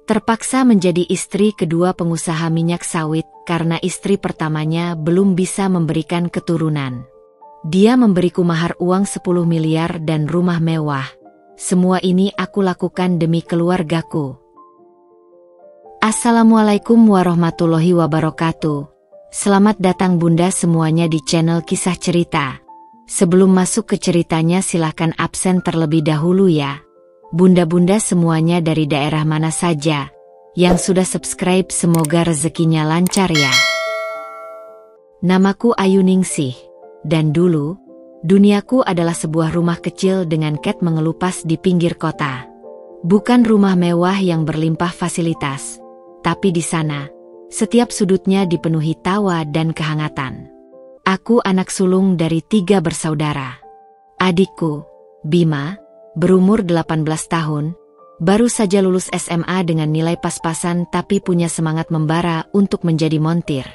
Terpaksa menjadi istri kedua pengusaha minyak sawit karena istri pertamanya belum bisa memberikan keturunan. Dia memberiku mahar uang 10 miliar dan rumah mewah. Semua ini aku lakukan demi keluargaku. Assalamualaikum warahmatullahi wabarakatuh. Selamat datang bunda semuanya di channel Kisah Cerita. Sebelum masuk ke ceritanya silahkan absen terlebih dahulu ya. Bunda-bunda semuanya dari daerah mana saja yang sudah subscribe semoga rezekinya lancar ya. Namaku Ayu Ningsih, dan dulu, duniaku adalah sebuah rumah kecil dengan cat mengelupas di pinggir kota. Bukan rumah mewah yang berlimpah fasilitas, tapi di sana, setiap sudutnya dipenuhi tawa dan kehangatan. Aku anak sulung dari 3 bersaudara. Adikku, Bima, berumur 18 tahun, baru saja lulus SMA dengan nilai pas-pasan tapi punya semangat membara untuk menjadi montir.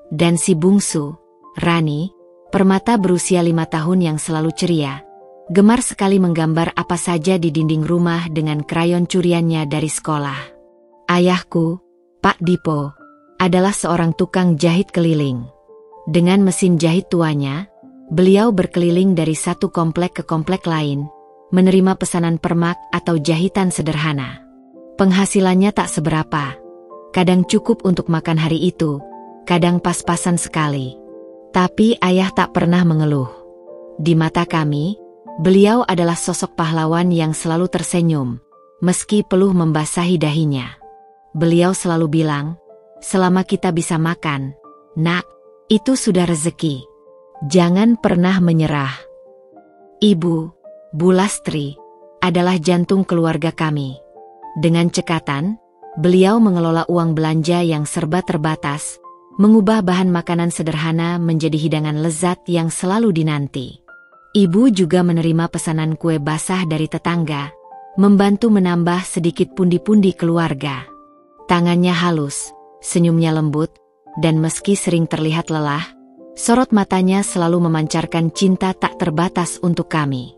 Dan si bungsu, Rani, permata berusia 5 tahun yang selalu ceria, gemar sekali menggambar apa saja di dinding rumah dengan krayon curiannya dari sekolah. Ayahku, Pak Dipo, adalah seorang tukang jahit keliling. Dengan mesin jahit tuanya, beliau berkeliling dari satu komplek ke komplek lain, menerima pesanan permak atau jahitan sederhana. Penghasilannya tak seberapa. Kadang cukup untuk makan hari itu, kadang pas-pasan sekali. Tapi ayah tak pernah mengeluh. Di mata kami, beliau adalah sosok pahlawan yang selalu tersenyum, meski peluh membasahi dahinya. Beliau selalu bilang, selama kita bisa makan, nak, itu sudah rezeki. Jangan pernah menyerah. Ibu, Bu Lastri, adalah jantung keluarga kami. Dengan cekatan, beliau mengelola uang belanja yang serba terbatas, mengubah bahan makanan sederhana menjadi hidangan lezat yang selalu dinanti. Ibu juga menerima pesanan kue basah dari tetangga, membantu menambah sedikit pundi-pundi keluarga. Tangannya halus, senyumnya lembut, dan meski sering terlihat lelah, sorot matanya selalu memancarkan cinta tak terbatas untuk kami.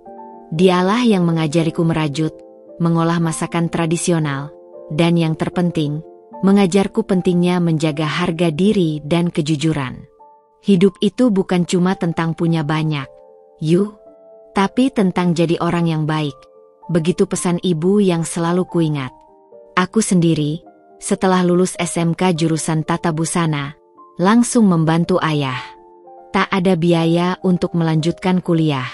Dialah yang mengajariku merajut, mengolah masakan tradisional, dan yang terpenting, mengajarku pentingnya menjaga harga diri dan kejujuran. Hidup itu bukan cuma tentang punya banyak, tapi tentang jadi orang yang baik. Begitu pesan ibu yang selalu kuingat. Aku sendiri, setelah lulus SMK jurusan Tata Busana, langsung membantu ayah. Tak ada biaya untuk melanjutkan kuliah.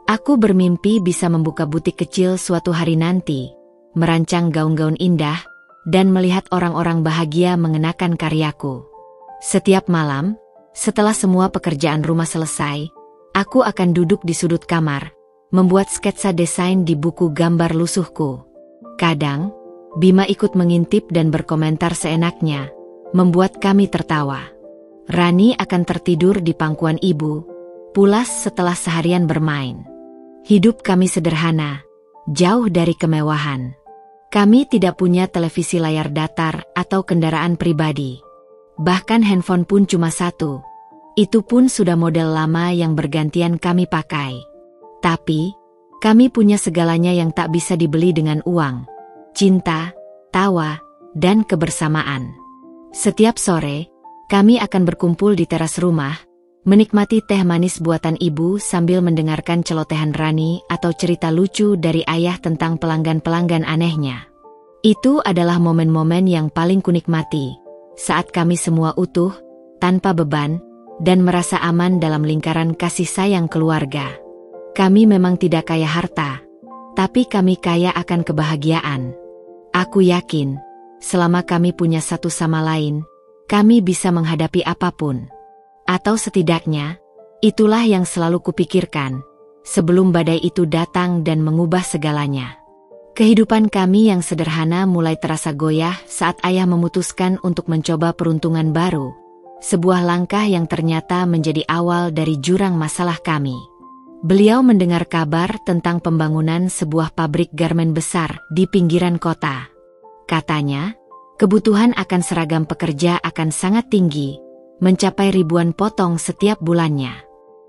Aku bermimpi bisa membuka butik kecil suatu hari nanti, merancang gaun-gaun indah, dan melihat orang-orang bahagia mengenakan karyaku. Setiap malam, setelah semua pekerjaan rumah selesai, aku akan duduk di sudut kamar, membuat sketsa desain di buku gambar lusuhku. Kadang, Bima ikut mengintip dan berkomentar seenaknya, membuat kami tertawa. Rani akan tertidur di pangkuan ibu, pulas setelah seharian bermain. Hidup kami sederhana, jauh dari kemewahan. Kami tidak punya televisi layar datar atau kendaraan pribadi. Bahkan handphone pun cuma satu. Itu pun sudah model lama yang bergantian kami pakai. Tapi, kami punya segalanya yang tak bisa dibeli dengan uang. Cinta, tawa, dan kebersamaan. Setiap sore, kami akan berkumpul di teras rumah, menikmati teh manis buatan ibu sambil mendengarkan celotehan Rani atau cerita lucu dari ayah tentang pelanggan-pelanggan anehnya. Itu adalah momen-momen yang paling kunikmati, saat kami semua utuh, tanpa beban, dan merasa aman dalam lingkaran kasih sayang keluarga. Kami memang tidak kaya harta, tapi kami kaya akan kebahagiaan. Aku yakin, selama kami punya satu sama lain, kami bisa menghadapi apapun. Atau setidaknya, itulah yang selalu kupikirkan, sebelum badai itu datang dan mengubah segalanya. Kehidupan kami yang sederhana mulai terasa goyah saat ayah memutuskan untuk mencoba peruntungan baru, sebuah langkah yang ternyata menjadi awal dari jurang masalah kami. Beliau mendengar kabar tentang pembangunan sebuah pabrik garmen besar di pinggiran kota. Katanya, kebutuhan akan seragam pekerja akan sangat tinggi, mencapai ribuan potong setiap bulannya.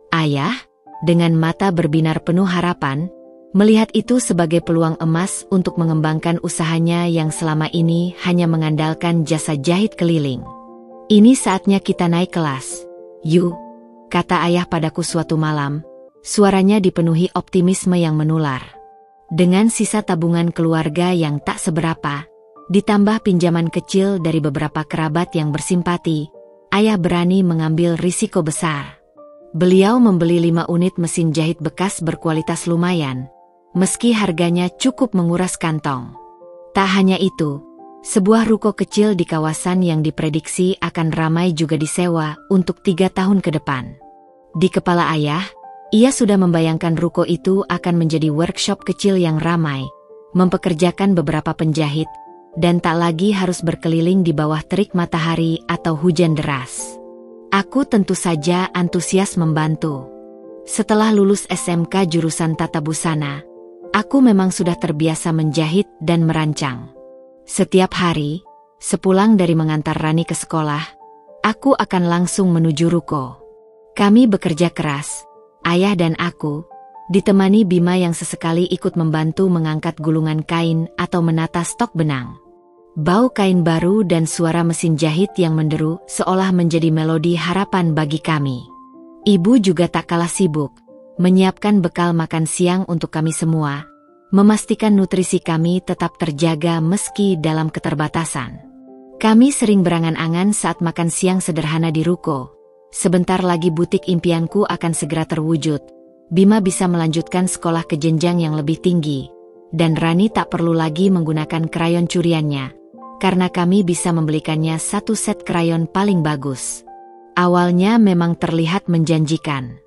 Ayah, dengan mata berbinar penuh harapan, Melihat itu sebagai peluang emas untuk mengembangkan usahanya yang selama ini hanya mengandalkan jasa jahit keliling. Ini saatnya kita naik kelas. Yuk, kata ayah padaku suatu malam, suaranya dipenuhi optimisme yang menular. Dengan sisa tabungan keluarga yang tak seberapa, ditambah pinjaman kecil dari beberapa kerabat yang bersimpati, ayah berani mengambil risiko besar. Beliau membeli 5 unit mesin jahit bekas berkualitas lumayan, meski harganya cukup menguras kantong. Tak hanya itu, sebuah ruko kecil di kawasan yang diprediksi akan ramai juga disewa untuk 3 tahun ke depan. Di kepala ayah, ia sudah membayangkan ruko itu akan menjadi workshop kecil yang ramai, mempekerjakan beberapa penjahit, dan tak lagi harus berkeliling di bawah terik matahari atau hujan deras. Aku tentu saja antusias membantu. Setelah lulus SMK jurusan Tata Busana, aku memang sudah terbiasa menjahit dan merancang. Setiap hari, sepulang dari mengantar Rani ke sekolah, aku akan langsung menuju ruko. Kami bekerja keras, ayah dan aku, ditemani Bima yang sesekali ikut membantu mengangkat gulungan kain atau menata stok benang. Bau kain baru dan suara mesin jahit yang menderu seolah menjadi melodi harapan bagi kami. Ibu juga tak kalah sibuk, menyiapkan bekal makan siang untuk kami semua, memastikan nutrisi kami tetap terjaga meski dalam keterbatasan. Kami sering berangan-angan saat makan siang sederhana di ruko. Sebentar lagi butik impianku akan segera terwujud. Bima bisa melanjutkan sekolah ke jenjang yang lebih tinggi, dan Rani tak perlu lagi menggunakan krayon curiannya, karena kami bisa membelikannya 1 set krayon paling bagus. Awalnya memang terlihat menjanjikan.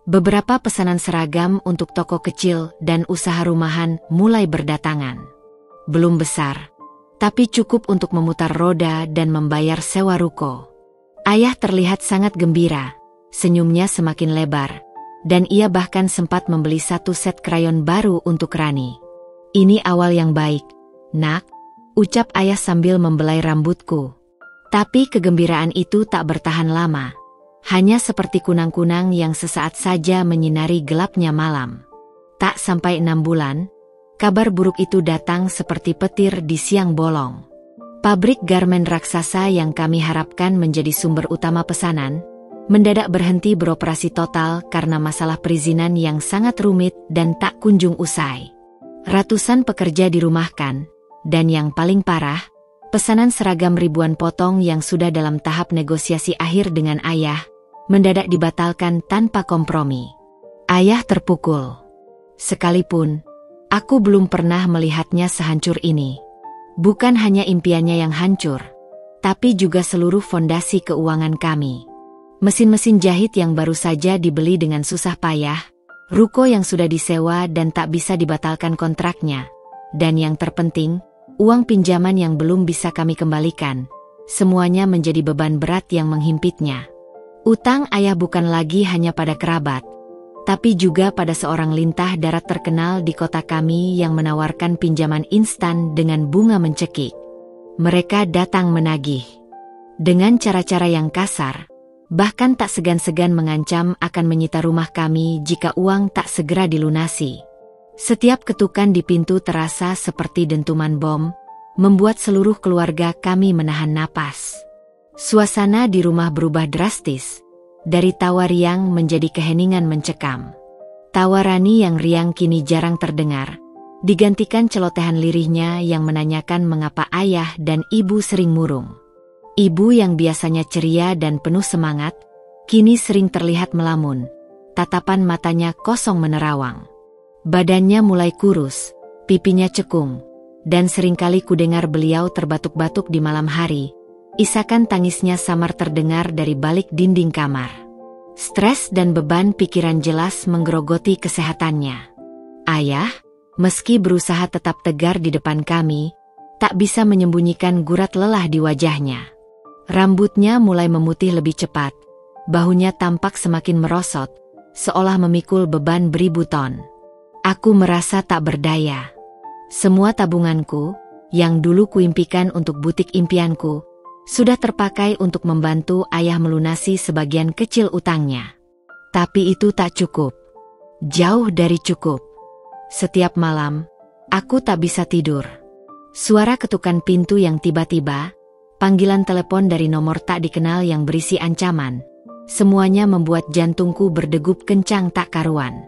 Beberapa pesanan seragam untuk toko kecil dan usaha rumahan mulai berdatangan. Belum besar, tapi cukup untuk memutar roda dan membayar sewa ruko. Ayah terlihat sangat gembira, senyumnya semakin lebar, dan ia bahkan sempat membeli 1 set krayon baru untuk Rani. Ini awal yang baik, nak, ucap ayah sambil membelai rambutku. Tapi kegembiraan itu tak bertahan lama. Hanya seperti kunang-kunang yang sesaat saja menyinari gelapnya malam. Tak sampai 6 bulan, kabar buruk itu datang seperti petir di siang bolong. Pabrik garmen raksasa yang kami harapkan menjadi sumber utama pesanan, mendadak berhenti beroperasi total karena masalah perizinan yang sangat rumit dan tak kunjung usai. Ratusan pekerja dirumahkan, dan yang paling parah, pesanan seragam ribuan potong yang sudah dalam tahap negosiasi akhir dengan ayah, mendadak dibatalkan tanpa kompromi. Ayah terpukul. Sekalipun, aku belum pernah melihatnya sehancur ini. Bukan hanya impiannya yang hancur, tapi juga seluruh fondasi keuangan kami. Mesin-mesin jahit yang baru saja dibeli dengan susah payah, ruko yang sudah disewa dan tak bisa dibatalkan kontraknya, dan yang terpenting, uang pinjaman yang belum bisa kami kembalikan, semuanya menjadi beban berat yang menghimpitnya. Utang ayah bukan lagi hanya pada kerabat, tapi juga pada seorang lintah darat terkenal di kota kami yang menawarkan pinjaman instan dengan bunga mencekik. Mereka datang menagih. Dengan cara-cara yang kasar, bahkan tak segan-segan mengancam akan menyita rumah kami jika uang tak segera dilunasi. Setiap ketukan di pintu terasa seperti dentuman bom, membuat seluruh keluarga kami menahan napas. Suasana di rumah berubah drastis. Dari tawa riang menjadi keheningan mencekam. Tawa Rani yang riang kini jarang terdengar, digantikan celotehan lirihnya yang menanyakan mengapa ayah dan ibu sering murung. Ibu yang biasanya ceria dan penuh semangat, kini sering terlihat melamun, tatapan matanya kosong menerawang. Badannya mulai kurus, pipinya cekung, dan seringkali kudengar beliau terbatuk-batuk di malam hari. Isakan tangisnya samar terdengar dari balik dinding kamar. Stres dan beban pikiran jelas menggerogoti kesehatannya. Ayah, meski berusaha tetap tegar di depan kami, tak bisa menyembunyikan gurat lelah di wajahnya. Rambutnya mulai memutih lebih cepat, bahunya tampak semakin merosot, seolah memikul beban beribu ton. Aku merasa tak berdaya. Semua tabunganku, yang dulu kuimpikan untuk butik impianku, sudah terpakai untuk membantu ayah melunasi sebagian kecil utangnya. Tapi itu tak cukup. Jauh dari cukup. Setiap malam, aku tak bisa tidur. Suara ketukan pintu yang tiba-tiba, panggilan telepon dari nomor tak dikenal yang berisi ancaman, semuanya membuat jantungku berdegup kencang tak karuan.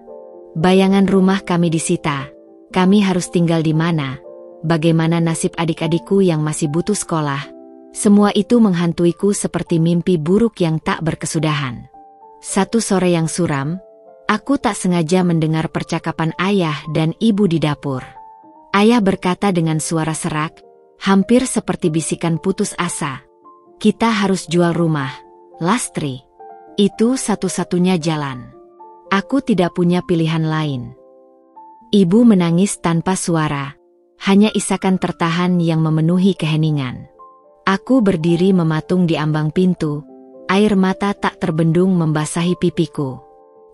Bayangan rumah kami disita, kami harus tinggal di mana, bagaimana nasib adik-adikku yang masih butuh sekolah, semua itu menghantuiku seperti mimpi buruk yang tak berkesudahan. Satu sore yang suram, aku tak sengaja mendengar percakapan ayah dan ibu di dapur. Ayah berkata dengan suara serak, hampir seperti bisikan putus asa. Kita harus jual rumah, Lastri. Itu satu-satunya jalan. Aku tidak punya pilihan lain. Ibu menangis tanpa suara, hanya isakan tertahan yang memenuhi keheningan. Aku berdiri mematung di ambang pintu, air mata tak terbendung membasahi pipiku.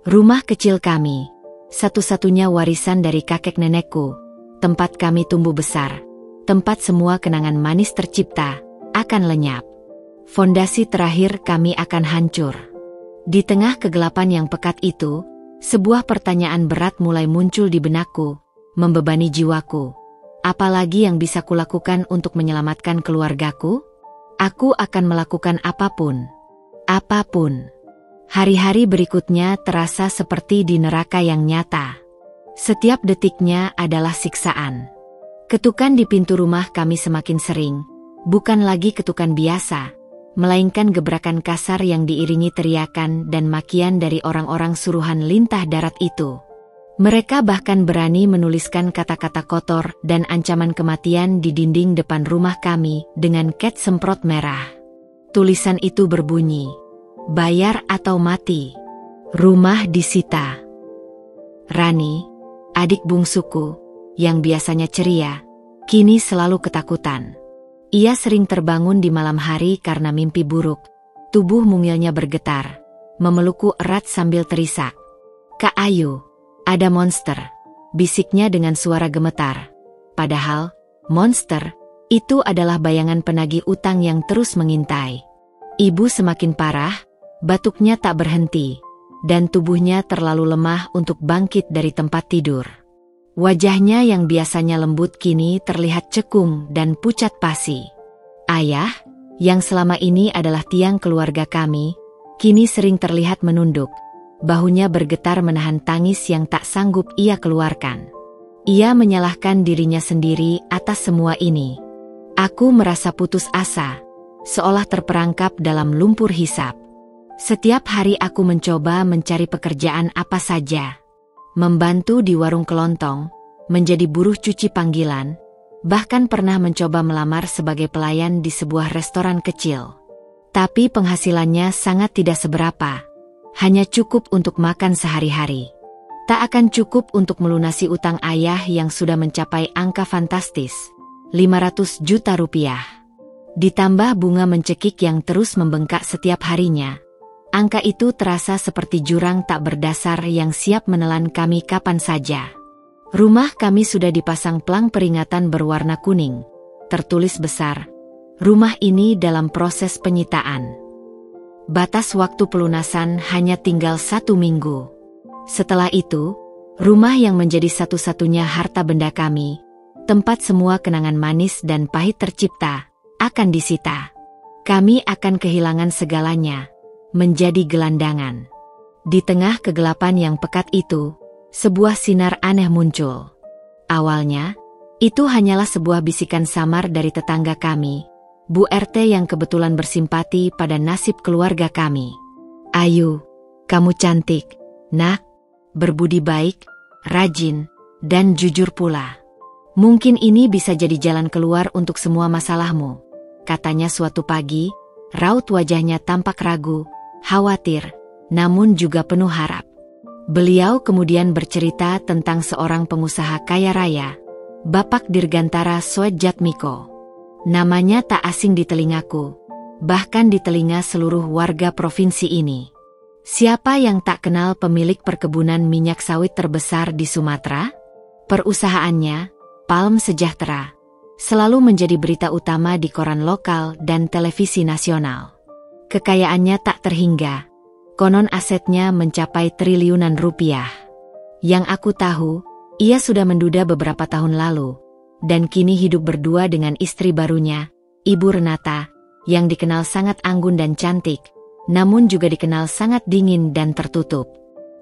Rumah kecil kami, satu-satunya warisan dari kakek nenekku, tempat kami tumbuh besar, tempat semua kenangan manis tercipta, akan lenyap. Fondasi terakhir kami akan hancur. Di tengah kegelapan yang pekat itu, sebuah pertanyaan berat mulai muncul di benakku, membebani jiwaku. Apalagi yang bisa kulakukan untuk menyelamatkan keluargaku? Aku akan melakukan apapun. Apapun. Hari-hari berikutnya terasa seperti di neraka yang nyata. Setiap detiknya adalah siksaan. Ketukan di pintu rumah kami semakin sering, bukan lagi ketukan biasa, melainkan gebrakan kasar yang diiringi teriakan dan makian dari orang-orang suruhan lintah darat itu. Mereka bahkan berani menuliskan kata-kata kotor dan ancaman kematian di dinding depan rumah kami dengan cat semprot merah. Tulisan itu berbunyi, bayar atau mati. Rumah disita. Rani, adik bungsuku, yang biasanya ceria, kini selalu ketakutan. Ia sering terbangun di malam hari karena mimpi buruk. Tubuh mungilnya bergetar, memelukku erat sambil terisak. Kak Ayu, ada monster, bisiknya dengan suara gemetar. Padahal, monster, itu adalah bayangan penagih utang yang terus mengintai. Ibu semakin parah, batuknya tak berhenti, dan tubuhnya terlalu lemah untuk bangkit dari tempat tidur. Wajahnya yang biasanya lembut kini terlihat cekung dan pucat pasi. Ayah, yang selama ini adalah tiang keluarga kami, kini sering terlihat menunduk. Bahunya bergetar menahan tangis yang tak sanggup ia keluarkan. Ia menyalahkan dirinya sendiri atas semua ini. Aku merasa putus asa, seolah terperangkap dalam lumpur hisap. Setiap hari aku mencoba mencari pekerjaan apa saja. Membantu di warung kelontong, menjadi buruh cuci panggilan, bahkan pernah mencoba melamar sebagai pelayan di sebuah restoran kecil. Tapi penghasilannya sangat tidak seberapa, hanya cukup untuk makan sehari-hari. Tak akan cukup untuk melunasi utang ayah yang sudah mencapai angka fantastis, 500 juta rupiah. Ditambah bunga mencekik yang terus membengkak setiap harinya. Angka itu terasa seperti jurang tak berdasar yang siap menelan kami kapan saja. Rumah kami sudah dipasang pelang peringatan berwarna kuning. Tertulis besar, rumah ini dalam proses penyitaan. Batas waktu pelunasan hanya tinggal 1 minggu. Setelah itu, rumah yang menjadi satu-satunya harta benda kami, tempat semua kenangan manis dan pahit tercipta, akan disita. Kami akan kehilangan segalanya, menjadi gelandangan. Di tengah kegelapan yang pekat itu, sebuah sinar aneh muncul. Awalnya, itu hanyalah sebuah bisikan samar dari tetangga kami, Bu RT yang kebetulan bersimpati pada nasib keluarga kami. Ayu, kamu cantik, nak, berbudi baik, rajin, dan jujur pula. Mungkin ini bisa jadi jalan keluar untuk semua masalahmu, katanya suatu pagi. Raut wajahnya tampak ragu, khawatir, namun juga penuh harap. Beliau kemudian bercerita tentang seorang pengusaha kaya raya, Bapak Dirgantara Soejatmiko. Namanya tak asing di telingaku, bahkan di telinga seluruh warga provinsi ini. Siapa yang tak kenal pemilik perkebunan minyak sawit terbesar di Sumatera? Perusahaannya, Palm Sejahtera, selalu menjadi berita utama di koran lokal dan televisi nasional. Kekayaannya tak terhingga, konon asetnya mencapai triliunan rupiah. Yang aku tahu, Ia sudah menduda beberapa tahun lalu, dan kini hidup berdua dengan istri barunya, Ibu Renata, yang dikenal sangat anggun dan cantik, namun juga dikenal sangat dingin dan tertutup.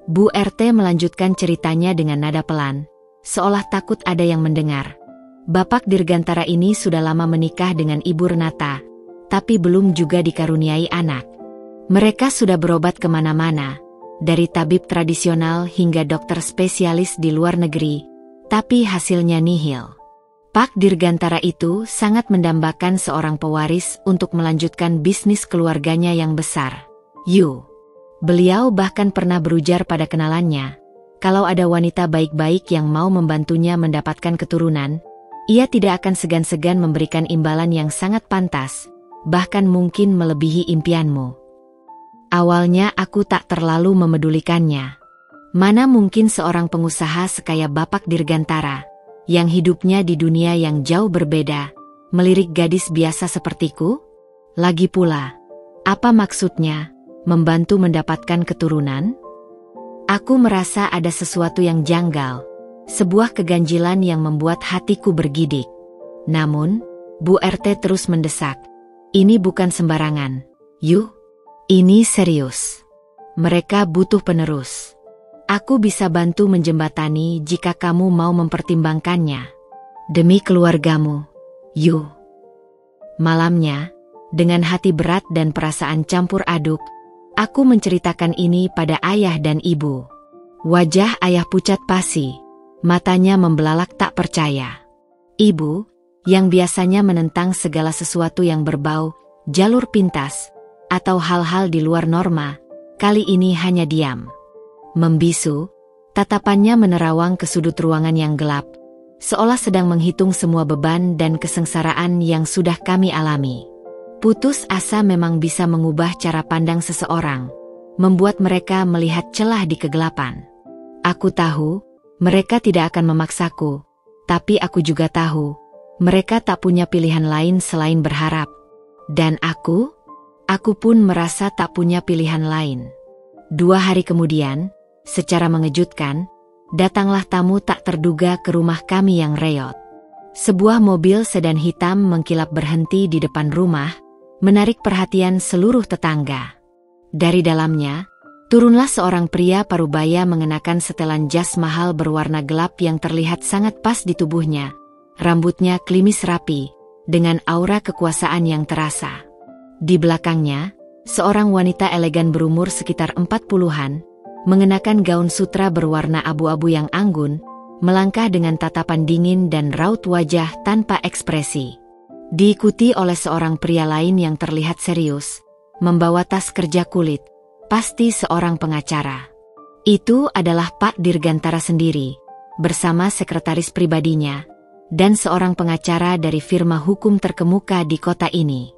Bu RT melanjutkan ceritanya dengan nada pelan, seolah takut ada yang mendengar. Bapak Dirgantara ini sudah lama menikah dengan Ibu Renata, tapi belum juga dikaruniai anak. Mereka sudah berobat kemana-mana, dari tabib tradisional hingga dokter spesialis di luar negeri, tapi hasilnya nihil. Pak Dirgantara itu sangat mendambakan seorang pewaris untuk melanjutkan bisnis keluarganya yang besar. Beliau bahkan pernah berujar pada kenalannya, kalau ada wanita baik-baik yang mau membantunya mendapatkan keturunan, ia tidak akan segan-segan memberikan imbalan yang sangat pantas, bahkan mungkin melebihi impianmu. Awalnya aku tak terlalu memedulikannya. Mana mungkin seorang pengusaha sekaya Bapak Dirgantara, yang hidupnya di dunia yang jauh berbeda, melirik gadis biasa sepertiku? Lagi pula, apa maksudnya, membantu mendapatkan keturunan? Aku merasa ada sesuatu yang janggal, sebuah keganjilan yang membuat hatiku bergidik. Namun, Bu RT terus mendesak, ini bukan sembarangan, ini serius. Mereka butuh penerus. Aku bisa bantu menjembatani jika kamu mau mempertimbangkannya. Demi keluargamu, Malamnya, dengan hati berat dan perasaan campur aduk, aku menceritakan ini pada ayah dan ibu. Wajah ayah pucat pasi, matanya membelalak tak percaya. Ibu, yang biasanya menentang segala sesuatu yang berbau jalur pintas, atau hal-hal di luar norma, kali ini hanya diam. Membisu, tatapannya menerawang ke sudut ruangan yang gelap, seolah sedang menghitung semua beban dan kesengsaraan yang sudah kami alami. Putus asa memang bisa mengubah cara pandang seseorang, membuat mereka melihat celah di kegelapan. Aku tahu, mereka tidak akan memaksaku, tapi aku juga tahu, mereka tak punya pilihan lain selain berharap. Dan aku pun merasa tak punya pilihan lain. 2 hari kemudian, secara mengejutkan, datanglah tamu tak terduga ke rumah kami yang reot. Sebuah mobil sedan hitam mengkilap berhenti di depan rumah, menarik perhatian seluruh tetangga. Dari dalamnya, turunlah seorang pria parubaya mengenakan setelan jas mahal berwarna gelap yang terlihat sangat pas di tubuhnya. Rambutnya klimis rapi, dengan aura kekuasaan yang terasa. Di belakangnya, seorang wanita elegan berumur sekitar 40-an, mengenakan gaun sutra berwarna abu-abu yang anggun, melangkah dengan tatapan dingin dan raut wajah tanpa ekspresi. Diikuti oleh seorang pria lain yang terlihat serius, membawa tas kerja kulit, pasti seorang pengacara. Itu adalah Pak Dirgantara sendiri, bersama sekretaris pribadinya, dan seorang pengacara dari firma hukum terkemuka di kota ini.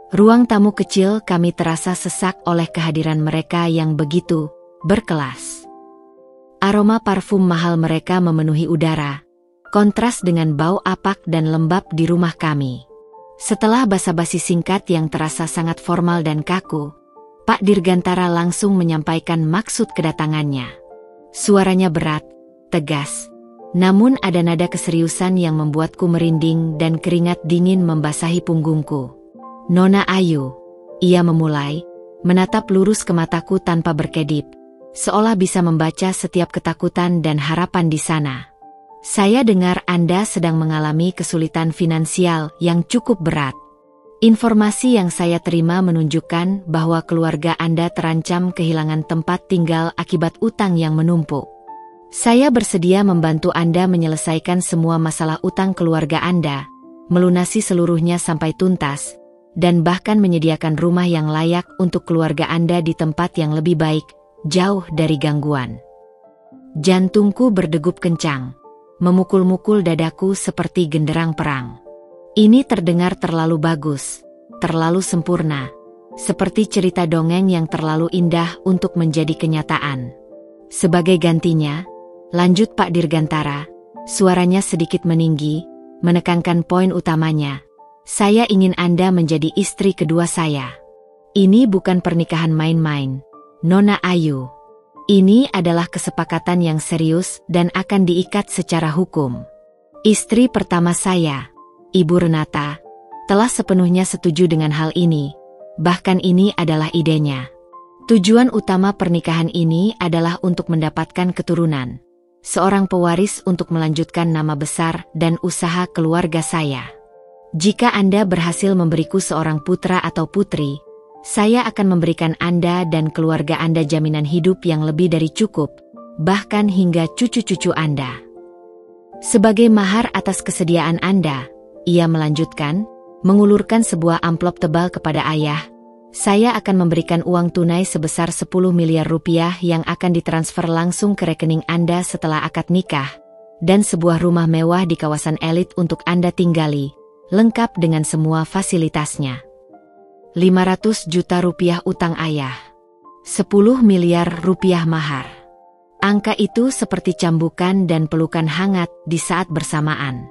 Ruang tamu kecil kami terasa sesak oleh kehadiran mereka yang begitu berkelas. Aroma parfum mahal mereka memenuhi udara, kontras dengan bau apak dan lembab di rumah kami. Setelah basa-basi singkat yang terasa sangat formal dan kaku, Pak Dirgantara langsung menyampaikan maksud kedatangannya. Suaranya berat, tegas, namun ada nada keseriusan yang membuatku merinding dan keringat dingin membasahi punggungku. Nona Ayu, ia memulai, menatap lurus ke mataku tanpa berkedip, seolah bisa membaca setiap ketakutan dan harapan di sana. Saya dengar Anda sedang mengalami kesulitan finansial yang cukup berat. Informasi yang saya terima menunjukkan bahwa keluarga Anda terancam kehilangan tempat tinggal akibat utang yang menumpuk. Saya bersedia membantu Anda menyelesaikan semua masalah utang keluarga Anda, melunasi seluruhnya sampai tuntas, dan bahkan menyediakan rumah yang layak untuk keluarga Anda di tempat yang lebih baik, jauh dari gangguan. Jantungku berdegup kencang, memukul-mukul dadaku seperti genderang perang. Ini terdengar terlalu bagus, terlalu sempurna, seperti cerita dongeng yang terlalu indah untuk menjadi kenyataan. Sebagai gantinya, lanjut Pak Dirgantara, suaranya sedikit meninggi, menekankan poin utamanya. Saya ingin Anda menjadi istri kedua saya. Ini bukan pernikahan main-main, Nona Ayu. Ini adalah kesepakatan yang serius dan akan diikat secara hukum. Istri pertama saya, Ibu Renata, telah sepenuhnya setuju dengan hal ini. Bahkan ini adalah idenya. Tujuan utama pernikahan ini adalah untuk mendapatkan keturunan. Seorang pewaris untuk melanjutkan nama besar dan usaha keluarga saya. Jika Anda berhasil memberiku seorang putra atau putri, saya akan memberikan Anda dan keluarga Anda jaminan hidup yang lebih dari cukup, bahkan hingga cucu-cucu Anda. Sebagai mahar atas kesediaan Anda, ia melanjutkan, mengulurkan sebuah amplop tebal kepada ayah. Saya akan memberikan uang tunai sebesar 10 miliar rupiah yang akan ditransfer langsung ke rekening Anda setelah akad nikah, dan sebuah rumah mewah di kawasan elit untuk Anda tinggali, lengkap dengan semua fasilitasnya. 500 juta rupiah utang ayah. 10 miliar rupiah mahar. Angka itu seperti cambukan dan pelukan hangat di saat bersamaan.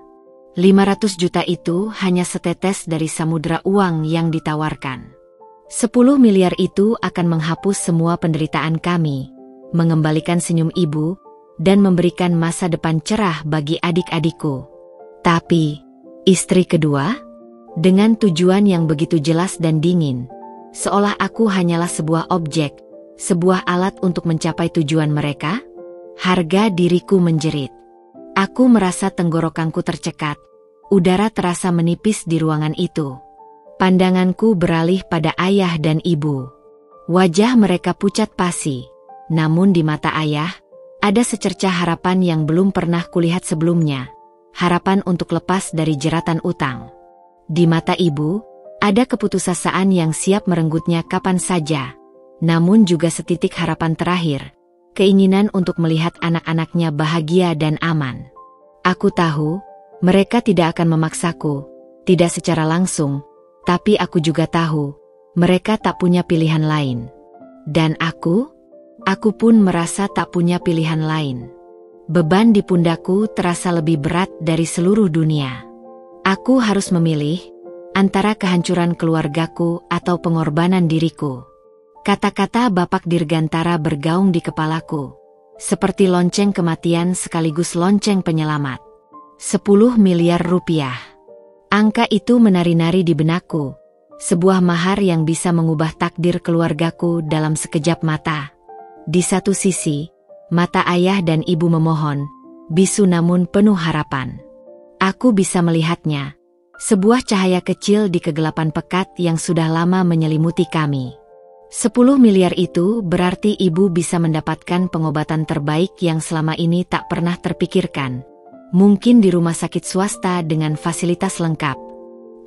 500 juta itu hanya setetes dari samudera uang yang ditawarkan. 10 miliar itu akan menghapus semua penderitaan kami, mengembalikan senyum ibu, dan memberikan masa depan cerah bagi adik-adikku. Tapi, istri kedua? Dengan tujuan yang begitu jelas dan dingin, seolah aku hanyalah sebuah objek, sebuah alat untuk mencapai tujuan mereka, harga diriku menjerit. Aku merasa tenggorokanku tercekat, udara terasa menipis di ruangan itu. Pandanganku beralih pada ayah dan ibu. Wajah mereka pucat pasi, namun di mata ayah, ada secercah harapan yang belum pernah kulihat sebelumnya, harapan untuk lepas dari jeratan utang. Di mata ibu, ada keputusasaan yang siap merenggutnya kapan saja, namun juga setitik harapan terakhir, keinginan untuk melihat anak-anaknya bahagia dan aman. Aku tahu, mereka tidak akan memaksaku, tidak secara langsung, tapi aku juga tahu, mereka tak punya pilihan lain. Dan aku pun merasa tak punya pilihan lain. Beban di pundakku terasa lebih berat dari seluruh dunia. Aku harus memilih antara kehancuran keluargaku atau pengorbanan diriku. Kata-kata Bapak Dirgantara bergaung di kepalaku, seperti lonceng kematian sekaligus lonceng penyelamat. 10 miliar rupiah. Angka itu menari-nari di benakku, sebuah mahar yang bisa mengubah takdir keluargaku dalam sekejap mata. Di satu sisi, mata ayah dan ibu memohon, bisu namun penuh harapan. Aku bisa melihatnya, sebuah cahaya kecil di kegelapan pekat yang sudah lama menyelimuti kami. 10 miliar itu berarti ibu bisa mendapatkan pengobatan terbaik yang selama ini tak pernah terpikirkan. Mungkin di rumah sakit swasta dengan fasilitas lengkap.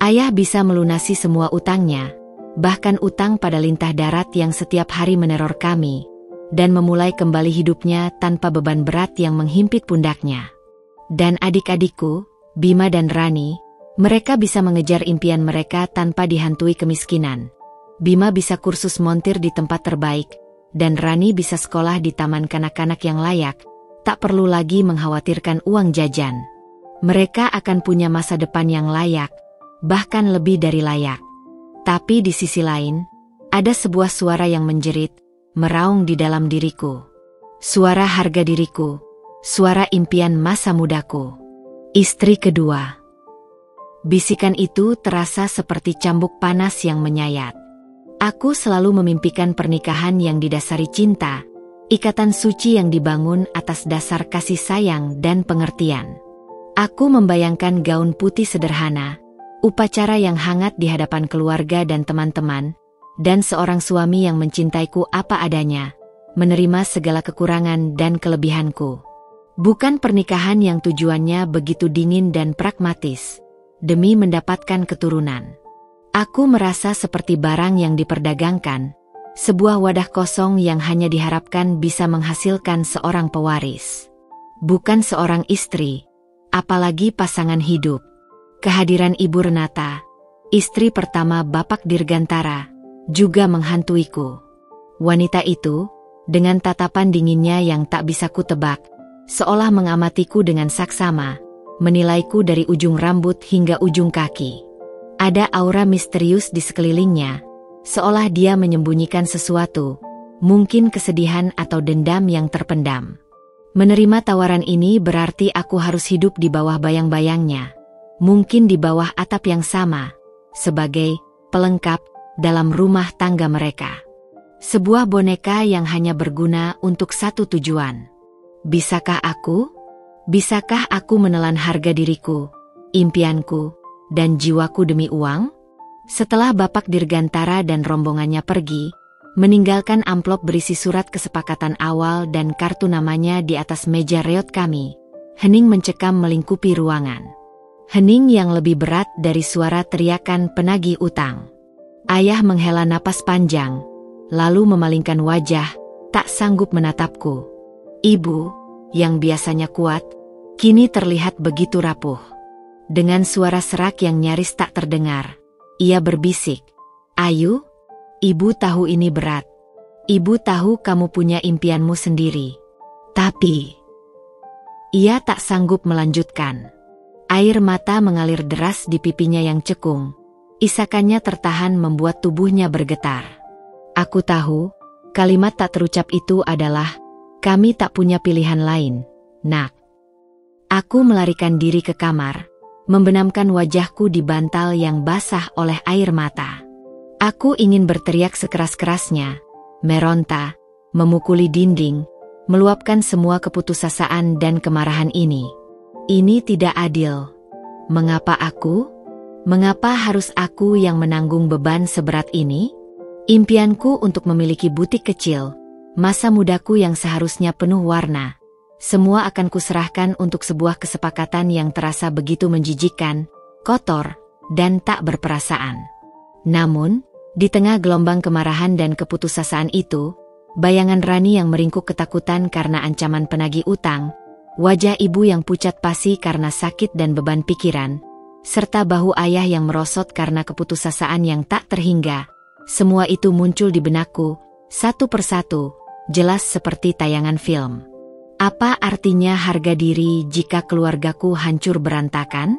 Ayah bisa melunasi semua utangnya, bahkan utang pada lintah darat yang setiap hari meneror kami, dan memulai kembali hidupnya tanpa beban berat yang menghimpit pundaknya. Dan adik-adikku, Bima dan Rani, mereka bisa mengejar impian mereka tanpa dihantui kemiskinan. Bima bisa kursus montir di tempat terbaik, dan Rani bisa sekolah di taman kanak-kanak yang layak, tak perlu lagi mengkhawatirkan uang jajan. Mereka akan punya masa depan yang layak, bahkan lebih dari layak. Tapi di sisi lain, ada sebuah suara yang menjerit, meraung di dalam diriku. Suara harga diriku, suara impian masa mudaku. Istri kedua. Bisikan itu terasa seperti cambuk panas yang menyayat. Aku selalu memimpikan pernikahan yang didasari cinta, ikatan suci yang dibangun atas dasar kasih sayang dan pengertian. Aku membayangkan gaun putih sederhana, upacara yang hangat di hadapan keluarga dan teman-teman, dan seorang suami yang mencintaiku apa adanya, menerima segala kekurangan dan kelebihanku. Bukan pernikahan yang tujuannya begitu dingin dan pragmatis, demi mendapatkan keturunan. Aku merasa seperti barang yang diperdagangkan, sebuah wadah kosong yang hanya diharapkan bisa menghasilkan seorang pewaris. Bukan seorang istri, apalagi pasangan hidup. Kehadiran Ibu Renata, istri pertama Bapak Dirgantara, juga menghantuiku. Wanita itu, dengan tatapan dinginnya yang tak bisa kutebak, seolah mengamatiku dengan saksama, menilaiku dari ujung rambut hingga ujung kaki. Ada aura misterius di sekelilingnya, seolah dia menyembunyikan sesuatu, mungkin kesedihan atau dendam yang terpendam. Menerima tawaran ini berarti aku harus hidup di bawah bayang-bayangnya, mungkin di bawah atap yang sama, sebagai pelengkap dalam rumah tangga mereka. Sebuah boneka yang hanya berguna untuk satu tujuan. Bisakah aku menelan harga diriku, impianku, dan jiwaku demi uang? Setelah Bapak Dirgantara dan rombongannya pergi, meninggalkan amplop berisi surat kesepakatan awal dan kartu namanya di atas meja reot kami, hening mencekam melingkupi ruangan. Hening yang lebih berat dari suara teriakan penagih utang. Ayah menghela napas panjang, lalu memalingkan wajah, tak sanggup menatapku. Ibu, yang biasanya kuat, kini terlihat begitu rapuh. Dengan suara serak yang nyaris tak terdengar, ia berbisik, "Ayu, ibu tahu ini berat. Ibu tahu kamu punya impianmu sendiri. Tapi..." Ia tak sanggup melanjutkan. Air mata mengalir deras di pipinya yang cekung. Isakannya tertahan membuat tubuhnya bergetar. Aku tahu, kalimat tak terucap itu adalah, "Kami tak punya pilihan lain, nak." Aku melarikan diri ke kamar, membenamkan wajahku di bantal yang basah oleh air mata. Aku ingin berteriak sekeras-kerasnya, meronta, memukuli dinding, meluapkan semua keputusasaan dan kemarahan ini. Ini tidak adil. Mengapa aku? Mengapa harus aku yang menanggung beban seberat ini? Impianku untuk memiliki butik kecil, masa mudaku yang seharusnya penuh warna, semua akan kuserahkan untuk sebuah kesepakatan yang terasa begitu menjijikkan, kotor, dan tak berperasaan. Namun, di tengah gelombang kemarahan dan keputusasaan itu, bayangan Rani yang meringkuk ketakutan karena ancaman penagih utang, wajah ibu yang pucat pasi karena sakit dan beban pikiran, serta bahu ayah yang merosot karena keputusasaan yang tak terhingga, semua itu muncul di benakku, satu persatu, jelas seperti tayangan film. Apa artinya harga diri jika keluargaku hancur berantakan?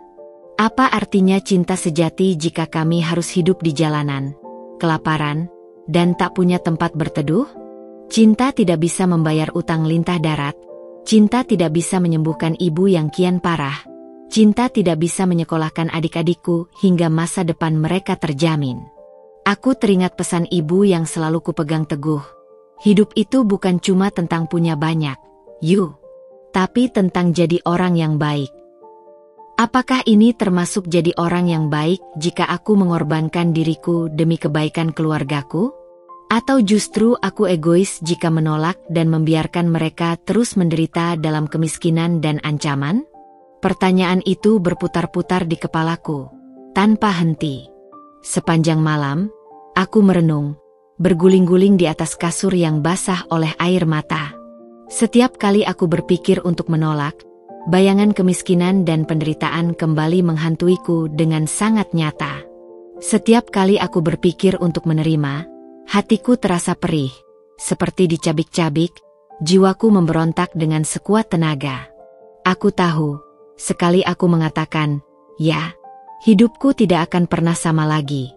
Apa artinya cinta sejati jika kami harus hidup di jalanan, kelaparan, dan tak punya tempat berteduh? Cinta tidak bisa membayar utang lintah darat. Cinta tidak bisa menyembuhkan ibu yang kian parah. Cinta tidak bisa menyekolahkan adik-adikku hingga masa depan mereka terjamin. Aku teringat pesan ibu yang selalu kupegang teguh. Hidup itu bukan cuma tentang punya banyak, tapi tentang jadi orang yang baik. Apakah ini termasuk jadi orang yang baik jika aku mengorbankan diriku demi kebaikan keluargaku? Atau justru aku egois jika menolak dan membiarkan mereka terus menderita dalam kemiskinan dan ancaman? Pertanyaan itu berputar-putar di kepalaku, tanpa henti. Sepanjang malam, aku merenung, berguling-guling di atas kasur yang basah oleh air mata. Setiap kali aku berpikir untuk menolak, bayangan kemiskinan dan penderitaan kembali menghantuiku dengan sangat nyata. Setiap kali aku berpikir untuk menerima, hatiku terasa perih, seperti dicabik-cabik, jiwaku memberontak dengan sekuat tenaga. Aku tahu, sekali aku mengatakan, ya, hidupku tidak akan pernah sama lagi.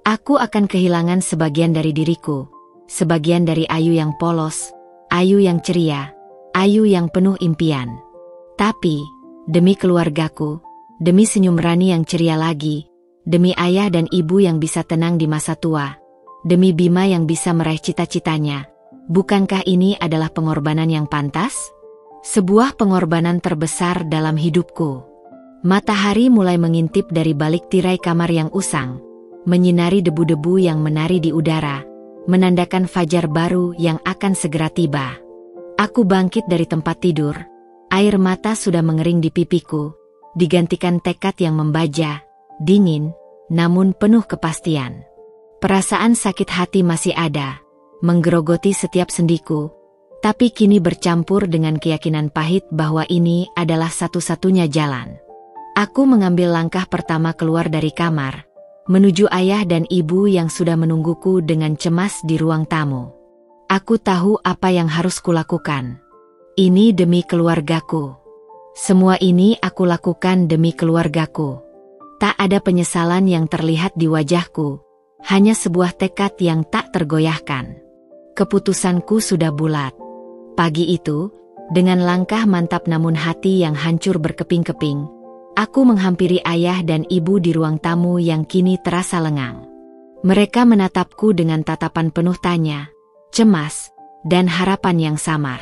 Aku akan kehilangan sebagian dari diriku, sebagian dari Ayu yang polos, Ayu yang ceria, Ayu yang penuh impian. Tapi, demi keluargaku, demi senyum Rani yang ceria lagi, demi ayah dan ibu yang bisa tenang di masa tua, demi Bima yang bisa meraih cita-citanya, bukankah ini adalah pengorbanan yang pantas? Sebuah pengorbanan terbesar dalam hidupku. Matahari mulai mengintip dari balik tirai kamar yang usang, menyinari debu-debu yang menari di udara, menandakan fajar baru yang akan segera tiba. Aku bangkit dari tempat tidur, air mata sudah mengering di pipiku, digantikan tekad yang membaja, dingin, namun penuh kepastian. Perasaan sakit hati masih ada, menggerogoti setiap sendiku, tapi kini bercampur dengan keyakinan pahit bahwa ini adalah satu-satunya jalan. Aku mengambil langkah pertama keluar dari kamar, menuju ayah dan ibu yang sudah menungguku dengan cemas di ruang tamu. Aku tahu apa yang harus kulakukan. Ini demi keluargaku. Semua ini aku lakukan demi keluargaku. Tak ada penyesalan yang terlihat di wajahku, hanya sebuah tekad yang tak tergoyahkan. Keputusanku sudah bulat. Pagi itu, dengan langkah mantap namun hati yang hancur berkeping-keping, aku menghampiri ayah dan ibu di ruang tamu yang kini terasa lengang. Mereka menatapku dengan tatapan penuh tanya, cemas, dan harapan yang samar.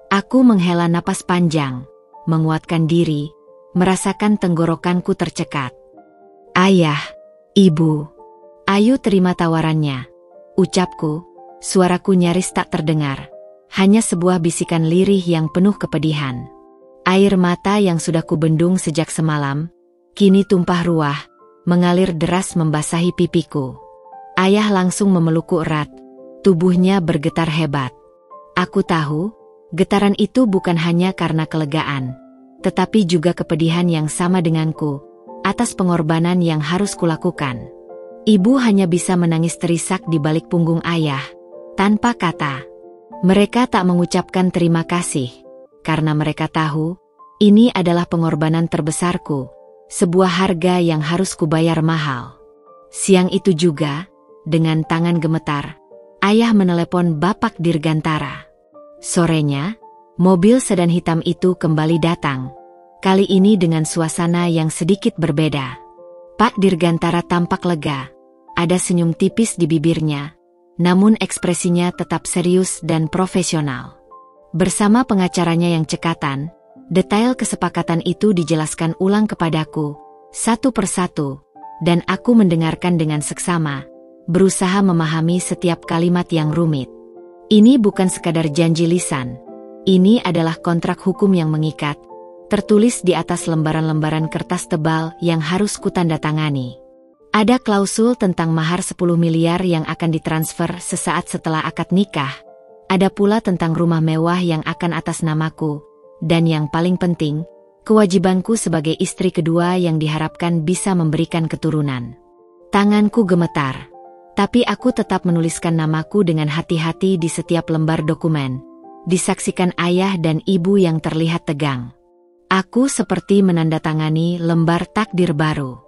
Aku menghela napas panjang, menguatkan diri, merasakan tenggorokanku tercekat. Ayah, ibu, ayo terima tawarannya, ucapku, suaraku nyaris tak terdengar, hanya sebuah bisikan lirih yang penuh kepedihan. Air mata yang sudah kubendung sejak semalam, kini tumpah ruah, mengalir deras membasahi pipiku. Ayah langsung memelukku erat, tubuhnya bergetar hebat. Aku tahu, getaran itu bukan hanya karena kelegaan, tetapi juga kepedihan yang sama denganku, atas pengorbanan yang harus kulakukan. Ibu hanya bisa menangis terisak di balik punggung ayah, tanpa kata. Mereka tak mengucapkan terima kasih, karena mereka tahu, ini adalah pengorbanan terbesarku, sebuah harga yang harus kubayar mahal. Siang itu juga, dengan tangan gemetar, ayah menelepon Bapak Dirgantara. Sorenya, mobil sedan hitam itu kembali datang. Kali ini dengan suasana yang sedikit berbeda. Pak Dirgantara tampak lega. Ada senyum tipis di bibirnya, namun ekspresinya tetap serius dan profesional. Bersama pengacaranya yang cekatan, detail kesepakatan itu dijelaskan ulang kepadaku, satu persatu, dan aku mendengarkan dengan seksama, berusaha memahami setiap kalimat yang rumit. Ini bukan sekadar janji lisan. Ini adalah kontrak hukum yang mengikat, tertulis di atas lembaran-lembaran kertas tebal yang harus kutandatangani. Ada klausul tentang mahar 10 miliar yang akan ditransfer sesaat setelah akad nikah. Ada pula tentang rumah mewah yang akan atas namaku. Dan yang paling penting, kewajibanku sebagai istri kedua yang diharapkan bisa memberikan keturunan. Tanganku gemetar. Tapi aku tetap menuliskan namaku dengan hati-hati di setiap lembar dokumen. Disaksikan ayah dan ibu yang terlihat tegang. Aku seperti menandatangani lembar takdir baru.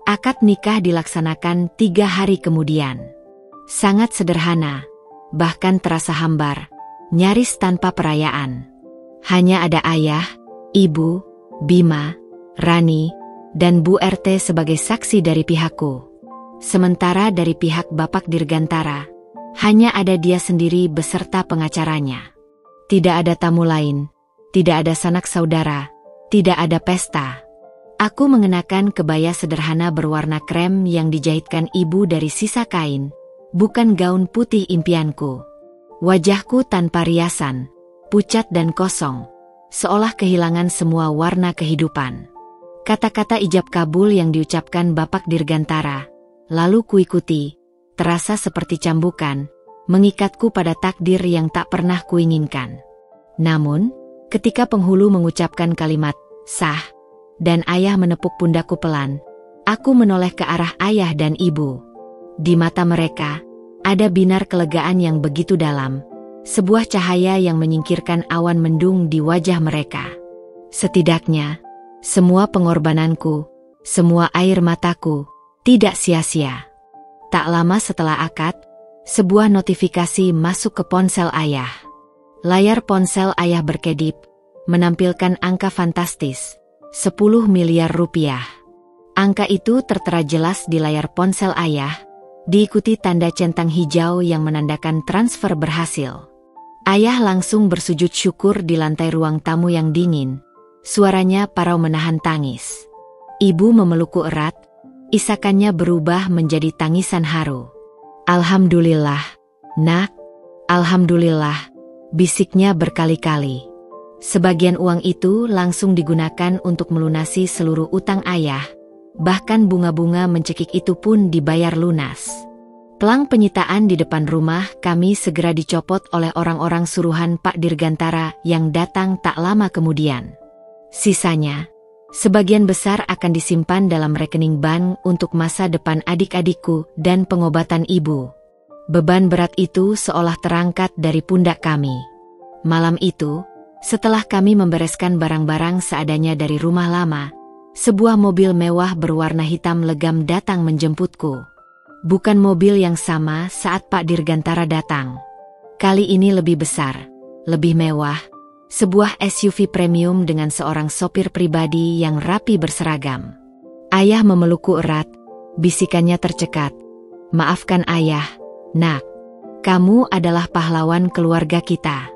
Akad nikah dilaksanakan 3 hari kemudian. Sangat sederhana, bahkan terasa hambar, nyaris tanpa perayaan. Hanya ada ayah, ibu, Bima, Rani, dan Bu RT sebagai saksi dari pihakku. Sementara dari pihak Bapak Dirgantara, hanya ada dia sendiri beserta pengacaranya. Tidak ada tamu lain, tidak ada sanak saudara, tidak ada pesta. Aku mengenakan kebaya sederhana berwarna krem yang dijahitkan ibu dari sisa kain, bukan gaun putih impianku. Wajahku tanpa riasan, pucat dan kosong, seolah kehilangan semua warna kehidupan. Kata-kata ijab kabul yang diucapkan Bapak Dirgantara, lalu kuikuti, terasa seperti cambukan, mengikatku pada takdir yang tak pernah kuinginkan. Namun, ketika penghulu mengucapkan kalimat, sah, dan ayah menepuk pundakku pelan, aku menoleh ke arah ayah dan ibu. Di mata mereka, ada binar kelegaan yang begitu dalam, sebuah cahaya yang menyingkirkan awan mendung di wajah mereka. Setidaknya, semua pengorbananku, semua air mataku, tidak sia-sia. Tak lama setelah akad, sebuah notifikasi masuk ke ponsel ayah. Layar ponsel ayah berkedip, menampilkan angka fantastis, 10 miliar rupiah. Angka itu tertera jelas di layar ponsel ayah, diikuti tanda centang hijau yang menandakan transfer berhasil. Ayah langsung bersujud syukur di lantai ruang tamu yang dingin, suaranya parau menahan tangis. Ibu memelukku erat, isakannya berubah menjadi tangisan haru. Alhamdulillah, nak, alhamdulillah, bisiknya berkali-kali. Sebagian uang itu langsung digunakan untuk melunasi seluruh utang ayah, bahkan bunga-bunga mencekik itu pun dibayar lunas. Pelang penyitaan di depan rumah kami segera dicopot oleh orang-orang suruhan Pak Dirgantara yang datang tak lama kemudian. Sisanya, sebagian besar akan disimpan dalam rekening bank untuk masa depan adik-adikku dan pengobatan ibu. Beban berat itu seolah terangkat dari pundak kami. Malam itu, setelah kami membereskan barang-barang seadanya dari rumah lama, sebuah mobil mewah berwarna hitam legam datang menjemputku. Bukan mobil yang sama saat Pak Dirgantara datang. Kali ini lebih besar, lebih mewah, sebuah SUV premium dengan seorang sopir pribadi yang rapi berseragam. Ayah memelukku erat, bisikannya tercekat. Maafkan ayah, nak. Kamu adalah pahlawan keluarga kita.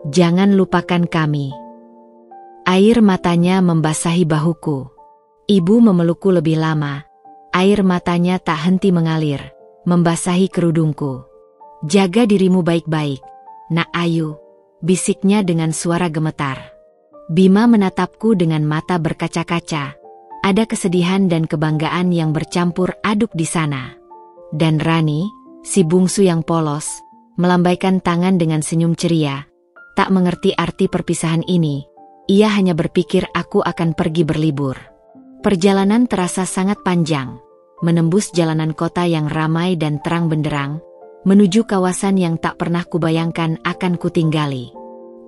Jangan lupakan kami. Air matanya membasahi bahuku. Ibu memelukku lebih lama. Air matanya tak henti mengalir, membasahi kerudungku. Jaga dirimu baik-baik, Nak Ayu, bisiknya dengan suara gemetar. Bima menatapku dengan mata berkaca-kaca. Ada kesedihan dan kebanggaan yang bercampur aduk di sana. Dan Rani, si bungsu yang polos, melambaikan tangan dengan senyum ceria. Tak mengerti arti perpisahan ini, ia hanya berpikir aku akan pergi berlibur. Perjalanan terasa sangat panjang, menembus jalanan kota yang ramai dan terang benderang, menuju kawasan yang tak pernah kubayangkan akan kutinggali.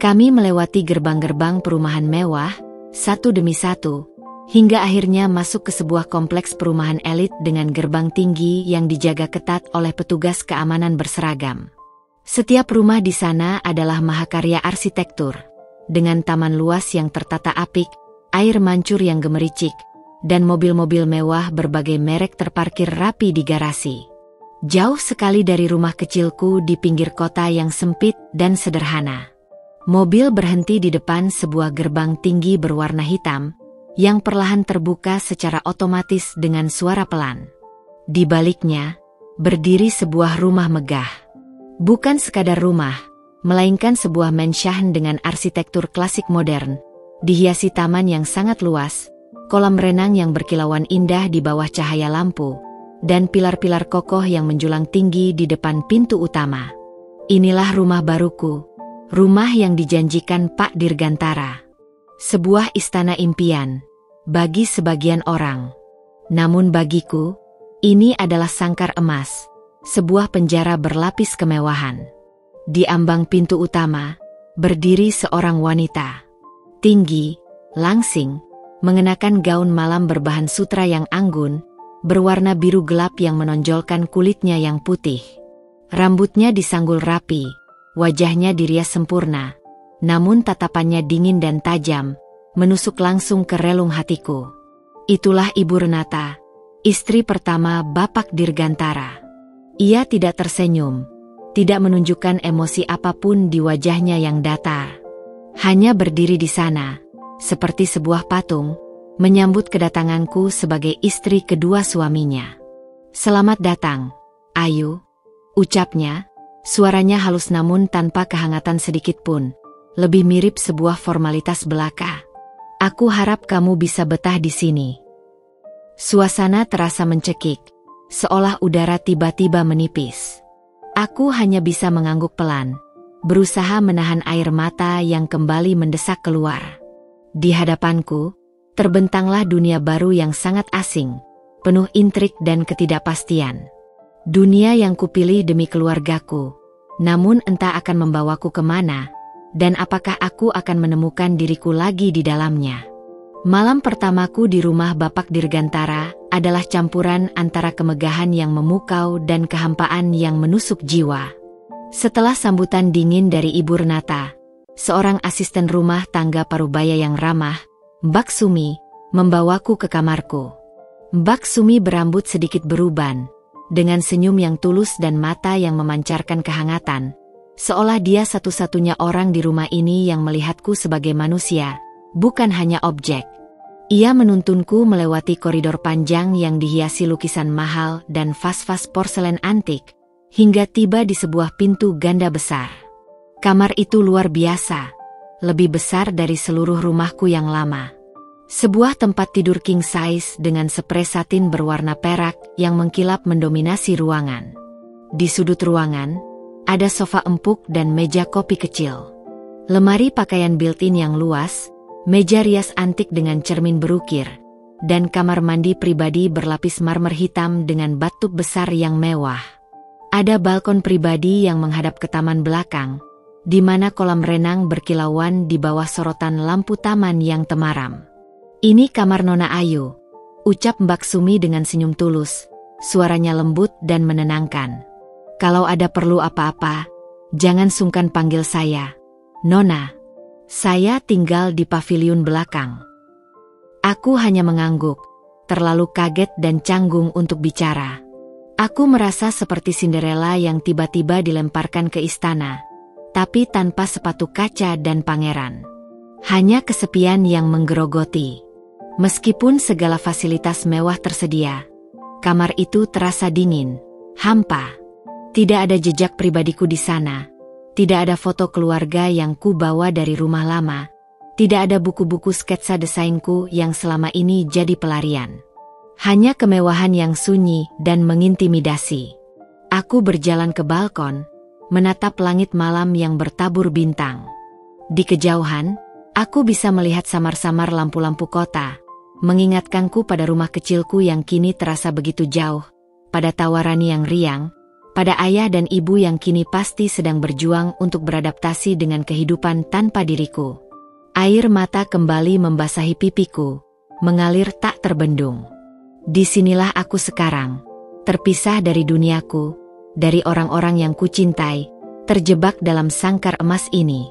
Kami melewati gerbang-gerbang perumahan mewah, satu demi satu, hingga akhirnya masuk ke sebuah kompleks perumahan elit dengan gerbang tinggi yang dijaga ketat oleh petugas keamanan berseragam. Setiap rumah di sana adalah mahakarya arsitektur, dengan taman luas yang tertata apik, air mancur yang gemericik, dan mobil-mobil mewah berbagai merek terparkir rapi di garasi. Jauh sekali dari rumah kecilku di pinggir kota yang sempit dan sederhana. Mobil berhenti di depan sebuah gerbang tinggi berwarna hitam, yang perlahan terbuka secara otomatis dengan suara pelan. Di baliknya, berdiri sebuah rumah megah. Bukan sekadar rumah, melainkan sebuah mansion dengan arsitektur klasik modern, dihiasi taman yang sangat luas, kolam renang yang berkilauan indah di bawah cahaya lampu, dan pilar-pilar kokoh yang menjulang tinggi di depan pintu utama. Inilah rumah baruku, rumah yang dijanjikan Pak Dirgantara. Sebuah istana impian, bagi sebagian orang. Namun bagiku, ini adalah sangkar emas, sebuah penjara berlapis kemewahan. Di ambang pintu utama, berdiri seorang wanita. Tinggi, langsing, mengenakan gaun malam berbahan sutra yang anggun, berwarna biru gelap yang menonjolkan kulitnya yang putih. Rambutnya disanggul rapi, wajahnya dirias sempurna, namun tatapannya dingin dan tajam, menusuk langsung ke relung hatiku. Itulah Ibu Renata, istri pertama Bapak Dirgantara. Ia tidak tersenyum, tidak menunjukkan emosi apapun di wajahnya yang datar. Hanya berdiri di sana, seperti sebuah patung, menyambut kedatanganku sebagai istri kedua suaminya. "Selamat datang, Ayu," ucapnya, suaranya halus namun tanpa kehangatan sedikit pun, lebih mirip sebuah formalitas belaka. "Aku harap kamu bisa betah di sini." Suasana terasa mencekik, seolah udara tiba-tiba menipis. Aku hanya bisa mengangguk pelan, berusaha menahan air mata yang kembali mendesak keluar. Di hadapanku, terbentanglah dunia baru yang sangat asing, penuh intrik dan ketidakpastian. Dunia yang kupilih demi keluargaku, namun entah akan membawaku kemana, dan apakah aku akan menemukan diriku lagi di dalamnya. Malam pertamaku di rumah Bapak Dirgantara adalah campuran antara kemegahan yang memukau dan kehampaan yang menusuk jiwa. Setelah sambutan dingin dari Ibu Renata, seorang asisten rumah tangga parubaya yang ramah, Mbak Sumi, membawaku ke kamarku. Mbak Sumi berambut sedikit beruban, dengan senyum yang tulus dan mata yang memancarkan kehangatan, seolah dia satu-satunya orang di rumah ini yang melihatku sebagai manusia, bukan hanya objek. Ia menuntunku melewati koridor panjang yang dihiasi lukisan mahal dan vas-vas porselen antik, hingga tiba di sebuah pintu ganda besar. Kamar itu luar biasa, lebih besar dari seluruh rumahku yang lama. Sebuah tempat tidur king size dengan sprei satin berwarna perak yang mengkilap mendominasi ruangan. Di sudut ruangan, ada sofa empuk dan meja kopi kecil. Lemari pakaian built-in yang luas, meja rias antik dengan cermin berukir, dan kamar mandi pribadi berlapis marmer hitam dengan bathtub besar yang mewah. Ada balkon pribadi yang menghadap ke taman belakang, di mana kolam renang berkilauan di bawah sorotan lampu taman yang temaram. "Ini kamar Nona Ayu," ucap Mbak Sumi dengan senyum tulus, suaranya lembut dan menenangkan. "Kalau ada perlu apa-apa, Jangan sungkan panggil saya, Nona. Saya tinggal di paviliun belakang. Aku hanya mengangguk, terlalu kaget dan canggung untuk bicara. Aku merasa seperti Cinderella yang tiba-tiba dilemparkan ke istana, tapi tanpa sepatu kaca dan pangeran. Hanya kesepian yang menggerogoti. Meskipun segala fasilitas mewah tersedia, kamar itu terasa dingin, hampa. Tidak ada jejak pribadiku di sana. Tidak ada foto keluarga yang ku bawa dari rumah lama. Tidak ada buku-buku sketsa desainku yang selama ini jadi pelarian. Hanya kemewahan yang sunyi dan mengintimidasi. Aku berjalan ke balkon, menatap langit malam yang bertabur bintang. Di kejauhan, aku bisa melihat samar-samar lampu-lampu kota, mengingatkanku pada rumah kecilku yang kini terasa begitu jauh, pada tawarani yang riang, pada ayah dan ibu yang kini pasti sedang berjuang untuk beradaptasi dengan kehidupan tanpa diriku. Air mata kembali membasahi pipiku, mengalir tak terbendung. Disinilah aku sekarang, terpisah dari duniaku, dari orang-orang yang kucintai, terjebak dalam sangkar emas ini.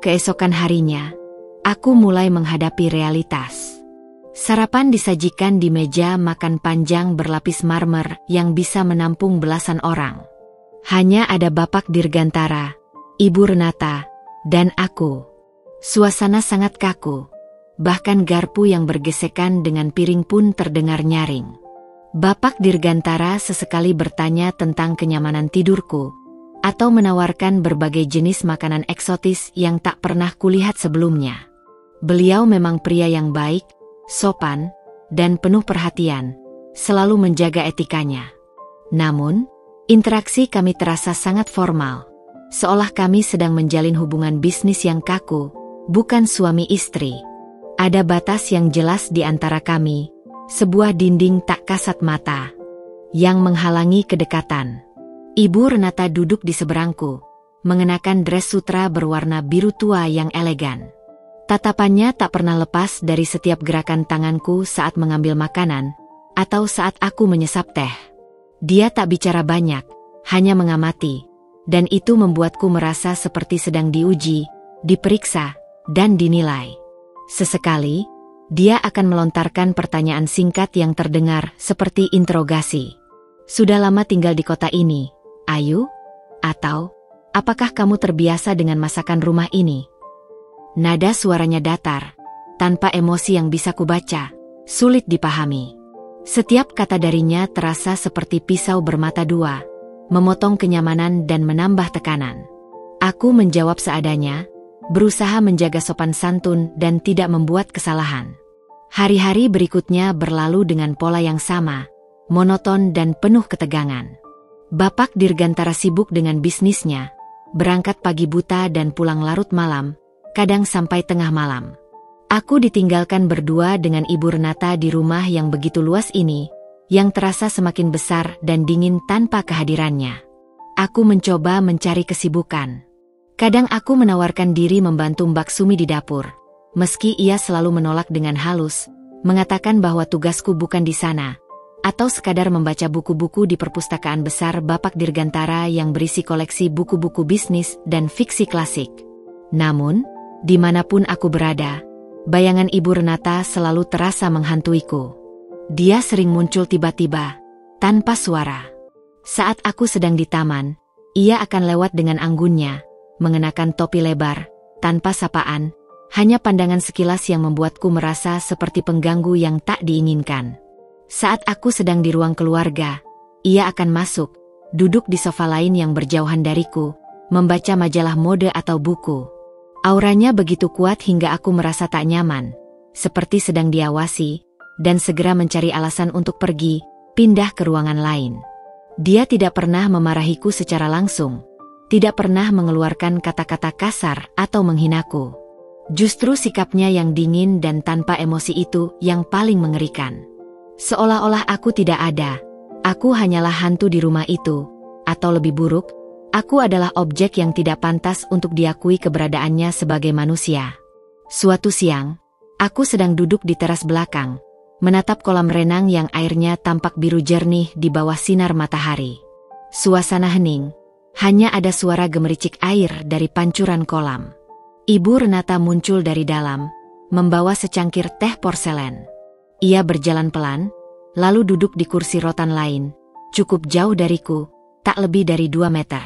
Keesokan harinya, aku mulai menghadapi realitas. Sarapan disajikan di meja makan panjang berlapis marmer yang bisa menampung belasan orang. Hanya ada Bapak Dirgantara, Ibu Renata, dan aku. Suasana sangat kaku. Bahkan garpu yang bergesekan dengan piring pun terdengar nyaring. Bapak Dirgantara sesekali bertanya tentang kenyamanan tidurku, atau menawarkan berbagai jenis makanan eksotis yang tak pernah kulihat sebelumnya. Beliau memang pria yang baik, sopan, dan penuh perhatian, selalu menjaga etikanya. Namun, interaksi kami terasa sangat formal, seolah kami sedang menjalin hubungan bisnis yang kaku, bukan suami istri. Ada batas yang jelas di antara kami, sebuah dinding tak kasat mata, yang menghalangi kedekatan. Ibu Renata duduk di seberangku, mengenakan dress sutra berwarna biru tua yang elegan. Tatapannya tak pernah lepas dari setiap gerakan tanganku saat mengambil makanan, atau saat aku menyesap teh. Dia tak bicara banyak, hanya mengamati, dan itu membuatku merasa seperti sedang diuji, diperiksa, dan dinilai. Sesekali, dia akan melontarkan pertanyaan singkat yang terdengar seperti interogasi. Sudah lama tinggal di kota ini, Ayu? Atau, apakah kamu terbiasa dengan masakan rumah ini? Nada suaranya datar, tanpa emosi yang bisa kubaca, sulit dipahami. Setiap kata darinya terasa seperti pisau bermata dua, memotong kenyamanan dan menambah tekanan. Aku menjawab seadanya, berusaha menjaga sopan santun dan tidak membuat kesalahan. Hari-hari berikutnya berlalu dengan pola yang sama, monoton dan penuh ketegangan. Bapak Dirgantara sibuk dengan bisnisnya, berangkat pagi buta dan pulang larut malam, kadang sampai tengah malam. Aku ditinggalkan berdua dengan Ibu Renata di rumah yang begitu luas ini, yang terasa semakin besar dan dingin tanpa kehadirannya. Aku mencoba mencari kesibukan. Kadang aku menawarkan diri membantu Mbak Sumi di dapur, meski ia selalu menolak dengan halus, mengatakan bahwa tugasku bukan di sana, atau sekadar membaca buku-buku di perpustakaan besar Bapak Dirgantara yang berisi koleksi buku-buku bisnis dan fiksi klasik. Namun, dimanapun aku berada, bayangan Ibu Renata selalu terasa menghantuiku. Dia sering muncul tiba-tiba, tanpa suara. Saat aku sedang di taman, ia akan lewat dengan anggunnya, mengenakan topi lebar, tanpa sapaan, hanya pandangan sekilas yang membuatku merasa seperti pengganggu yang tak diinginkan. Saat aku sedang di ruang keluarga, ia akan masuk, duduk di sofa lain yang berjauhan dariku, membaca majalah mode atau buku. Auranya begitu kuat hingga aku merasa tak nyaman, seperti sedang diawasi, dan segera mencari alasan untuk pergi, pindah ke ruangan lain. Dia tidak pernah memarahiku secara langsung, tidak pernah mengeluarkan kata-kata kasar atau menghinaku. Justru sikapnya yang dingin dan tanpa emosi itu yang paling mengerikan. Seolah-olah aku tidak ada, aku hanyalah hantu di rumah itu, atau lebih buruk, aku adalah objek yang tidak pantas untuk diakui keberadaannya sebagai manusia. Suatu siang, aku sedang duduk di teras belakang, menatap kolam renang yang airnya tampak biru jernih di bawah sinar matahari. Suasana hening, Hanya ada suara gemericik air dari pancuran kolam. Ibu Renata muncul dari dalam, membawa secangkir teh porselen. Ia berjalan pelan, lalu duduk di kursi rotan lain, cukup jauh dariku, tak lebih dari 2 meter.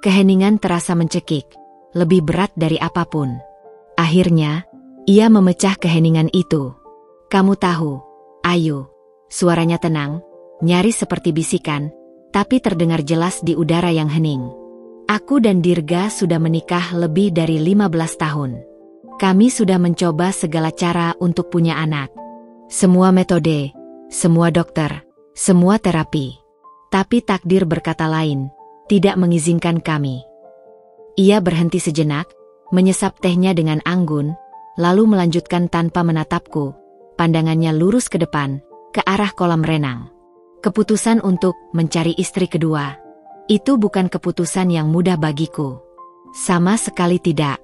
Keheningan terasa mencekik, lebih berat dari apapun. Akhirnya, ia memecah keheningan itu. "Kamu tahu, Ayu," suaranya tenang, nyaris seperti bisikan, tapi terdengar jelas di udara yang hening. "Aku dan Dirga sudah menikah lebih dari 15 tahun. Kami sudah mencoba segala cara untuk punya anak. Semua metode, semua dokter, semua terapi. Tapi takdir berkata lain, tidak mengizinkan kami." Ia berhenti sejenak, menyesap tehnya dengan anggun, lalu melanjutkan tanpa menatapku, pandangannya lurus ke depan, ke arah kolam renang. "Keputusan untuk mencari istri kedua, itu bukan keputusan yang mudah bagiku. Sama sekali tidak.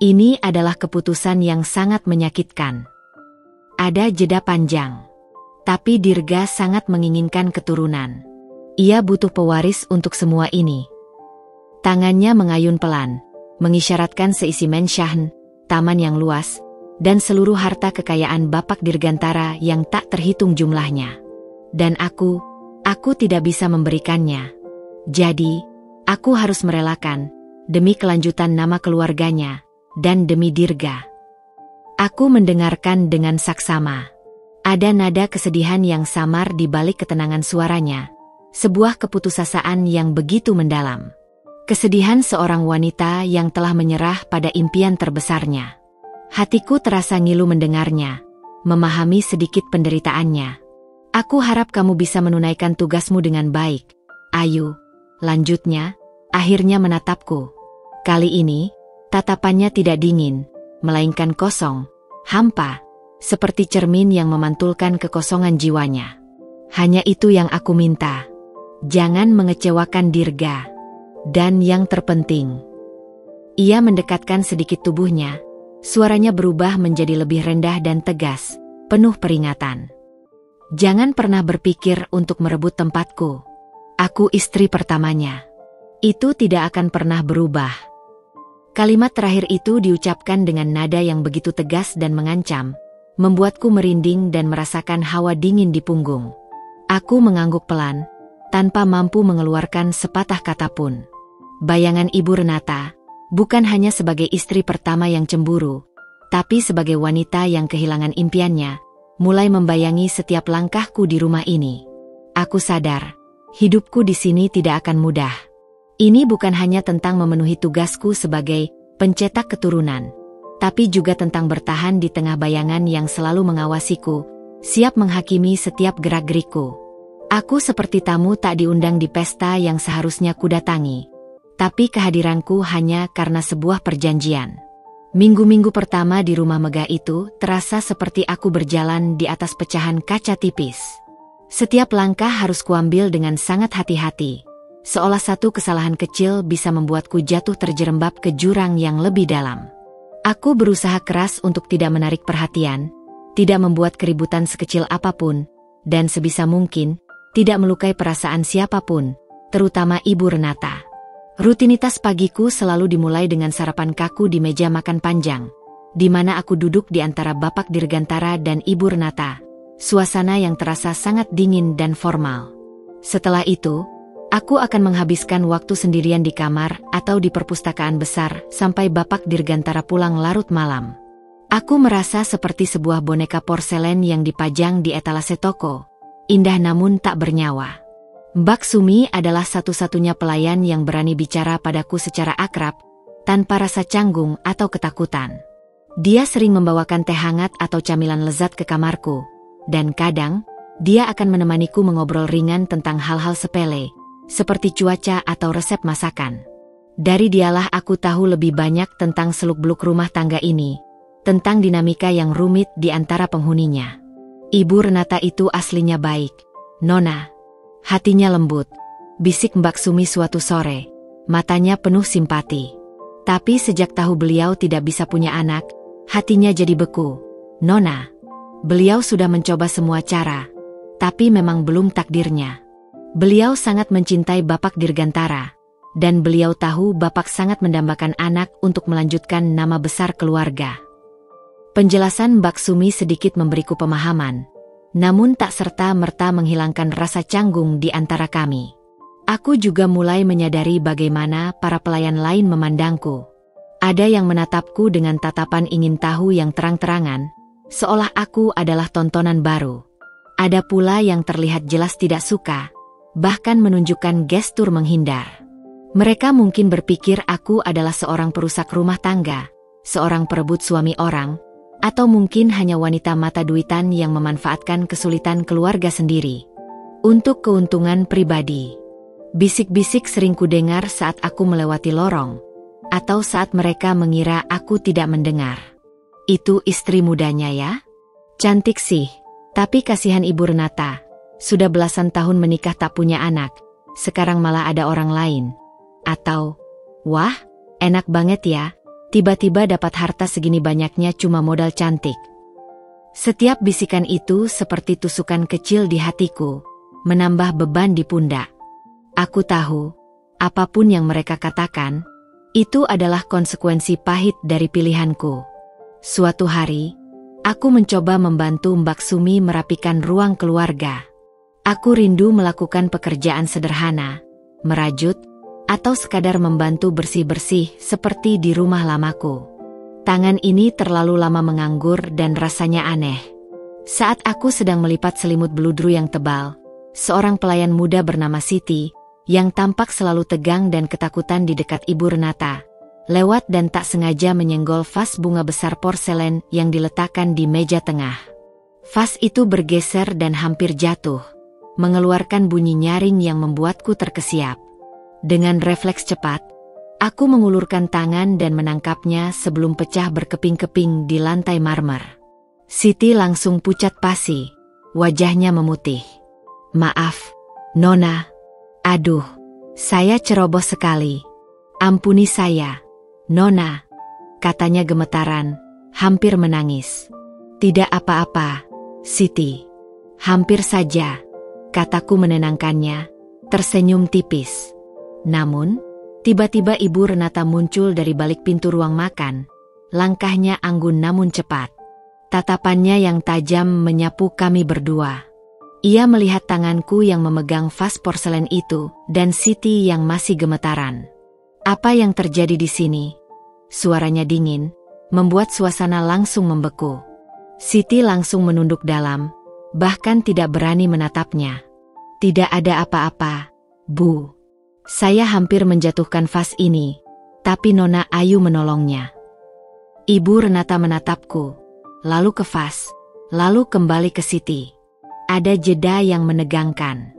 Ini adalah keputusan yang sangat menyakitkan." Ada jeda panjang. Tapi Dirga sangat menginginkan keturunan. Ia butuh pewaris untuk semua ini. Tangannya mengayun pelan, mengisyaratkan seisi mensyahn, taman yang luas, dan seluruh harta kekayaan Bapak Dirgantara yang tak terhitung jumlahnya. Dan aku tidak bisa memberikannya. Jadi, aku harus merelakan, demi kelanjutan nama keluarganya, dan demi Dirga. Aku mendengarkan dengan saksama. Ada nada kesedihan yang samar di balik ketenangan suaranya, sebuah keputusasaan yang begitu mendalam. Kesedihan seorang wanita yang telah menyerah pada impian terbesarnya. Hatiku terasa ngilu mendengarnya, memahami sedikit penderitaannya. "Aku harap kamu bisa menunaikan tugasmu dengan baik, Ayu," lanjutnya, akhirnya menatapku. Kali ini, tatapannya tidak dingin, melainkan kosong, hampa, seperti cermin yang memantulkan kekosongan jiwanya. "Hanya itu yang aku minta. Jangan mengecewakan Dirga. Dan yang terpenting." Ia mendekatkan sedikit tubuhnya, suaranya berubah menjadi lebih rendah dan tegas, penuh peringatan. "Jangan pernah berpikir untuk merebut tempatku. Aku istri pertamanya. Itu tidak akan pernah berubah." Kalimat terakhir itu diucapkan dengan nada yang begitu tegas dan mengancam, membuatku merinding dan merasakan hawa dingin di punggung. Aku mengangguk pelan, tanpa mampu mengeluarkan sepatah kata pun. Bayangan Ibu Renata, bukan hanya sebagai istri pertama yang cemburu, tapi sebagai wanita yang kehilangan impiannya, mulai membayangi setiap langkahku di rumah ini. Aku sadar, hidupku di sini tidak akan mudah. Ini bukan hanya tentang memenuhi tugasku sebagai pencetak keturunan, tapi juga tentang bertahan di tengah bayangan yang selalu mengawasiku, siap menghakimi setiap gerak-gerikku. Aku seperti tamu tak diundang di pesta yang seharusnya kudatangi, tapi kehadiranku hanya karena sebuah perjanjian. Minggu-minggu pertama di rumah megah itu terasa seperti aku berjalan di atas pecahan kaca tipis. Setiap langkah harus kuambil dengan sangat hati-hati, seolah satu kesalahan kecil bisa membuatku jatuh terjerembab ke jurang yang lebih dalam. Aku berusaha keras untuk tidak menarik perhatian, tidak membuat keributan sekecil apapun, dan sebisa mungkin, tidak melukai perasaan siapapun, terutama Ibu Renata. Rutinitas pagiku selalu dimulai dengan sarapan kaku di meja makan panjang, di mana aku duduk di antara Bapak Dirgantara dan Ibu Renata, suasana yang terasa sangat dingin dan formal. Setelah itu, aku akan menghabiskan waktu sendirian di kamar atau di perpustakaan besar sampai Bapak Dirgantara pulang larut malam. Aku merasa seperti sebuah boneka porselen yang dipajang di etalase toko, indah namun tak bernyawa. Mbak Sumi adalah satu-satunya pelayan yang berani bicara padaku secara akrab, tanpa rasa canggung atau ketakutan. Dia sering membawakan teh hangat atau camilan lezat ke kamarku, dan kadang, dia akan menemaniku mengobrol ringan tentang hal-hal sepele, seperti cuaca atau resep masakan. Dari dialah aku tahu lebih banyak tentang seluk-beluk rumah tangga ini, tentang dinamika yang rumit di antara penghuninya. Ibu Renata itu aslinya baik, Nona. Hatinya lembut, bisik Mbak Sumi suatu sore, matanya penuh simpati. Tapi sejak tahu beliau tidak bisa punya anak, hatinya jadi beku. Nona, beliau sudah mencoba semua cara, tapi memang belum takdirnya. Beliau sangat mencintai Bapak Dirgantara, dan beliau tahu Bapak sangat mendambakan anak untuk melanjutkan nama besar keluarga. Penjelasan Mbak Sumi sedikit memberiku pemahaman, namun tak serta-merta menghilangkan rasa canggung di antara kami. Aku juga mulai menyadari bagaimana para pelayan lain memandangku. Ada yang menatapku dengan tatapan ingin tahu yang terang-terangan, seolah aku adalah tontonan baru. Ada pula yang terlihat jelas tidak suka, bahkan menunjukkan gestur menghindar. Mereka mungkin berpikir aku adalah seorang perusak rumah tangga, seorang perebut suami orang, atau mungkin hanya wanita mata duitan yang memanfaatkan kesulitan keluarga sendiri untuk keuntungan pribadi. Bisik-bisik sering kudengar saat aku melewati lorong, atau saat mereka mengira aku tidak mendengar. Itu istri mudanya ya? Cantik sih, tapi kasihan Ibu Renata. Sudah belasan tahun menikah tak punya anak, sekarang malah ada orang lain. Atau, wah, enak banget ya, tiba-tiba dapat harta segini banyaknya cuma modal cantik. Setiap bisikan itu seperti tusukan kecil di hatiku, menambah beban di pundak. Aku tahu, apapun yang mereka katakan, itu adalah konsekuensi pahit dari pilihanku. Suatu hari, aku mencoba membantu Mbak Sumi merapikan ruang keluarga. Aku rindu melakukan pekerjaan sederhana, merajut, atau sekadar membantu bersih-bersih seperti di rumah lamaku. Tangan ini terlalu lama menganggur dan rasanya aneh. Saat aku sedang melipat selimut beludru yang tebal, seorang pelayan muda bernama Siti, yang tampak selalu tegang dan ketakutan di dekat Ibu Renata, lewat dan tak sengaja menyenggol vas bunga besar porselen yang diletakkan di meja tengah. Vas itu bergeser dan hampir jatuh, mengeluarkan bunyi nyaring yang membuatku terkesiap. Dengan refleks cepat, aku mengulurkan tangan dan menangkapnya sebelum pecah berkeping-keping di lantai marmer. Siti langsung pucat pasi, wajahnya memutih. Maaf, Nona. Aduh, saya ceroboh sekali. Ampuni saya, Nona, katanya gemetaran, hampir menangis. Tidak apa-apa, Siti. Hampir saja, kataku menenangkannya, tersenyum tipis. Namun, tiba-tiba Ibu Renata muncul dari balik pintu ruang makan. Langkahnya anggun namun cepat. Tatapannya yang tajam menyapu kami berdua. Ia melihat tanganku yang memegang vas porselen itu dan Siti yang masih gemetaran. Apa yang terjadi di sini? Suaranya dingin, membuat suasana langsung membeku. Siti langsung menunduk dalam, bahkan tidak berani menatapnya. Tidak ada apa-apa, Bu. Saya hampir menjatuhkan vas ini, tapi Nona Ayu menolongnya. Ibu Renata menatapku, lalu ke vas, lalu kembali ke Siti. Ada jeda yang menegangkan.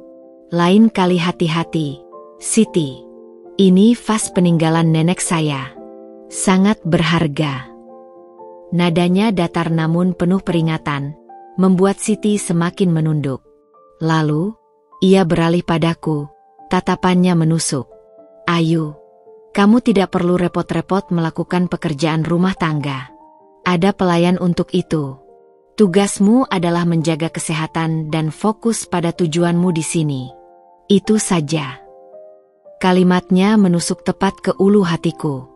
Lain kali hati-hati, Siti. Ini vas peninggalan nenek saya. Sangat berharga. Nadanya datar namun penuh peringatan, membuat Siti semakin menunduk. Lalu, ia beralih padaku, tatapannya menusuk. Ayu, kamu tidak perlu repot-repot melakukan pekerjaan rumah tangga. Ada pelayan untuk itu. Tugasmu adalah menjaga kesehatan dan fokus pada tujuanmu di sini. Itu saja. Kalimatnya menusuk tepat ke ulu hatiku.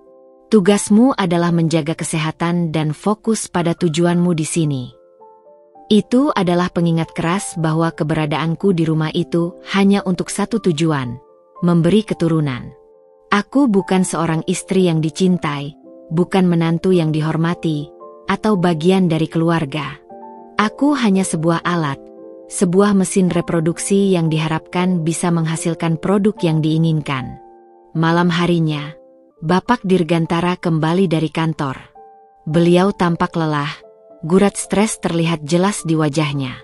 Tugasmu adalah menjaga kesehatan dan fokus pada tujuanmu di sini. Itu adalah pengingat keras bahwa keberadaanku di rumah itu hanya untuk satu tujuan, memberi keturunan. Aku bukan seorang istri yang dicintai, bukan menantu yang dihormati, atau bagian dari keluarga. Aku hanya sebuah alat, sebuah mesin reproduksi yang diharapkan bisa menghasilkan produk yang diinginkan. Malam harinya, Bapak Dirgantara kembali dari kantor. Beliau tampak lelah, gurat stres terlihat jelas di wajahnya.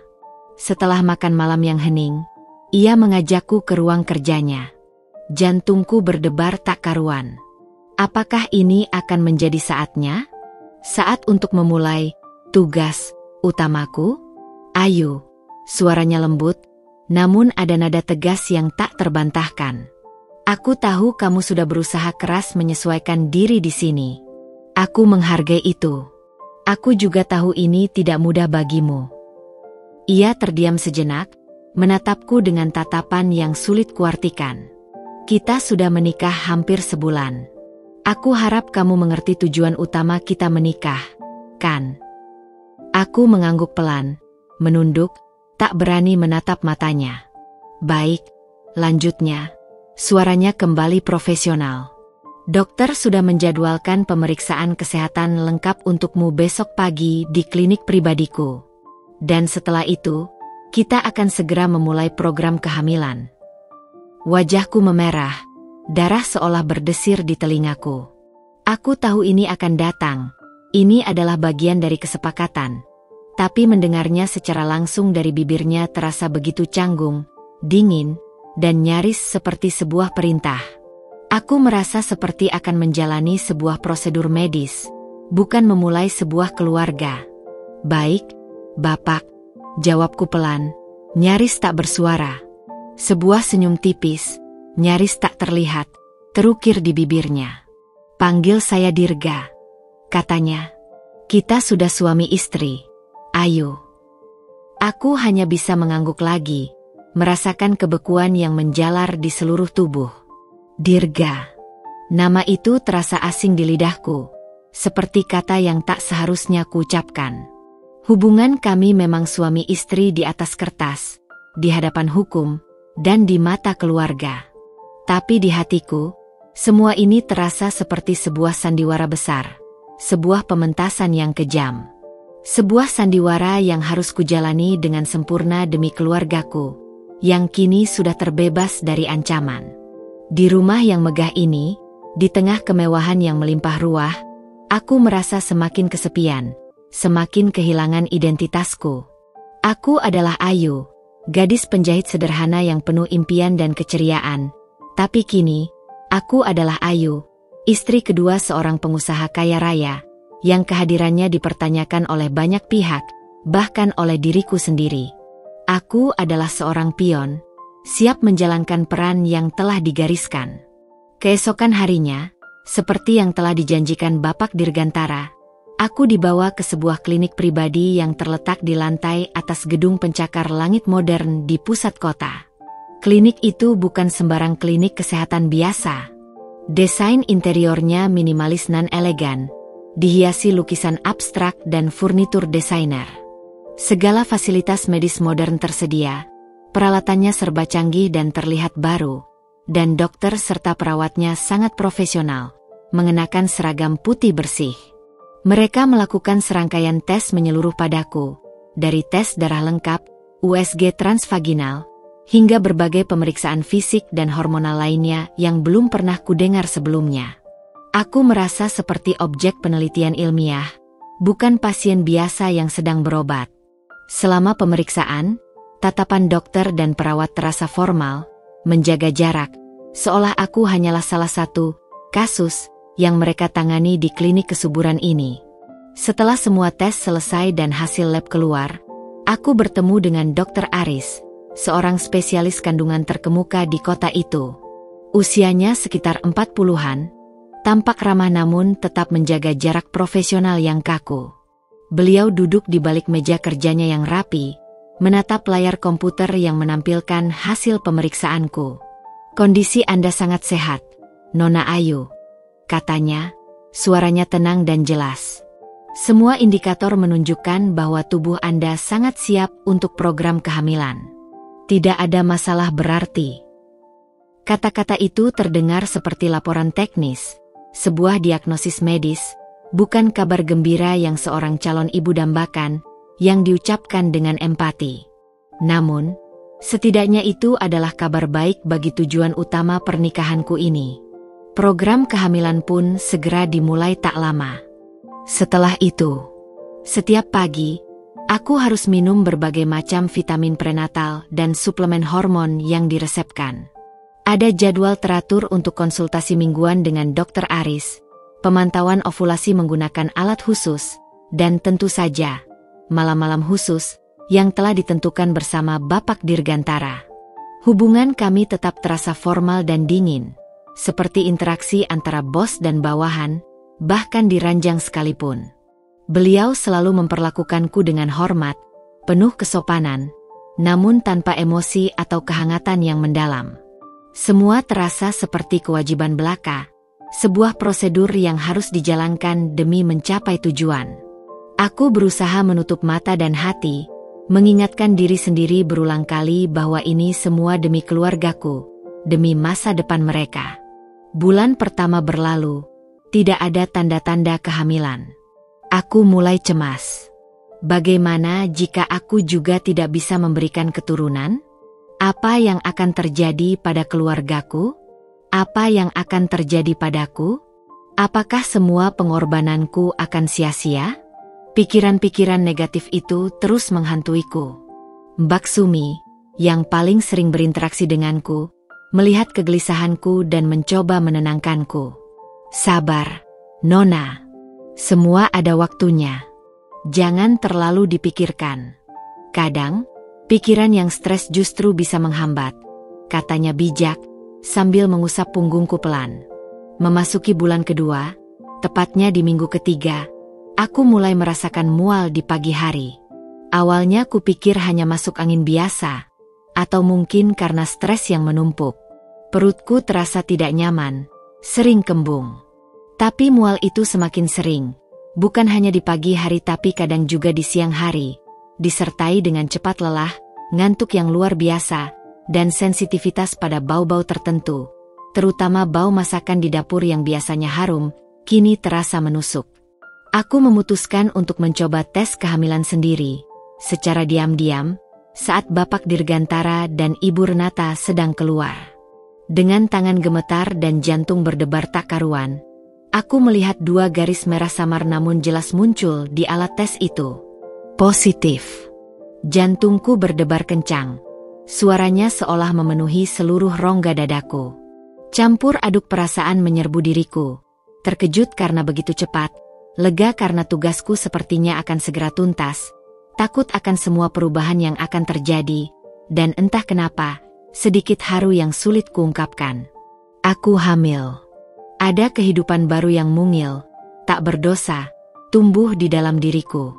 Setelah makan malam yang hening, ia mengajakku ke ruang kerjanya. Jantungku berdebar tak karuan. Apakah ini akan menjadi saatnya? Saat untuk memulai tugas utamaku? Ayu, suaranya lembut, namun ada nada tegas yang tak terbantahkan. Aku tahu kamu sudah berusaha keras menyesuaikan diri di sini. Aku menghargai itu. Aku juga tahu ini tidak mudah bagimu. Ia terdiam sejenak, menatapku dengan tatapan yang sulit kuartikan. Kita sudah menikah hampir sebulan. Aku harap kamu mengerti tujuan utama kita menikah, kan? Aku mengangguk pelan, menunduk, tak berani menatap matanya. Baik, lanjutnya. Suaranya kembali profesional. Dokter sudah menjadwalkan pemeriksaan kesehatan lengkap untukmu besok pagi di klinik pribadiku. Dan setelah itu, kita akan segera memulai program kehamilan. Wajahku memerah, darah seolah berdesir di telingaku. Aku tahu ini akan datang, ini adalah bagian dari kesepakatan. Tapi mendengarnya secara langsung dari bibirnya terasa begitu canggung, dingin, dan nyaris seperti sebuah perintah. Aku merasa seperti akan menjalani sebuah prosedur medis, bukan memulai sebuah keluarga. Baik, Bapak, jawabku pelan, nyaris tak bersuara. Sebuah senyum tipis, nyaris tak terlihat, terukir di bibirnya. Panggil saya Dirga, katanya. Kita sudah suami istri, ayo. Aku hanya bisa mengangguk lagi, merasakan kebekuan yang menjalar di seluruh tubuh. Dirga. Nama itu terasa asing di lidahku, seperti kata yang tak seharusnya kuucapkan. Hubungan kami memang suami istri di atas kertas, di hadapan hukum, dan di mata keluarga. Tapi di hatiku, semua ini terasa seperti sebuah sandiwara besar, sebuah pementasan yang kejam. Sebuah sandiwara yang harus kujalani dengan sempurna demi keluargaku, yang kini sudah terbebas dari ancaman. Di rumah yang megah ini, di tengah kemewahan yang melimpah ruah, aku merasa semakin kesepian, semakin kehilangan identitasku. Aku adalah Ayu, gadis penjahit sederhana yang penuh impian dan keceriaan. Tapi kini, aku adalah Ayu, istri kedua seorang pengusaha kaya raya, yang kehadirannya dipertanyakan oleh banyak pihak, bahkan oleh diriku sendiri. Aku adalah seorang pion, siap menjalankan peran yang telah digariskan. Keesokan harinya, seperti yang telah dijanjikan Bapak Dirgantara, aku dibawa ke sebuah klinik pribadi yang terletak di lantai atas gedung pencakar langit modern di pusat kota. Klinik itu bukan sembarang klinik kesehatan biasa. Desain interiornya minimalis non-elegan, dihiasi lukisan abstrak dan furnitur desainer. Segala fasilitas medis modern tersedia, peralatannya serba canggih dan terlihat baru, dan dokter serta perawatnya sangat profesional, mengenakan seragam putih bersih. Mereka melakukan serangkaian tes menyeluruh padaku, dari tes darah lengkap, USG transvaginal, hingga berbagai pemeriksaan fisik dan hormonal lainnya yang belum pernah kudengar sebelumnya. Aku merasa seperti objek penelitian ilmiah, bukan pasien biasa yang sedang berobat. Selama pemeriksaan, tatapan dokter dan perawat terasa formal, menjaga jarak, seolah aku hanyalah salah satu kasus yang mereka tangani di klinik kesuburan ini. Setelah semua tes selesai dan hasil lab keluar, aku bertemu dengan Dr. Aris, seorang spesialis kandungan terkemuka di kota itu. Usianya sekitar 40-an, tampak ramah namun tetap menjaga jarak profesional yang kaku. Beliau duduk di balik meja kerjanya yang rapi, menatap layar komputer yang menampilkan hasil pemeriksaanku. Kondisi Anda sangat sehat, Nona Ayu, katanya, suaranya tenang dan jelas. Semua indikator menunjukkan bahwa tubuh Anda sangat siap untuk program kehamilan. Tidak ada masalah berarti. Kata-kata itu terdengar seperti laporan teknis, sebuah diagnosis medis, bukan kabar gembira yang seorang calon ibu dambakan, yang diucapkan dengan empati. Namun, setidaknya itu adalah kabar baik bagi tujuan utama pernikahanku ini. Program kehamilan pun segera dimulai tak lama. Setelah itu, setiap pagi, aku harus minum berbagai macam vitamin prenatal dan suplemen hormon yang diresepkan. Ada jadwal teratur untuk konsultasi mingguan dengan Dr. Aris, pemantauan ovulasi menggunakan alat khusus, dan tentu saja, malam-malam khusus yang telah ditentukan bersama Bapak Dirgantara. Hubungan kami tetap terasa formal dan dingin, seperti interaksi antara bos dan bawahan, bahkan di ranjang sekalipun. Beliau selalu memperlakukanku dengan hormat, penuh kesopanan, namun tanpa emosi atau kehangatan yang mendalam. Semua terasa seperti kewajiban belaka, sebuah prosedur yang harus dijalankan demi mencapai tujuan. Aku berusaha menutup mata dan hati, mengingatkan diri sendiri berulang kali bahwa ini semua demi keluargaku, demi masa depan mereka. Bulan pertama berlalu, tidak ada tanda-tanda kehamilan. Aku mulai cemas. Bagaimana jika aku juga tidak bisa memberikan keturunan? Apa yang akan terjadi pada keluargaku? Apa yang akan terjadi padaku? Apakah semua pengorbananku akan sia-sia? Pikiran-pikiran negatif itu terus menghantuiku. Mbak Sumi, yang paling sering berinteraksi denganku, melihat kegelisahanku dan mencoba menenangkanku. Sabar, Nona. Semua ada waktunya. Jangan terlalu dipikirkan. Kadang, pikiran yang stres justru bisa menghambat, katanya bijak, sambil mengusap punggungku pelan. Memasuki bulan kedua, tepatnya di minggu ketiga, aku mulai merasakan mual di pagi hari. Awalnya kupikir hanya masuk angin biasa, atau mungkin karena stres yang menumpuk. Perutku terasa tidak nyaman, sering kembung. Tapi mual itu semakin sering, bukan hanya di pagi hari tapi kadang juga di siang hari, disertai dengan cepat lelah, ngantuk yang luar biasa, dan sensitivitas pada bau-bau tertentu, terutama bau masakan di dapur yang biasanya harum, kini terasa menusuk. Aku memutuskan untuk mencoba tes kehamilan sendiri, secara diam-diam, saat Bapak Dirgantara dan Ibu Renata sedang keluar. Dengan tangan gemetar dan jantung berdebar tak karuan, aku melihat 2 garis merah samar namun jelas muncul di alat tes itu. Positif. Jantungku berdebar kencang. Suaranya seolah memenuhi seluruh rongga dadaku. Campur aduk perasaan menyerbu diriku. Terkejut karena begitu cepat, lega karena tugasku sepertinya akan segera tuntas, takut akan semua perubahan yang akan terjadi, dan entah kenapa, sedikit haru yang sulit kuungkapkan. Aku hamil. Ada kehidupan baru yang mungil, tak berdosa, tumbuh di dalam diriku.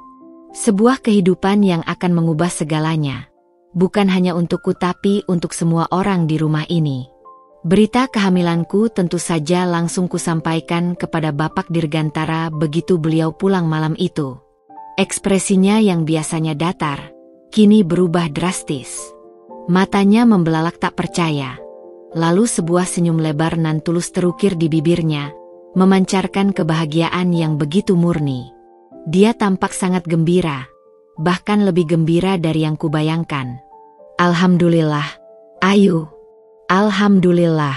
Sebuah kehidupan yang akan mengubah segalanya. Bukan hanya untukku tapi untuk semua orang di rumah ini. Berita kehamilanku tentu saja langsung kusampaikan kepada Bapak Dirgantara begitu beliau pulang malam itu. Ekspresinya yang biasanya datar, kini berubah drastis. Matanya membelalak tak percaya. Lalu sebuah senyum lebar nan tulus terukir di bibirnya, memancarkan kebahagiaan yang begitu murni. Dia tampak sangat gembira, bahkan lebih gembira dari yang kubayangkan. Alhamdulillah, Ayu. Alhamdulillah.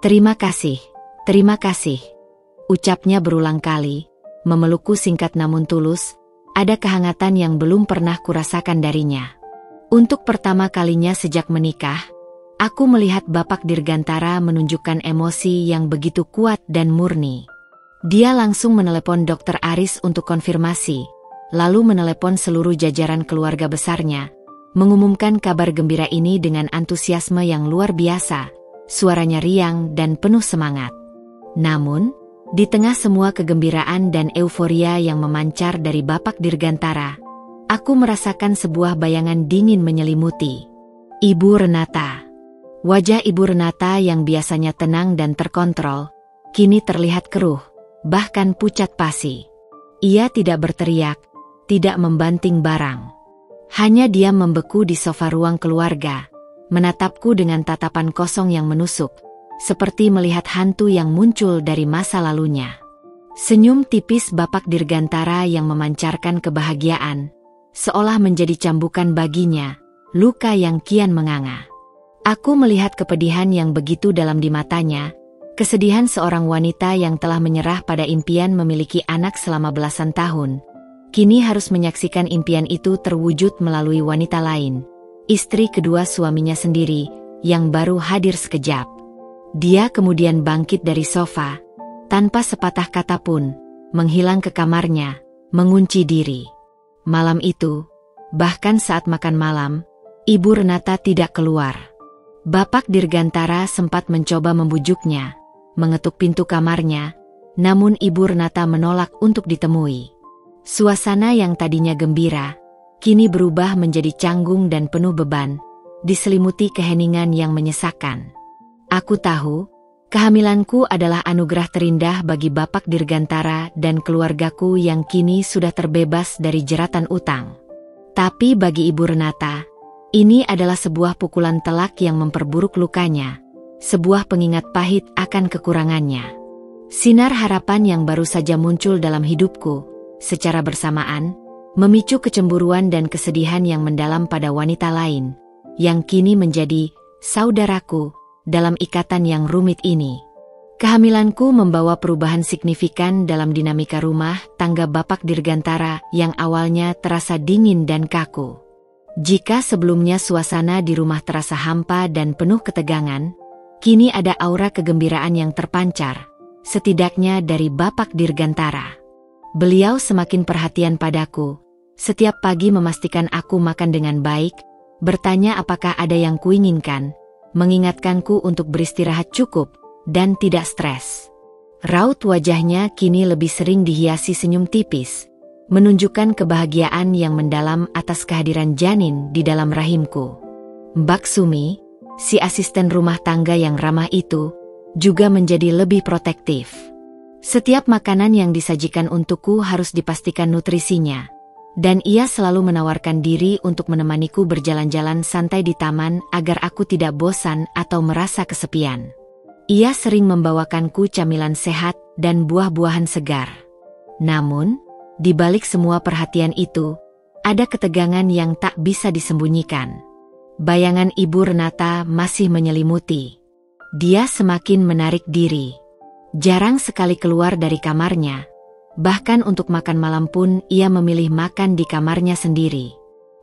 Terima kasih, ucapnya berulang kali, memelukku singkat namun tulus, ada kehangatan yang belum pernah kurasakan darinya. Untuk pertama kalinya sejak menikah, aku melihat Bapak Dirgantara menunjukkan emosi yang begitu kuat dan murni. Dia langsung menelepon Dr. Aris untuk konfirmasi, lalu menelepon seluruh jajaran keluarga besarnya, mengumumkan kabar gembira ini dengan antusiasme yang luar biasa, suaranya riang dan penuh semangat. Namun, di tengah semua kegembiraan dan euforia yang memancar dari Bapak Dirgantara, aku merasakan sebuah bayangan dingin menyelimuti. Ibu Renata. Wajah Ibu Renata yang biasanya tenang dan terkontrol, kini terlihat keruh, bahkan pucat pasi. Ia tidak berteriak, tidak membanting barang. Hanya diam membeku di sofa ruang keluarga, menatapku dengan tatapan kosong yang menusuk, seperti melihat hantu yang muncul dari masa lalunya. Senyum tipis Bapak Dirgantara yang memancarkan kebahagiaan, seolah menjadi cambukan baginya, luka yang kian menganga. Aku melihat kepedihan yang begitu dalam di matanya, kesedihan seorang wanita yang telah menyerah pada impian memiliki anak selama belasan tahun, kini harus menyaksikan impian itu terwujud melalui wanita lain, istri kedua suaminya sendiri, yang baru hadir sekejap. Dia kemudian bangkit dari sofa, tanpa sepatah kata pun, menghilang ke kamarnya, mengunci diri. Malam itu, bahkan saat makan malam, Ibu Renata tidak keluar. Bapak Dirgantara sempat mencoba membujuknya, mengetuk pintu kamarnya, namun Ibu Renata menolak untuk ditemui. Suasana yang tadinya gembira, kini berubah menjadi canggung dan penuh beban, diselimuti keheningan yang menyesakkan. Aku tahu, kehamilanku adalah anugerah terindah bagi Bapak Dirgantara dan keluargaku yang kini sudah terbebas dari jeratan utang. Tapi bagi Ibu Renata, ini adalah sebuah pukulan telak yang memperburuk lukanya, sebuah pengingat pahit akan kekurangannya. Sinar harapan yang baru saja muncul dalam hidupku, secara bersamaan, memicu kecemburuan dan kesedihan yang mendalam pada wanita lain, yang kini menjadi saudaraku dalam ikatan yang rumit ini. Kehamilanku membawa perubahan signifikan dalam dinamika rumah tangga Bapak Dirgantara yang awalnya terasa dingin dan kaku. Jika sebelumnya suasana di rumah terasa hampa dan penuh ketegangan, kini ada aura kegembiraan yang terpancar, setidaknya dari Bapak Dirgantara. Beliau semakin perhatian padaku, setiap pagi memastikan aku makan dengan baik, bertanya apakah ada yang kuinginkan, mengingatkanku untuk beristirahat cukup dan tidak stres. Raut wajahnya kini lebih sering dihiasi senyum tipis, menunjukkan kebahagiaan yang mendalam atas kehadiran janin di dalam rahimku. Mbak Sumi, si asisten rumah tangga yang ramah itu, juga menjadi lebih protektif. Setiap makanan yang disajikan untukku harus dipastikan nutrisinya, dan ia selalu menawarkan diri untuk menemaniku berjalan-jalan santai di taman agar aku tidak bosan atau merasa kesepian. Ia sering membawakanku camilan sehat dan buah-buahan segar. Namun, di balik semua perhatian itu, ada ketegangan yang tak bisa disembunyikan. Bayangan Ibu Renata masih menyelimuti. Dia semakin menarik diri. Jarang sekali keluar dari kamarnya. Bahkan untuk makan malam pun ia memilih makan di kamarnya sendiri.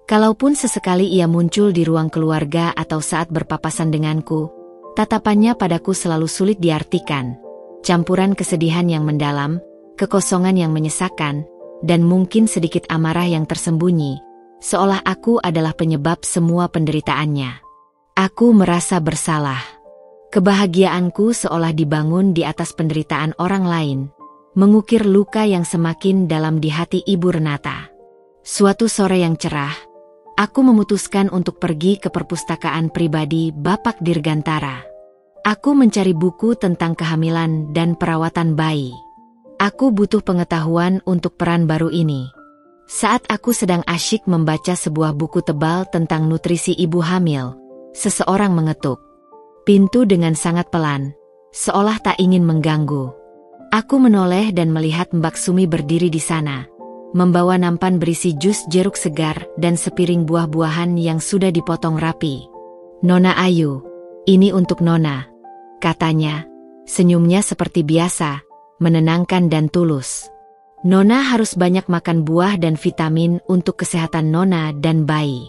Kalaupun sesekali ia muncul di ruang keluarga atau saat berpapasan denganku, tatapannya padaku selalu sulit diartikan. Campuran kesedihan yang mendalam, kekosongan yang menyesakan, dan mungkin sedikit amarah yang tersembunyi, seolah aku adalah penyebab semua penderitaannya. Aku merasa bersalah. Kebahagiaanku seolah dibangun di atas penderitaan orang lain, mengukir luka yang semakin dalam di hati Ibu Renata. Suatu sore yang cerah, aku memutuskan untuk pergi ke perpustakaan pribadi Bapak Dirgantara. Aku mencari buku tentang kehamilan dan perawatan bayi. Aku butuh pengetahuan untuk peran baru ini. Saat aku sedang asyik membaca sebuah buku tebal tentang nutrisi ibu hamil, seseorang mengetuk pintu dengan sangat pelan, seolah tak ingin mengganggu. Aku menoleh dan melihat Mbak Sumi berdiri di sana, membawa nampan berisi jus jeruk segar dan sepiring buah-buahan yang sudah dipotong rapi. "Nona Ayu, ini untuk Nona," katanya, senyumnya seperti biasa, menenangkan dan tulus. "Nona harus banyak makan buah dan vitamin untuk kesehatan Nona dan bayi."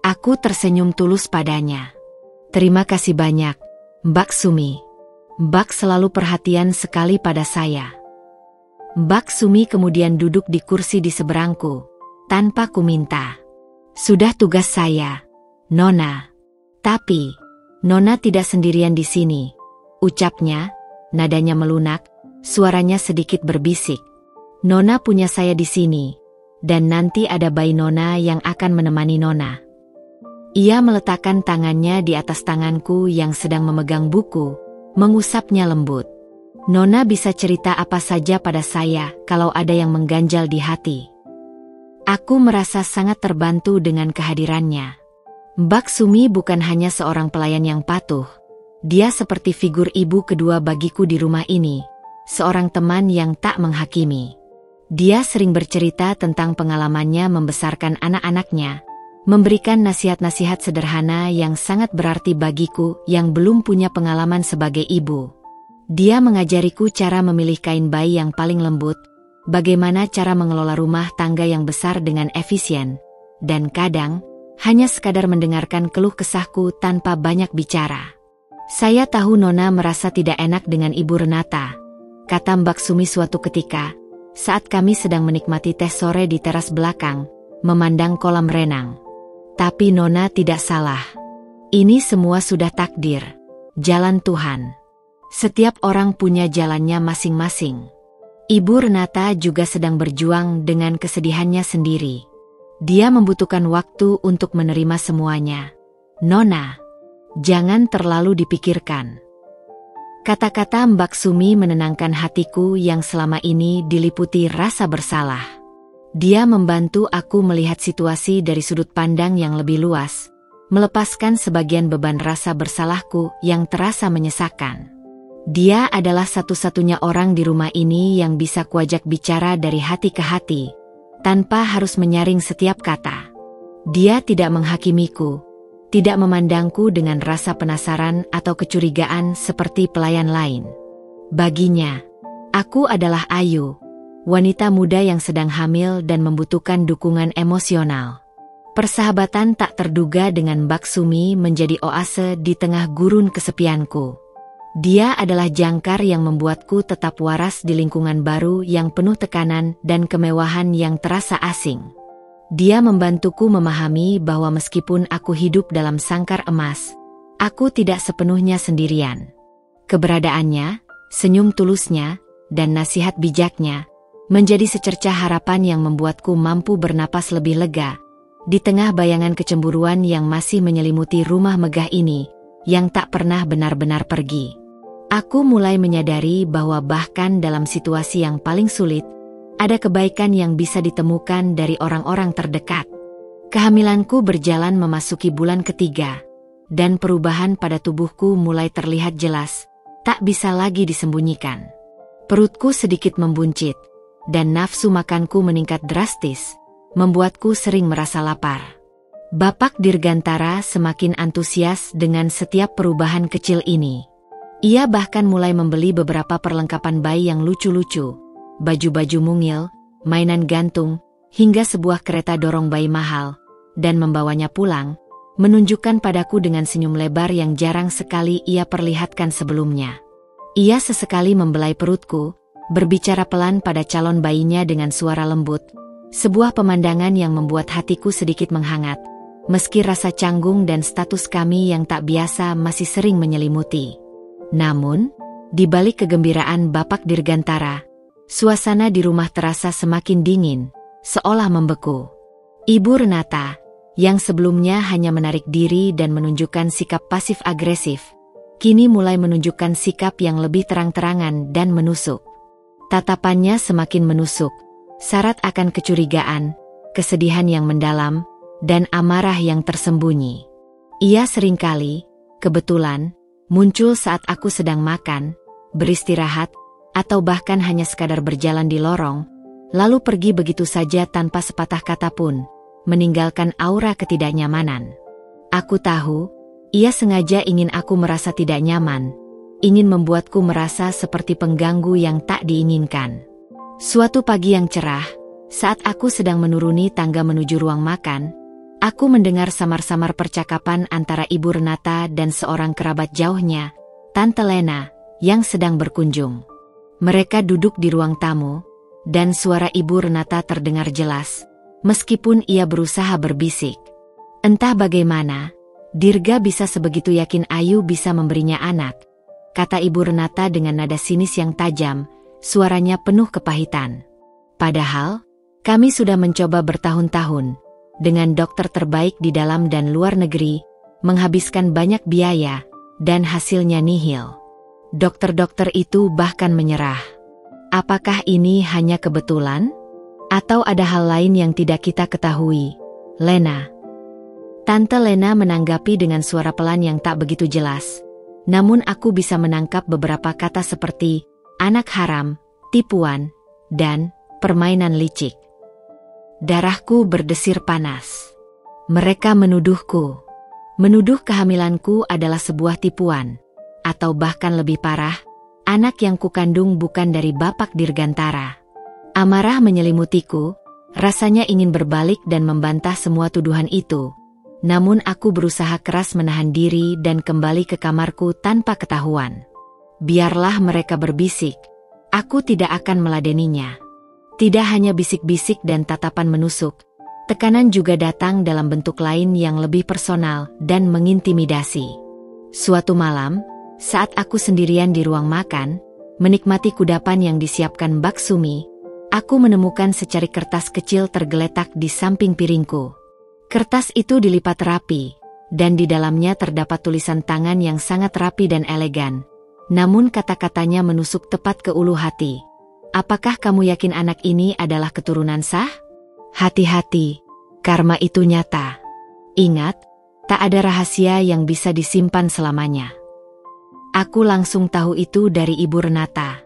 Aku tersenyum tulus padanya. "Terima kasih banyak, Mbak Sumi. Mbak selalu perhatian sekali pada saya." Mbak Sumi kemudian duduk di kursi di seberangku, tanpa kuminta. "Sudah tugas saya, Nona. Tapi, Nona tidak sendirian di sini," ucapnya, nadanya melunak, suaranya sedikit berbisik. "Nona punya saya di sini, dan nanti ada bayi Nona yang akan menemani Nona." Ia meletakkan tangannya di atas tanganku yang sedang memegang buku, mengusapnya lembut. "Nona bisa cerita apa saja pada saya kalau ada yang mengganjal di hati." Aku merasa sangat terbantu dengan kehadirannya. Mbak Sumi bukan hanya seorang pelayan yang patuh. Dia seperti figur ibu kedua bagiku di rumah ini, seorang teman yang tak menghakimi. Dia sering bercerita tentang pengalamannya membesarkan anak-anaknya, memberikan nasihat-nasihat sederhana yang sangat berarti bagiku yang belum punya pengalaman sebagai ibu. Dia mengajariku cara memilih kain bayi yang paling lembut, bagaimana cara mengelola rumah tangga yang besar dengan efisien, dan kadang, hanya sekadar mendengarkan keluh kesahku tanpa banyak bicara. "Saya tahu Nona merasa tidak enak dengan Ibu Renata," kata Mbak Sumi suatu ketika, saat kami sedang menikmati teh sore di teras belakang, memandang kolam renang. "Tapi Nona tidak salah. Ini semua sudah takdir, jalan Tuhan. Setiap orang punya jalannya masing-masing." Ibu Renata juga sedang berjuang dengan kesedihannya sendiri. Dia membutuhkan waktu untuk menerima semuanya. "Nona, Jangan terlalu dipikirkan. Kata-kata Mbak Sumi menenangkan hatiku yang selama ini diliputi rasa bersalah. Dia membantu aku melihat situasi dari sudut pandang yang lebih luas, melepaskan sebagian beban rasa bersalahku yang terasa menyesakan. Dia adalah satu-satunya orang di rumah ini yang bisa kuajak bicara dari hati ke hati, tanpa harus menyaring setiap kata. Dia tidak menghakimiku, tidak memandangku dengan rasa penasaran atau kecurigaan seperti pelayan lain. Baginya, aku adalah Ayu, wanita muda yang sedang hamil dan membutuhkan dukungan emosional. Persahabatan tak terduga dengan Mbak Sumi menjadi oase di tengah gurun kesepianku. Dia adalah jangkar yang membuatku tetap waras di lingkungan baru yang penuh tekanan dan kemewahan yang terasa asing. Dia membantuku memahami bahwa meskipun aku hidup dalam sangkar emas, aku tidak sepenuhnya sendirian. Keberadaannya, senyum tulusnya, dan nasihat bijaknya menjadi secercah harapan yang membuatku mampu bernapas lebih lega di tengah bayangan kecemburuan yang masih menyelimuti rumah megah ini yang tak pernah benar-benar pergi. Aku mulai menyadari bahwa bahkan dalam situasi yang paling sulit, ada kebaikan yang bisa ditemukan dari orang-orang terdekat. Kehamilanku berjalan memasuki bulan ketiga, dan perubahan pada tubuhku mulai terlihat jelas, tak bisa lagi disembunyikan. Perutku sedikit membuncit, dan nafsu makanku meningkat drastis, membuatku sering merasa lapar. Bapak Dirgantara semakin antusias dengan setiap perubahan kecil ini. Ia bahkan mulai membeli beberapa perlengkapan bayi yang lucu-lucu, baju-baju mungil, mainan gantung, hingga sebuah kereta dorong bayi mahal, dan membawanya pulang, menunjukkan padaku dengan senyum lebar yang jarang sekali ia perlihatkan sebelumnya. Ia sesekali membelai perutku, berbicara pelan pada calon bayinya dengan suara lembut, sebuah pemandangan yang membuat hatiku sedikit menghangat, meski rasa canggung dan status kami yang tak biasa masih sering menyelimuti. Namun, di balik kegembiraan Bapak Dirgantara, suasana di rumah terasa semakin dingin, seolah membeku. Ibu Renata, yang sebelumnya hanya menarik diri dan menunjukkan sikap pasif-agresif, kini mulai menunjukkan sikap yang lebih terang-terangan dan menusuk. Tatapannya semakin menusuk, syarat akan kecurigaan, kesedihan yang mendalam, dan amarah yang tersembunyi. Ia seringkali, kebetulan, muncul saat aku sedang makan, beristirahat, atau bahkan hanya sekadar berjalan di lorong, lalu pergi begitu saja tanpa sepatah kata pun, meninggalkan aura ketidaknyamanan. Aku tahu, ia sengaja ingin aku merasa tidak nyaman, ingin membuatku merasa seperti pengganggu yang tak diinginkan. Suatu pagi yang cerah, saat aku sedang menuruni tangga menuju ruang makan, aku mendengar samar-samar percakapan antara Ibu Renata dan seorang kerabat jauhnya, Tante Lena, yang sedang berkunjung. Mereka duduk di ruang tamu, dan suara Ibu Renata terdengar jelas, meskipun ia berusaha berbisik. Entah bagaimana, Dirga bisa sebegitu yakin Ayu bisa memberinya anak, kata Ibu Renata dengan nada sinis yang tajam, suaranya penuh kepahitan. Padahal, kami sudah mencoba bertahun-tahun, dengan dokter terbaik di dalam dan luar negeri, menghabiskan banyak biaya, dan hasilnya nihil. Dokter-dokter itu bahkan menyerah. Apakah ini hanya kebetulan? Atau ada hal lain yang tidak kita ketahui? Lena. Tante Lena menanggapi dengan suara pelan yang tak begitu jelas. Namun aku bisa menangkap beberapa kata seperti, anak haram, tipuan, dan permainan licik. Darahku berdesir panas. Mereka menuduhku. Menuduh kehamilanku adalah sebuah tipuan. Atau bahkan lebih parah, anak yang kukandung bukan dari Bapak Dirgantara. Amarah menyelimutiku, rasanya ingin berbalik dan membantah semua tuduhan itu. Namun aku berusaha keras menahan diri dan kembali ke kamarku tanpa ketahuan. Biarlah mereka berbisik, aku tidak akan meladeninya. Tidak hanya bisik-bisik dan tatapan menusuk, tekanan juga datang dalam bentuk lain yang lebih personal dan mengintimidasi. Suatu malam, saat aku sendirian di ruang makan, menikmati kudapan yang disiapkan Mbak Sumi, aku menemukan secari kertas kecil tergeletak di samping piringku. Kertas itu dilipat rapi, dan di dalamnya terdapat tulisan tangan yang sangat rapi dan elegan. Namun kata-katanya menusuk tepat ke ulu hati. Apakah kamu yakin anak ini adalah keturunan sah? Hati-hati, karma itu nyata. Ingat, tak ada rahasia yang bisa disimpan selamanya. Aku langsung tahu itu dari Ibu Renata.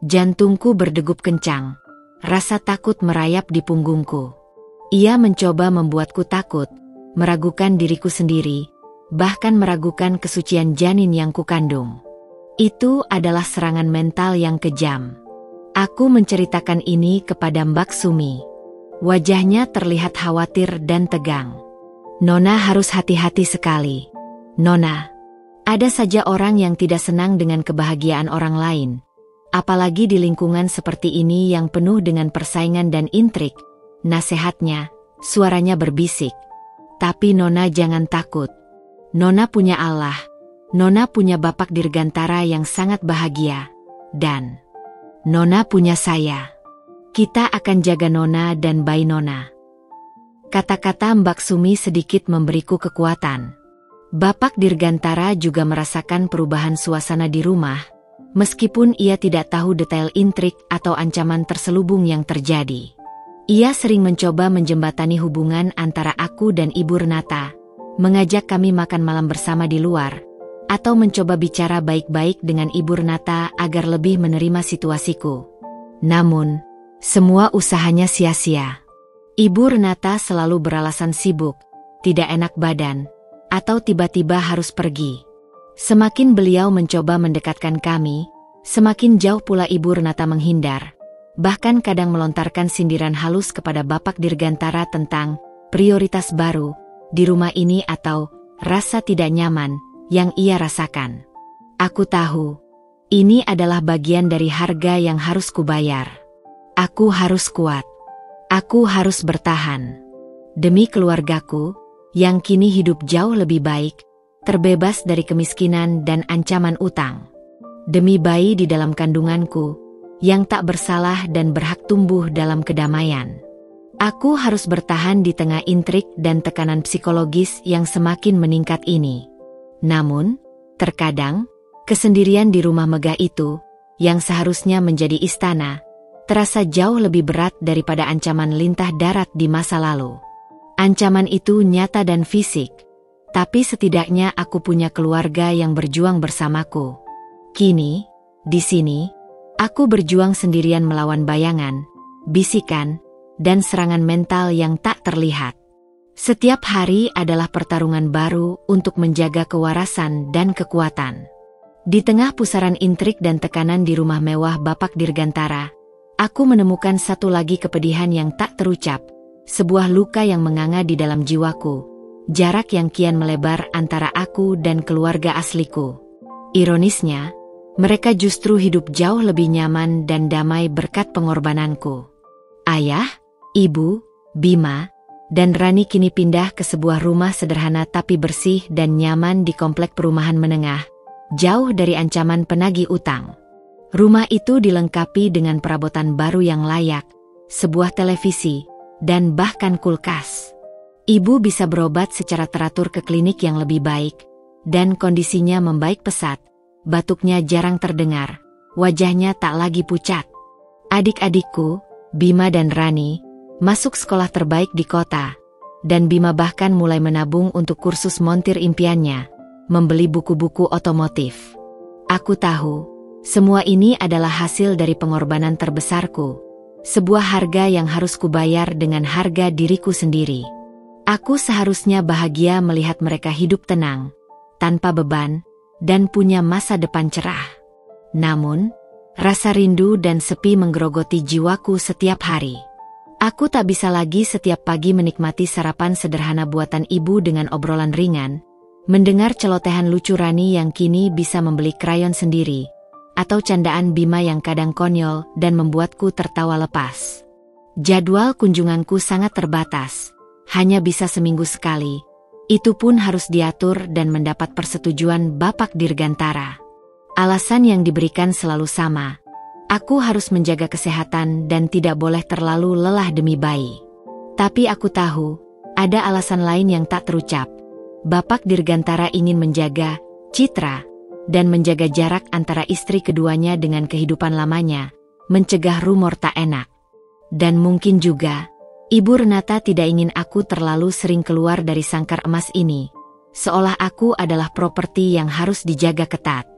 Jantungku berdegup kencang. Rasa takut merayap di punggungku. Ia mencoba membuatku takut, meragukan diriku sendiri, bahkan meragukan kesucian janin yang kukandung. Itu adalah serangan mental yang kejam. Aku menceritakan ini kepada Mbak Sumi. Wajahnya terlihat khawatir dan tegang. Nona harus hati-hati sekali. Nona, ada saja orang yang tidak senang dengan kebahagiaan orang lain. Apalagi di lingkungan seperti ini yang penuh dengan persaingan dan intrik. Nasihatnya, suaranya berbisik. Tapi Nona jangan takut. Nona punya Allah. Nona punya Bapak Dirgantara yang sangat bahagia. Dan Nona punya saya. Kita akan jaga Nona dan bayi Nona. Kata-kata Mbak Sumi sedikit memberiku kekuatan. Bapak Dirgantara juga merasakan perubahan suasana di rumah, meskipun ia tidak tahu detail intrik atau ancaman terselubung yang terjadi. Ia sering mencoba menjembatani hubungan antara aku dan Ibu Renata, mengajak kami makan malam bersama di luar, atau mencoba bicara baik-baik dengan Ibu Renata agar lebih menerima situasiku. Namun, semua usahanya sia-sia. Ibu Renata selalu beralasan sibuk, tidak enak badan, atau tiba-tiba harus pergi. Semakin beliau mencoba mendekatkan kami, semakin jauh pula Ibu Renata menghindar. Bahkan kadang melontarkan sindiran halus kepada Bapak Dirgantara tentang prioritas baru di rumah ini atau rasa tidak nyaman yang ia rasakan. Aku tahu, ini adalah bagian dari harga yang harus kubayar. Aku harus kuat. Aku harus bertahan. Demi keluargaku, yang kini hidup jauh lebih baik, terbebas dari kemiskinan dan ancaman utang. Demi bayi di dalam kandunganku, yang tak bersalah dan berhak tumbuh dalam kedamaian. Aku harus bertahan di tengah intrik dan tekanan psikologis yang semakin meningkat ini. Namun, terkadang, kesendirian di rumah megah itu, yang seharusnya menjadi istana, terasa jauh lebih berat daripada ancaman lintah darat di masa lalu. Ancaman itu nyata dan fisik, tapi setidaknya aku punya keluarga yang berjuang bersamaku. Kini, di sini, aku berjuang sendirian melawan bayangan, bisikan, dan serangan mental yang tak terlihat. Setiap hari adalah pertarungan baru untuk menjaga kewarasan dan kekuatan. Di tengah pusaran intrik dan tekanan di rumah mewah Bapak Dirgantara, aku menemukan satu lagi kepedihan yang tak terucap, sebuah luka yang menganga di dalam jiwaku, jarak yang kian melebar antara aku dan keluarga asliku. Ironisnya, mereka justru hidup jauh lebih nyaman dan damai berkat pengorbananku. Ayah, Ibu, Bima, dan Rani kini pindah ke sebuah rumah sederhana tapi bersih dan nyaman di komplek perumahan menengah, jauh dari ancaman penagih utang. Rumah itu dilengkapi dengan perabotan baru yang layak, sebuah televisi, dan bahkan kulkas. Ibu bisa berobat secara teratur ke klinik yang lebih baik, dan kondisinya membaik pesat. Batuknya jarang terdengar, wajahnya tak lagi pucat. Adik-adikku, Bima dan Rani, masuk sekolah terbaik di kota, dan Bima bahkan mulai menabung untuk kursus montir impiannya, membeli buku-buku otomotif. Aku tahu, semua ini adalah hasil dari pengorbanan terbesarku, sebuah harga yang harus kubayar dengan harga diriku sendiri. Aku seharusnya bahagia melihat mereka hidup tenang, tanpa beban, dan punya masa depan cerah. Namun, rasa rindu dan sepi menggerogoti jiwaku setiap hari. Aku tak bisa lagi setiap pagi menikmati sarapan sederhana buatan ibu dengan obrolan ringan, mendengar celotehan lucu Rani yang kini bisa membeli krayon sendiri, atau candaan Bima yang kadang konyol dan membuatku tertawa lepas. Jadwal kunjunganku sangat terbatas, hanya bisa seminggu sekali. Itu pun harus diatur dan mendapat persetujuan Bapak Dirgantara. Alasan yang diberikan selalu sama. Aku harus menjaga kesehatan dan tidak boleh terlalu lelah demi bayi. Tapi aku tahu, ada alasan lain yang tak terucap. Bapak Dirgantara ingin menjaga citra dan menjaga jarak antara istri keduanya dengan kehidupan lamanya, mencegah rumor tak enak. Dan mungkin juga, Ibu Renata tidak ingin aku terlalu sering keluar dari sangkar emas ini, seolah aku adalah properti yang harus dijaga ketat.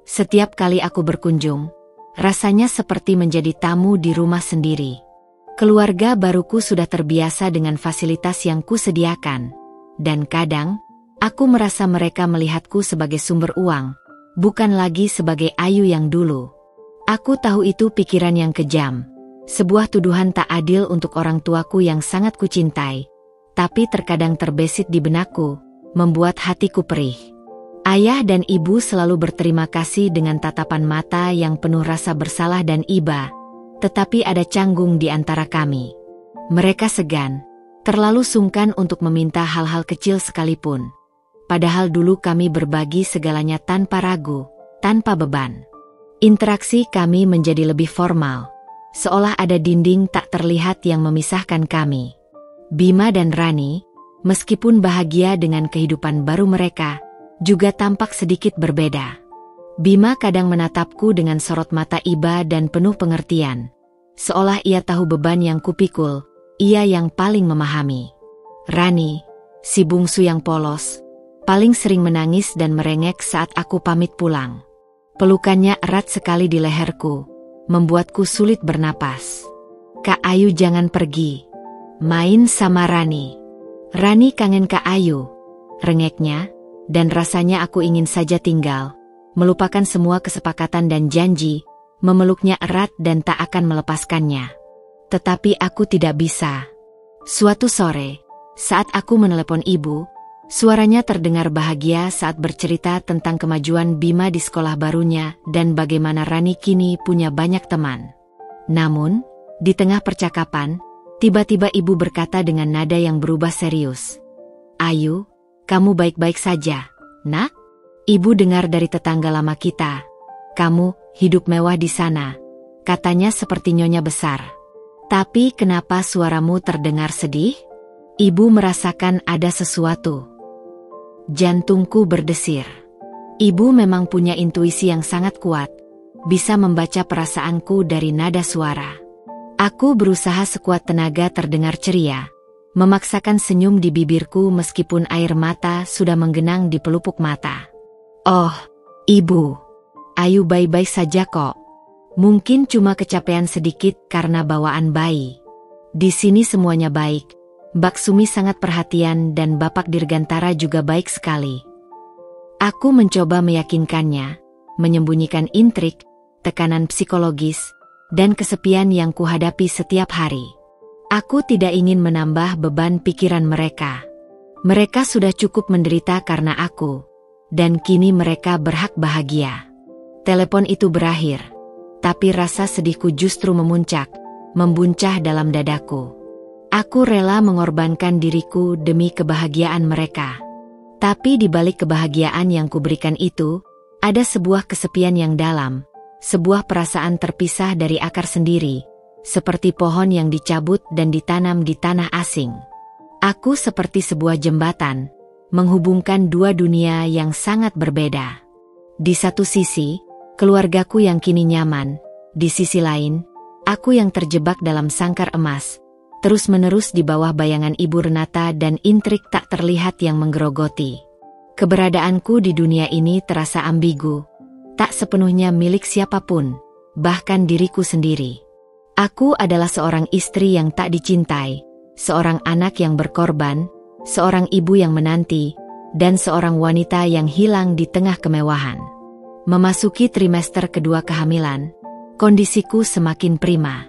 Setiap kali aku berkunjung, rasanya seperti menjadi tamu di rumah sendiri. Keluarga baruku sudah terbiasa dengan fasilitas yang kusediakan, dan kadang, aku merasa mereka melihatku sebagai sumber uang, bukan lagi sebagai Ayu yang dulu. Aku tahu itu pikiran yang kejam, sebuah tuduhan tak adil untuk orang tuaku yang sangat kucintai, tapi terkadang terbesit di benakku, membuat hatiku perih. Ayah dan ibu selalu berterima kasih dengan tatapan mata yang penuh rasa bersalah dan iba, tetapi ada canggung di antara kami. Mereka segan, terlalu sungkan untuk meminta hal-hal kecil sekalipun. Padahal dulu kami berbagi segalanya tanpa ragu, tanpa beban. Interaksi kami menjadi lebih formal, seolah ada dinding tak terlihat yang memisahkan kami. Bima dan Rani, meskipun bahagia dengan kehidupan baru mereka, juga tampak sedikit berbeda. Bima kadang menatapku dengan sorot mata iba dan penuh pengertian, seolah ia tahu beban yang kupikul, ia yang paling memahami. Rani, si bungsu yang polos, paling sering menangis dan merengek saat aku pamit pulang. Pelukannya erat sekali di leherku, membuatku sulit bernapas. Kak Ayu jangan pergi. Main sama Rani. Rani kangen Kak Ayu, rengeknya, dan rasanya aku ingin saja tinggal, melupakan semua kesepakatan dan janji, memeluknya erat dan tak akan melepaskannya. Tetapi aku tidak bisa. Suatu sore, saat aku menelepon ibu, suaranya terdengar bahagia saat bercerita tentang kemajuan Bima di sekolah barunya dan bagaimana Rani kini punya banyak teman. Namun, di tengah percakapan, tiba-tiba ibu berkata dengan nada yang berubah serius. Ayu, kamu baik-baik saja, nak? Ibu dengar dari tetangga lama kita. Kamu hidup mewah di sana, katanya seperti nyonya besar. Tapi kenapa suaramu terdengar sedih? Ibu merasakan ada sesuatu. Jantungku berdesir. Ibu memang punya intuisi yang sangat kuat, bisa membaca perasaanku dari nada suara. Aku berusaha sekuat tenaga terdengar ceria, memaksakan senyum di bibirku meskipun air mata sudah menggenang di pelupuk mata. Oh, Ibu, Ayu baik-baik saja kok. Mungkin cuma kecapean sedikit karena bawaan bayi. Di sini semuanya baik. Mbak Sumi sangat perhatian dan Bapak Dirgantara juga baik sekali. Aku mencoba meyakinkannya, menyembunyikan intrik, tekanan psikologis, dan kesepian yang kuhadapi setiap hari. Aku tidak ingin menambah beban pikiran mereka. Mereka sudah cukup menderita karena aku, dan kini mereka berhak bahagia. Telepon itu berakhir, tapi rasa sedihku justru memuncak, membuncah dalam dadaku. Aku rela mengorbankan diriku demi kebahagiaan mereka. Tapi di balik kebahagiaan yang kuberikan itu, ada sebuah kesepian yang dalam, sebuah perasaan terpisah dari akar sendiri, seperti pohon yang dicabut dan ditanam di tanah asing. Aku seperti sebuah jembatan, menghubungkan dua dunia yang sangat berbeda. Di satu sisi, keluargaku yang kini nyaman, di sisi lain, aku yang terjebak dalam sangkar emas, terus-menerus di bawah bayangan Ibu Renata dan intrik tak terlihat yang menggerogoti. Keberadaanku di dunia ini terasa ambigu, tak sepenuhnya milik siapapun, bahkan diriku sendiri. Aku adalah seorang istri yang tak dicintai, seorang anak yang berkorban, seorang ibu yang menanti, dan seorang wanita yang hilang di tengah kemewahan. Memasuki trimester kedua kehamilan, kondisiku semakin prima.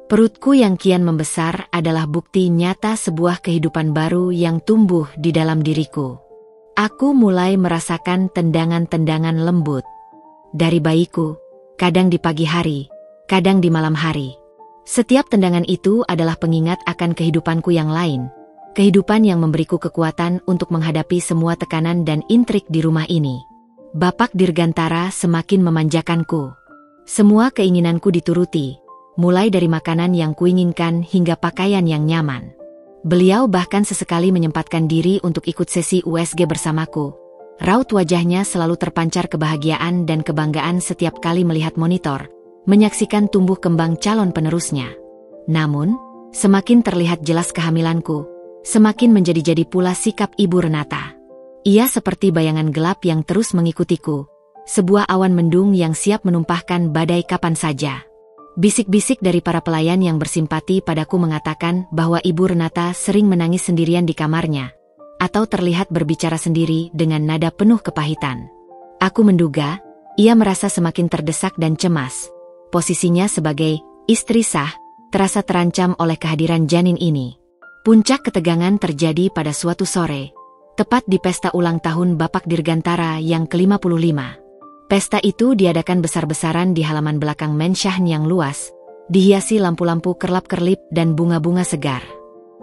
Perutku yang kian membesar adalah bukti nyata sebuah kehidupan baru yang tumbuh di dalam diriku. Aku mulai merasakan tendangan-tendangan lembut. Dari bayiku, kadang di pagi hari, kadang di malam hari. Setiap tendangan itu adalah pengingat akan kehidupanku yang lain, kehidupan yang memberiku kekuatan untuk menghadapi semua tekanan dan intrik di rumah ini. Bapak Dirgantara semakin memanjakanku. Semua keinginanku dituruti, mulai dari makanan yang kuinginkan hingga pakaian yang nyaman. Beliau bahkan sesekali menyempatkan diri untuk ikut sesi USG bersamaku. Raut wajahnya selalu terpancar kebahagiaan dan kebanggaan setiap kali melihat monitor, menyaksikan tumbuh kembang calon penerusnya. Namun, semakin terlihat jelas kehamilanku, semakin menjadi-jadi pula sikap Ibu Renata. Ia seperti bayangan gelap yang terus mengikutiku, sebuah awan mendung yang siap menumpahkan badai kapan saja. Bisik-bisik dari para pelayan yang bersimpati padaku mengatakan bahwa Ibu Renata sering menangis sendirian di kamarnya, atau terlihat berbicara sendiri dengan nada penuh kepahitan. Aku menduga, ia merasa semakin terdesak dan cemas. Posisinya sebagai istri sah, terasa terancam oleh kehadiran janin ini. Puncak ketegangan terjadi pada suatu sore, tepat di pesta ulang tahun Bapak Dirgantara yang ke-55. Pesta itu diadakan besar-besaran di halaman belakang Mensyahn yang luas, dihiasi lampu-lampu kerlap-kerlip dan bunga-bunga segar.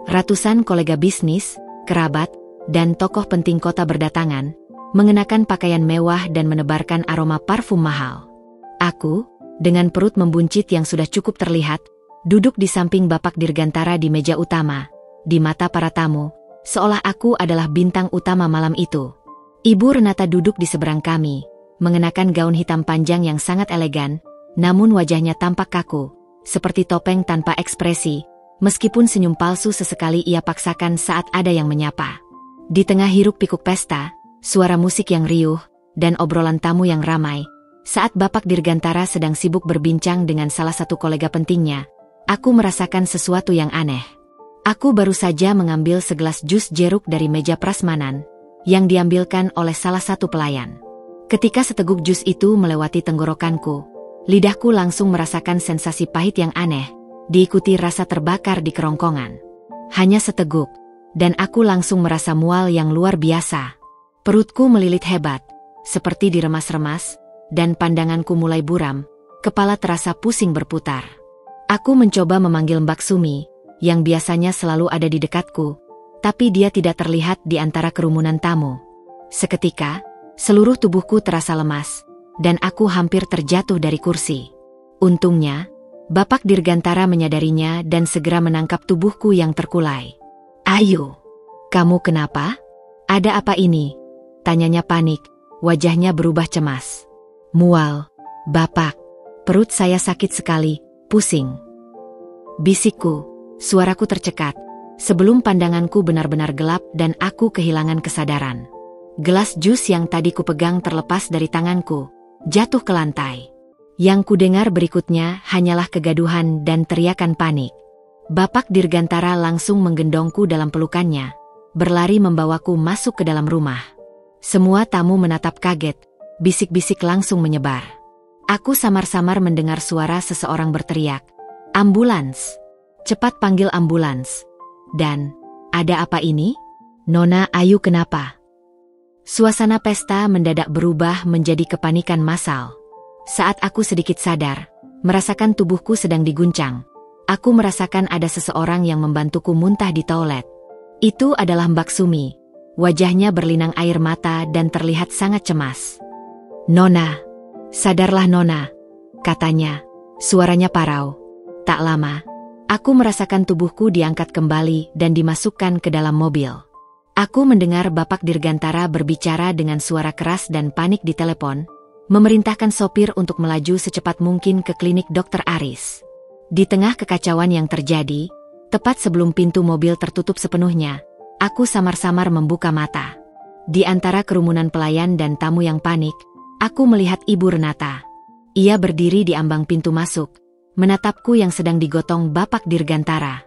Ratusan kolega bisnis, kerabat, dan tokoh penting kota berdatangan, mengenakan pakaian mewah dan menebarkan aroma parfum mahal. Aku, dengan perut membuncit yang sudah cukup terlihat, duduk di samping Bapak Dirgantara di meja utama. Di mata para tamu, seolah aku adalah bintang utama malam itu. Ibu Renata duduk di seberang kami, mengenakan gaun hitam panjang yang sangat elegan, namun wajahnya tampak kaku, seperti topeng tanpa ekspresi, meskipun senyum palsu sesekali ia paksakan saat ada yang menyapa. Di tengah hiruk-pikuk pesta, suara musik yang riuh, dan obrolan tamu yang ramai, saat Bapak Dirgantara sedang sibuk berbincang dengan salah satu kolega pentingnya, aku merasakan sesuatu yang aneh. Aku baru saja mengambil segelas jus jeruk dari meja prasmanan, yang diambilkan oleh salah satu pelayan. Ketika seteguk jus itu melewati tenggorokanku, lidahku langsung merasakan sensasi pahit yang aneh, diikuti rasa terbakar di kerongkongan. Hanya seteguk, dan aku langsung merasa mual yang luar biasa. Perutku melilit hebat, seperti diremas-remas, dan pandanganku mulai buram, kepala terasa pusing berputar. Aku mencoba memanggil Mbak Sumi, yang biasanya selalu ada di dekatku, tapi dia tidak terlihat di antara kerumunan tamu. Seketika, seluruh tubuhku terasa lemas, dan aku hampir terjatuh dari kursi. Untungnya, Bapak Dirgantara menyadarinya dan segera menangkap tubuhku yang terkulai. "Ayu, kamu kenapa? Ada apa ini?" tanyanya panik, wajahnya berubah cemas. "Mual, Bapak. Perut saya sakit sekali, pusing," bisikku. Suaraku tercekat, sebelum pandanganku benar-benar gelap dan aku kehilangan kesadaran. Gelas jus yang tadi kupegang terlepas dari tanganku, jatuh ke lantai. Yang kudengar berikutnya hanyalah kegaduhan dan teriakan panik. Bapak Dirgantara langsung menggendongku dalam pelukannya, berlari membawaku masuk ke dalam rumah. Semua tamu menatap kaget, bisik-bisik langsung menyebar. Aku samar-samar mendengar suara seseorang berteriak, "Ambulans! Cepat panggil ambulans!" Dan, "Ada apa ini? Nona Ayu kenapa?" Suasana pesta mendadak berubah menjadi kepanikan massal. Saat aku sedikit sadar, merasakan tubuhku sedang diguncang, aku merasakan ada seseorang yang membantuku muntah di toilet. Itu adalah Mbak Sumi. Wajahnya berlinang air mata dan terlihat sangat cemas. "Nona, sadarlah Nona," katanya. Suaranya parau. Tak lama, aku merasakan tubuhku diangkat kembali dan dimasukkan ke dalam mobil. Aku mendengar Bapak Dirgantara berbicara dengan suara keras dan panik di telepon, memerintahkan sopir untuk melaju secepat mungkin ke klinik Dr. Aris. Di tengah kekacauan yang terjadi, tepat sebelum pintu mobil tertutup sepenuhnya, aku samar-samar membuka mata. Di antara kerumunan pelayan dan tamu yang panik, aku melihat Ibu Renata. Ia berdiri di ambang pintu masuk, menatapku yang sedang digotong Bapak Dirgantara.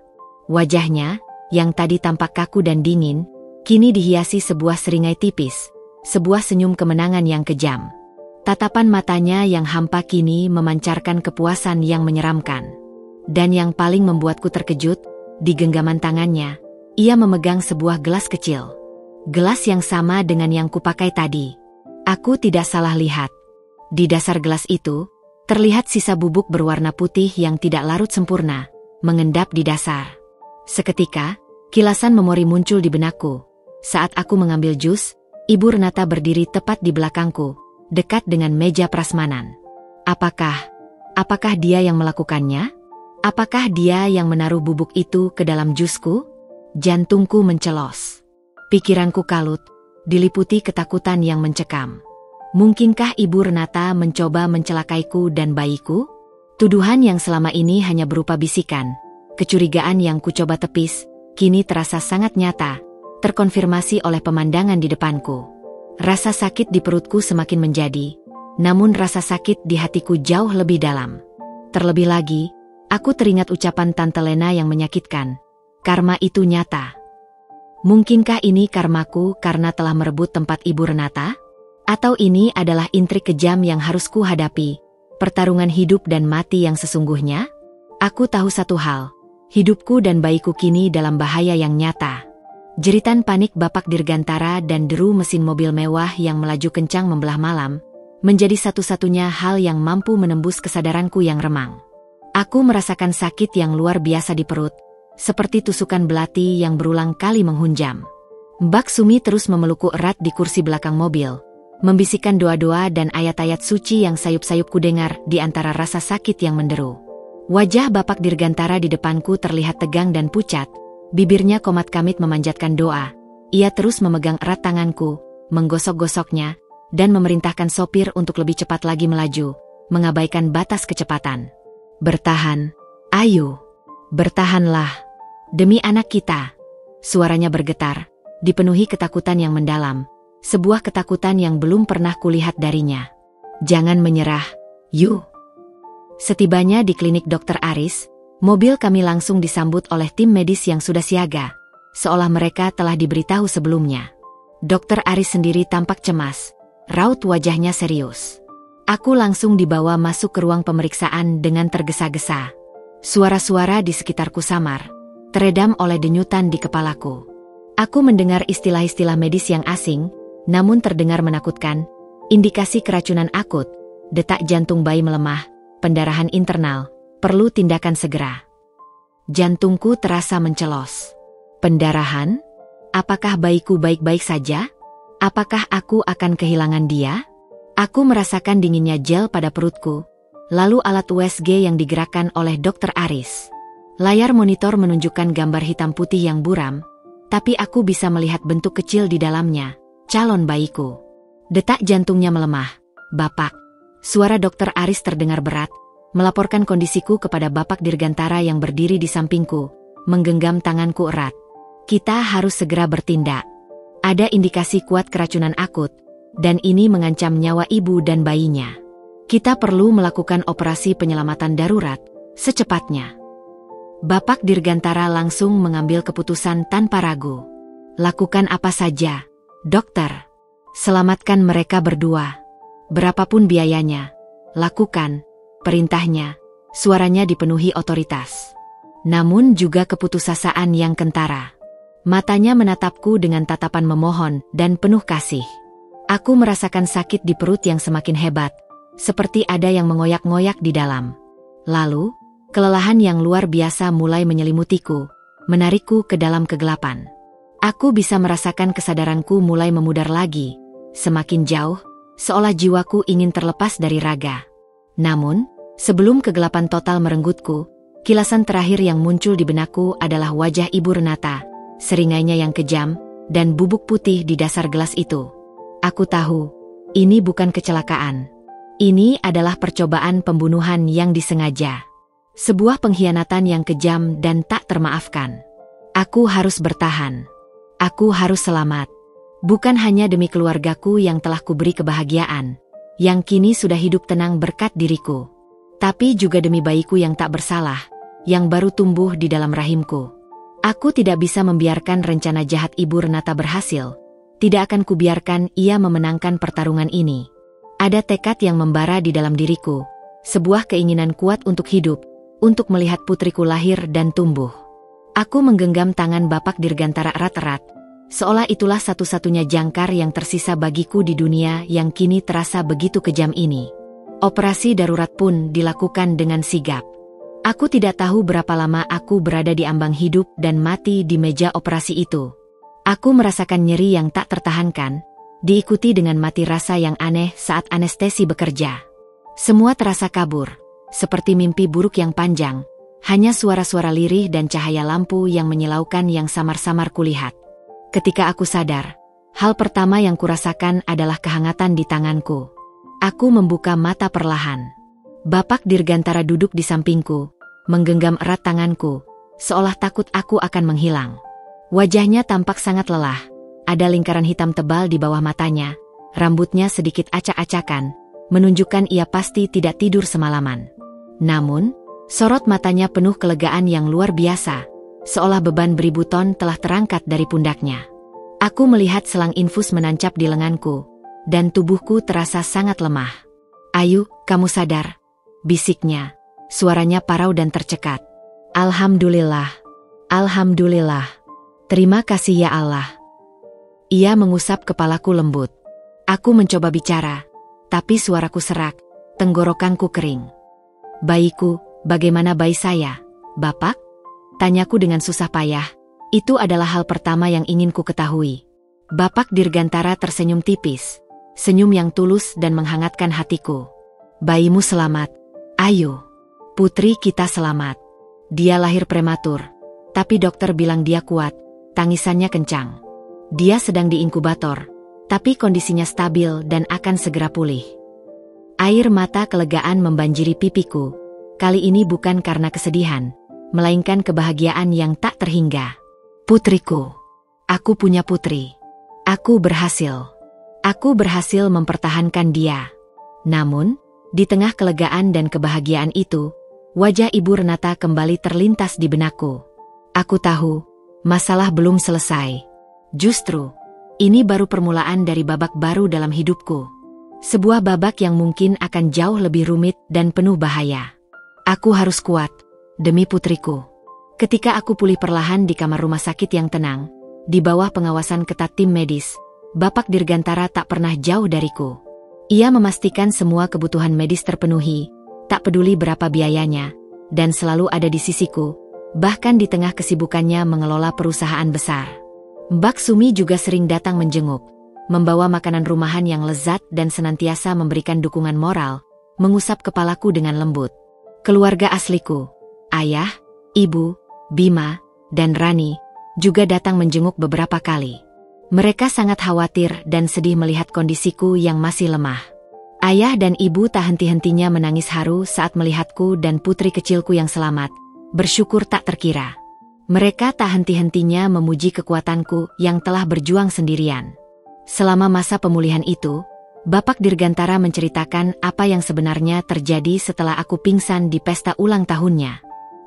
Wajahnya, yang tadi tampak kaku dan dingin, kini dihiasi sebuah seringai tipis, sebuah senyum kemenangan yang kejam. Tatapan matanya yang hampa kini memancarkan kepuasan yang menyeramkan. Dan yang paling membuatku terkejut, di genggaman tangannya, ia memegang sebuah gelas kecil. Gelas yang sama dengan yang kupakai tadi. Aku tidak salah lihat. Di dasar gelas itu, terlihat sisa bubuk berwarna putih yang tidak larut sempurna, mengendap di dasar. Seketika, kilasan memori muncul di benakku. Saat aku mengambil jus, Ibu Renata berdiri tepat di belakangku, dekat dengan meja prasmanan. Apakah dia yang melakukannya? Apakah dia yang menaruh bubuk itu ke dalam jusku? Jantungku mencelos. Pikiranku kalut, diliputi ketakutan yang mencekam. Mungkinkah Ibu Renata mencoba mencelakaiku dan bayiku? Tuduhan yang selama ini hanya berupa bisikan, kecurigaan yang kucoba tepis, kini terasa sangat nyata, terkonfirmasi oleh pemandangan di depanku. Rasa sakit di perutku semakin menjadi, namun rasa sakit di hatiku jauh lebih dalam. Terlebih lagi, aku teringat ucapan Tante Lena yang menyakitkan. Karma itu nyata. Mungkinkah ini karmaku karena telah merebut tempat Ibu Renata? Atau ini adalah intrik kejam yang harus kuhadapi, pertarungan hidup dan mati yang sesungguhnya? Aku tahu satu hal, hidupku dan bayiku kini dalam bahaya yang nyata. Jeritan panik Bapak Dirgantara dan deru mesin mobil mewah yang melaju kencang membelah malam, menjadi satu-satunya hal yang mampu menembus kesadaranku yang remang. Aku merasakan sakit yang luar biasa di perut, seperti tusukan belati yang berulang kali menghunjam. Mbak Sumi terus memelukku erat di kursi belakang mobil, membisikkan doa-doa dan ayat-ayat suci yang sayup-sayup kudengar di antara rasa sakit yang menderu. Wajah Bapak Dirgantara di depanku terlihat tegang dan pucat, bibirnya komat-kamit memanjatkan doa. Ia terus memegang erat tanganku, menggosok-gosoknya, dan memerintahkan sopir untuk lebih cepat lagi melaju, mengabaikan batas kecepatan. Bertahan, ayo, bertahanlah, demi anak kita. Suaranya bergetar, dipenuhi ketakutan yang mendalam, sebuah ketakutan yang belum pernah kulihat darinya. Jangan menyerah, yuk. Setibanya di klinik Dr. Aris, mobil kami langsung disambut oleh tim medis yang sudah siaga, seolah mereka telah diberitahu sebelumnya. Dr. Aris sendiri tampak cemas, raut wajahnya serius. Aku langsung dibawa masuk ke ruang pemeriksaan dengan tergesa-gesa. Suara-suara di sekitarku samar, teredam oleh denyutan di kepalaku. Aku mendengar istilah-istilah medis yang asing, namun terdengar menakutkan, indikasi keracunan akut, detak jantung bayi melemah, pendarahan internal, perlu tindakan segera. Jantungku terasa mencelos. Pendarahan? Apakah bayiku baik-baik saja? Apakah aku akan kehilangan dia? Aku merasakan dinginnya gel pada perutku, lalu alat USG yang digerakkan oleh Dr. Aris. Layar monitor menunjukkan gambar hitam putih yang buram, tapi aku bisa melihat bentuk kecil di dalamnya, calon bayiku. Detak jantungnya melemah. Bapak, suara Dr. Aris terdengar berat, melaporkan kondisiku kepada Bapak Dirgantara yang berdiri di sampingku, menggenggam tanganku erat. Kita harus segera bertindak. Ada indikasi kuat keracunan akut, dan ini mengancam nyawa ibu dan bayinya. Kita perlu melakukan operasi penyelamatan darurat secepatnya. Bapak Dirgantara langsung mengambil keputusan tanpa ragu. Lakukan apa saja, dokter. Selamatkan mereka berdua. Berapapun biayanya, lakukan, perintahnya. Suaranya dipenuhi otoritas, namun juga keputusasaan yang kentara. Matanya menatapku dengan tatapan memohon dan penuh kasih. Aku merasakan sakit di perut yang semakin hebat, seperti ada yang mengoyak-ngoyak di dalam. Lalu, kelelahan yang luar biasa mulai menyelimutiku, menarikku ke dalam kegelapan. Aku bisa merasakan kesadaranku mulai memudar lagi, semakin jauh, seolah jiwaku ingin terlepas dari raga. Namun, sebelum kegelapan total merenggutku, kilasan terakhir yang muncul di benakku adalah wajah Ibu Renata, seringainya yang kejam, dan bubuk putih di dasar gelas itu. Aku tahu, ini bukan kecelakaan. Ini adalah percobaan pembunuhan yang disengaja. Sebuah pengkhianatan yang kejam dan tak termaafkan. Aku harus bertahan. Aku harus selamat. Bukan hanya demi keluargaku yang telah kuberi kebahagiaan, yang kini sudah hidup tenang berkat diriku, tapi juga demi bayiku yang tak bersalah, yang baru tumbuh di dalam rahimku. Aku tidak bisa membiarkan rencana jahat Ibu Renata berhasil. Tidak akan kubiarkan ia memenangkan pertarungan ini. Ada tekad yang membara di dalam diriku, sebuah keinginan kuat untuk hidup, untuk melihat putriku lahir dan tumbuh. Aku menggenggam tangan Bapak Dirgantara erat-erat, seolah itulah satu-satunya jangkar yang tersisa bagiku di dunia yang kini terasa begitu kejam ini. Operasi darurat pun dilakukan dengan sigap. Aku tidak tahu berapa lama aku berada di ambang hidup dan mati di meja operasi itu. Aku merasakan nyeri yang tak tertahankan, diikuti dengan mati rasa yang aneh saat anestesi bekerja. Semua terasa kabur, seperti mimpi buruk yang panjang, Hanya suara-suara lirih dan cahaya lampu yang menyilaukan yang samar-samar kulihat. Ketika aku sadar, hal pertama yang kurasakan adalah kehangatan di tanganku. Aku membuka mata perlahan. Bapak Dirgantara duduk di sampingku, menggenggam erat tanganku, seolah takut aku akan menghilang. Wajahnya tampak sangat lelah. Ada lingkaran hitam tebal di bawah matanya, rambutnya sedikit acak-acakan, menunjukkan ia pasti tidak tidur semalaman. Namun, sorot matanya penuh kelegaan yang luar biasa, seolah beban beribu ton telah terangkat dari pundaknya. Aku melihat selang infus menancap di lenganku, dan tubuhku terasa sangat lemah. "Ayu, kamu sadar," bisiknya. Suaranya parau dan tercekat. "Alhamdulillah. Alhamdulillah. Terima kasih ya Allah." Ia mengusap kepalaku lembut. Aku mencoba bicara, tapi suaraku serak, tenggorokanku kering. "Bayiku, bagaimana bayi saya, Bapak?" Tanyaku dengan susah payah. Itu adalah hal pertama yang ingin ku ketahui. Bapak Dirgantara tersenyum tipis, senyum yang tulus dan menghangatkan hatiku. "Bayimu selamat, Ayu. Putri kita selamat. Dia lahir prematur, tapi dokter bilang dia kuat, tangisannya kencang. Dia sedang di inkubator, tapi kondisinya stabil dan akan segera pulih." Air mata kelegaan membanjiri pipiku. Kali ini bukan karena kesedihan, melainkan kebahagiaan yang tak terhingga. Putriku. Aku punya putri. Aku berhasil. Aku berhasil mempertahankan dia. Namun, di tengah kelegaan dan kebahagiaan itu, wajah Ibu Renata kembali terlintas di benakku. Aku tahu, masalah belum selesai. Justru, ini baru permulaan dari babak baru dalam hidupku. Sebuah babak yang mungkin akan jauh lebih rumit dan penuh bahaya. Aku harus kuat, demi putriku. Ketika aku pulih perlahan di kamar rumah sakit yang tenang, di bawah pengawasan ketat tim medis, Bapak Dirgantara tak pernah jauh dariku. Ia memastikan semua kebutuhan medis terpenuhi, tak peduli berapa biayanya, dan selalu ada di sisiku, bahkan di tengah kesibukannya mengelola perusahaan besar. Mbak Sumi juga sering datang menjenguk, membawa makanan rumahan yang lezat dan senantiasa memberikan dukungan moral, mengusap kepalaku dengan lembut. Keluarga asliku, ayah, ibu, Bima, dan Rani, juga datang menjenguk beberapa kali. Mereka sangat khawatir dan sedih melihat kondisiku yang masih lemah. Ayah dan ibu tak henti-hentinya menangis haru saat melihatku dan putri kecilku yang selamat, bersyukur tak terkira. Mereka tak henti-hentinya memuji kekuatanku yang telah berjuang sendirian. Selama masa pemulihan itu, Bapak Dirgantara menceritakan apa yang sebenarnya terjadi setelah aku pingsan di pesta ulang tahunnya.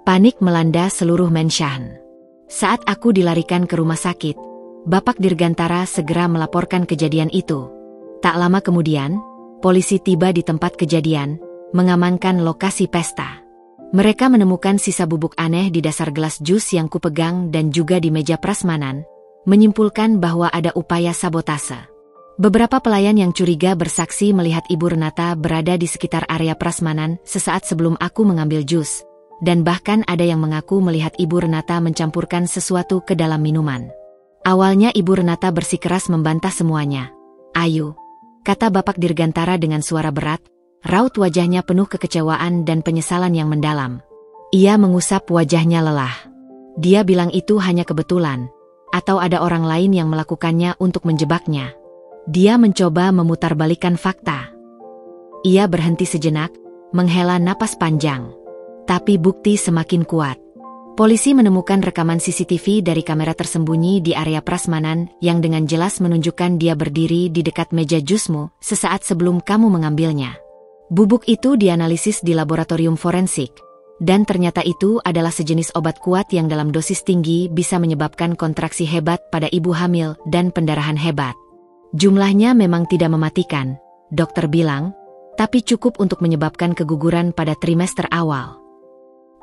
Panik melanda seluruh Menshan. Saat aku dilarikan ke rumah sakit, Bapak Dirgantara segera melaporkan kejadian itu. Tak lama kemudian, polisi tiba di tempat kejadian, mengamankan lokasi pesta. Mereka menemukan sisa bubuk aneh di dasar gelas jus yang kupegang dan juga di meja prasmanan, menyimpulkan bahwa ada upaya sabotase. Beberapa pelayan yang curiga bersaksi melihat Ibu Renata berada di sekitar area prasmanan sesaat sebelum aku mengambil jus, dan bahkan ada yang mengaku melihat Ibu Renata mencampurkan sesuatu ke dalam minuman. Awalnya Ibu Renata bersikeras membantah semuanya. "Ayu," kata Bapak Dirgantara dengan suara berat, raut wajahnya penuh kekecewaan dan penyesalan yang mendalam. Ia mengusap wajahnya lelah. Dia bilang itu hanya kebetulan, atau ada orang lain yang melakukannya untuk menjebaknya. Dia mencoba memutarbalikkan fakta. Ia berhenti sejenak, menghela napas panjang. Tapi bukti semakin kuat. Polisi menemukan rekaman CCTV dari kamera tersembunyi di area prasmanan yang dengan jelas menunjukkan dia berdiri di dekat meja jusmu sesaat sebelum kamu mengambilnya. Bubuk itu dianalisis di laboratorium forensik, dan ternyata itu adalah sejenis obat kuat yang dalam dosis tinggi bisa menyebabkan kontraksi hebat pada ibu hamil dan pendarahan hebat. Jumlahnya memang tidak mematikan, dokter bilang, tapi cukup untuk menyebabkan keguguran pada trimester awal.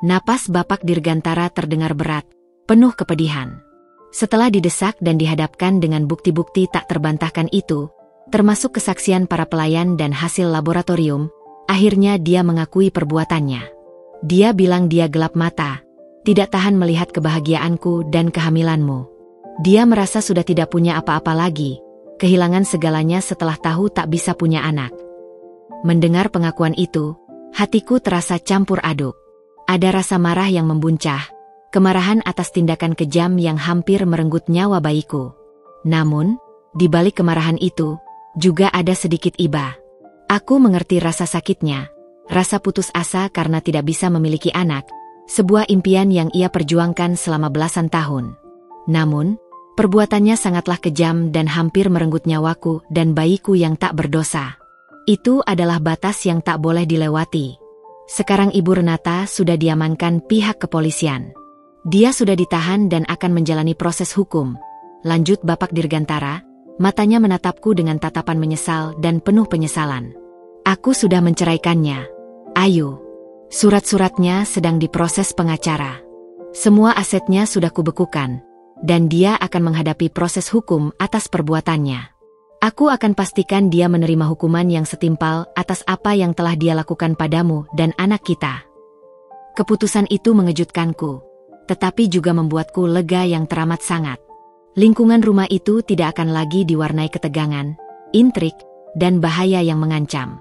Napas Bapak Dirgantara terdengar berat, penuh kepedihan. Setelah didesak dan dihadapkan dengan bukti-bukti tak terbantahkan itu, termasuk kesaksian para pelayan dan hasil laboratorium, akhirnya dia mengakui perbuatannya. Dia bilang dia gelap mata, tidak tahan melihat kebahagiaanku dan kehamilanmu. Dia merasa sudah tidak punya apa-apa lagi, kehilangan segalanya setelah tahu tak bisa punya anak. Mendengar pengakuan itu, hatiku terasa campur aduk. Ada rasa marah yang membuncah, kemarahan atas tindakan kejam yang hampir merenggut nyawa bayiku. Namun, di balik kemarahan itu, juga ada sedikit iba. Aku mengerti rasa sakitnya, rasa putus asa karena tidak bisa memiliki anak, sebuah impian yang ia perjuangkan selama belasan tahun. Namun, perbuatannya sangatlah kejam dan hampir merenggut nyawaku dan bayiku yang tak berdosa. Itu adalah batas yang tak boleh dilewati. Sekarang Ibu Renata sudah diamankan pihak kepolisian. Dia sudah ditahan dan akan menjalani proses hukum. Lanjut Bapak Dirgantara, matanya menatapku dengan tatapan menyesal dan penuh penyesalan. Aku sudah menceraikannya. Ayo. Surat-suratnya sedang diproses pengacara. Semua asetnya sudah kubekukan, dan dia akan menghadapi proses hukum atas perbuatannya. Aku akan pastikan dia menerima hukuman yang setimpal atas apa yang telah dia lakukan padamu dan anak kita. Keputusan itu mengejutkanku, tetapi juga membuatku lega yang teramat sangat. Lingkungan rumah itu tidak akan lagi diwarnai ketegangan, intrik, dan bahaya yang mengancam.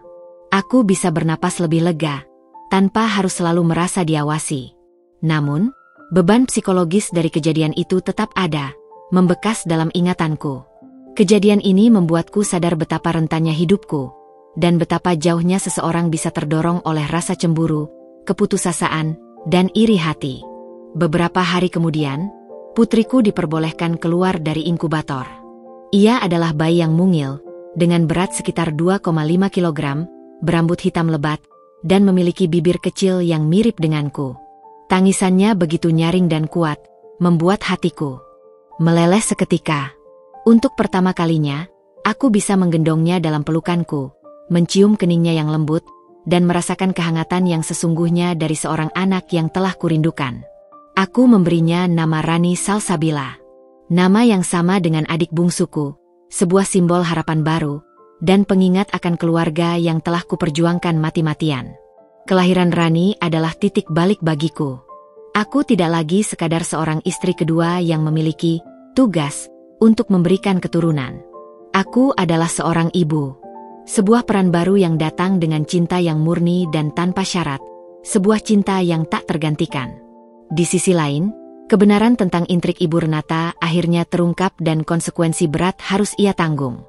Aku bisa bernapas lebih lega, tanpa harus selalu merasa diawasi. Namun, beban psikologis dari kejadian itu tetap ada, membekas dalam ingatanku. Kejadian ini membuatku sadar betapa rentannya hidupku, dan betapa jauhnya seseorang bisa terdorong oleh rasa cemburu, keputusasaan, dan iri hati. Beberapa hari kemudian, putriku diperbolehkan keluar dari inkubator. Ia adalah bayi yang mungil, dengan berat sekitar 2,5 kg, berambut hitam lebat, dan memiliki bibir kecil yang mirip denganku. Tangisannya begitu nyaring dan kuat, membuat hatiku meleleh seketika. Untuk pertama kalinya, aku bisa menggendongnya dalam pelukanku, mencium keningnya yang lembut, dan merasakan kehangatan yang sesungguhnya dari seorang anak yang telah kurindukan. Aku memberinya nama Rani Salsabila. Nama yang sama dengan adik bungsuku, sebuah simbol harapan baru, dan pengingat akan keluarga yang telah kuperjuangkan mati-matian. Kelahiran Rani adalah titik balik bagiku. Aku tidak lagi sekadar seorang istri kedua yang memiliki tugas untuk memberikan keturunan. Aku adalah seorang ibu. Sebuah peran baru yang datang dengan cinta yang murni dan tanpa syarat, sebuah cinta yang tak tergantikan. Di sisi lain, kebenaran tentang intrik Ibu Renata akhirnya terungkap dan konsekuensi berat harus ia tanggung.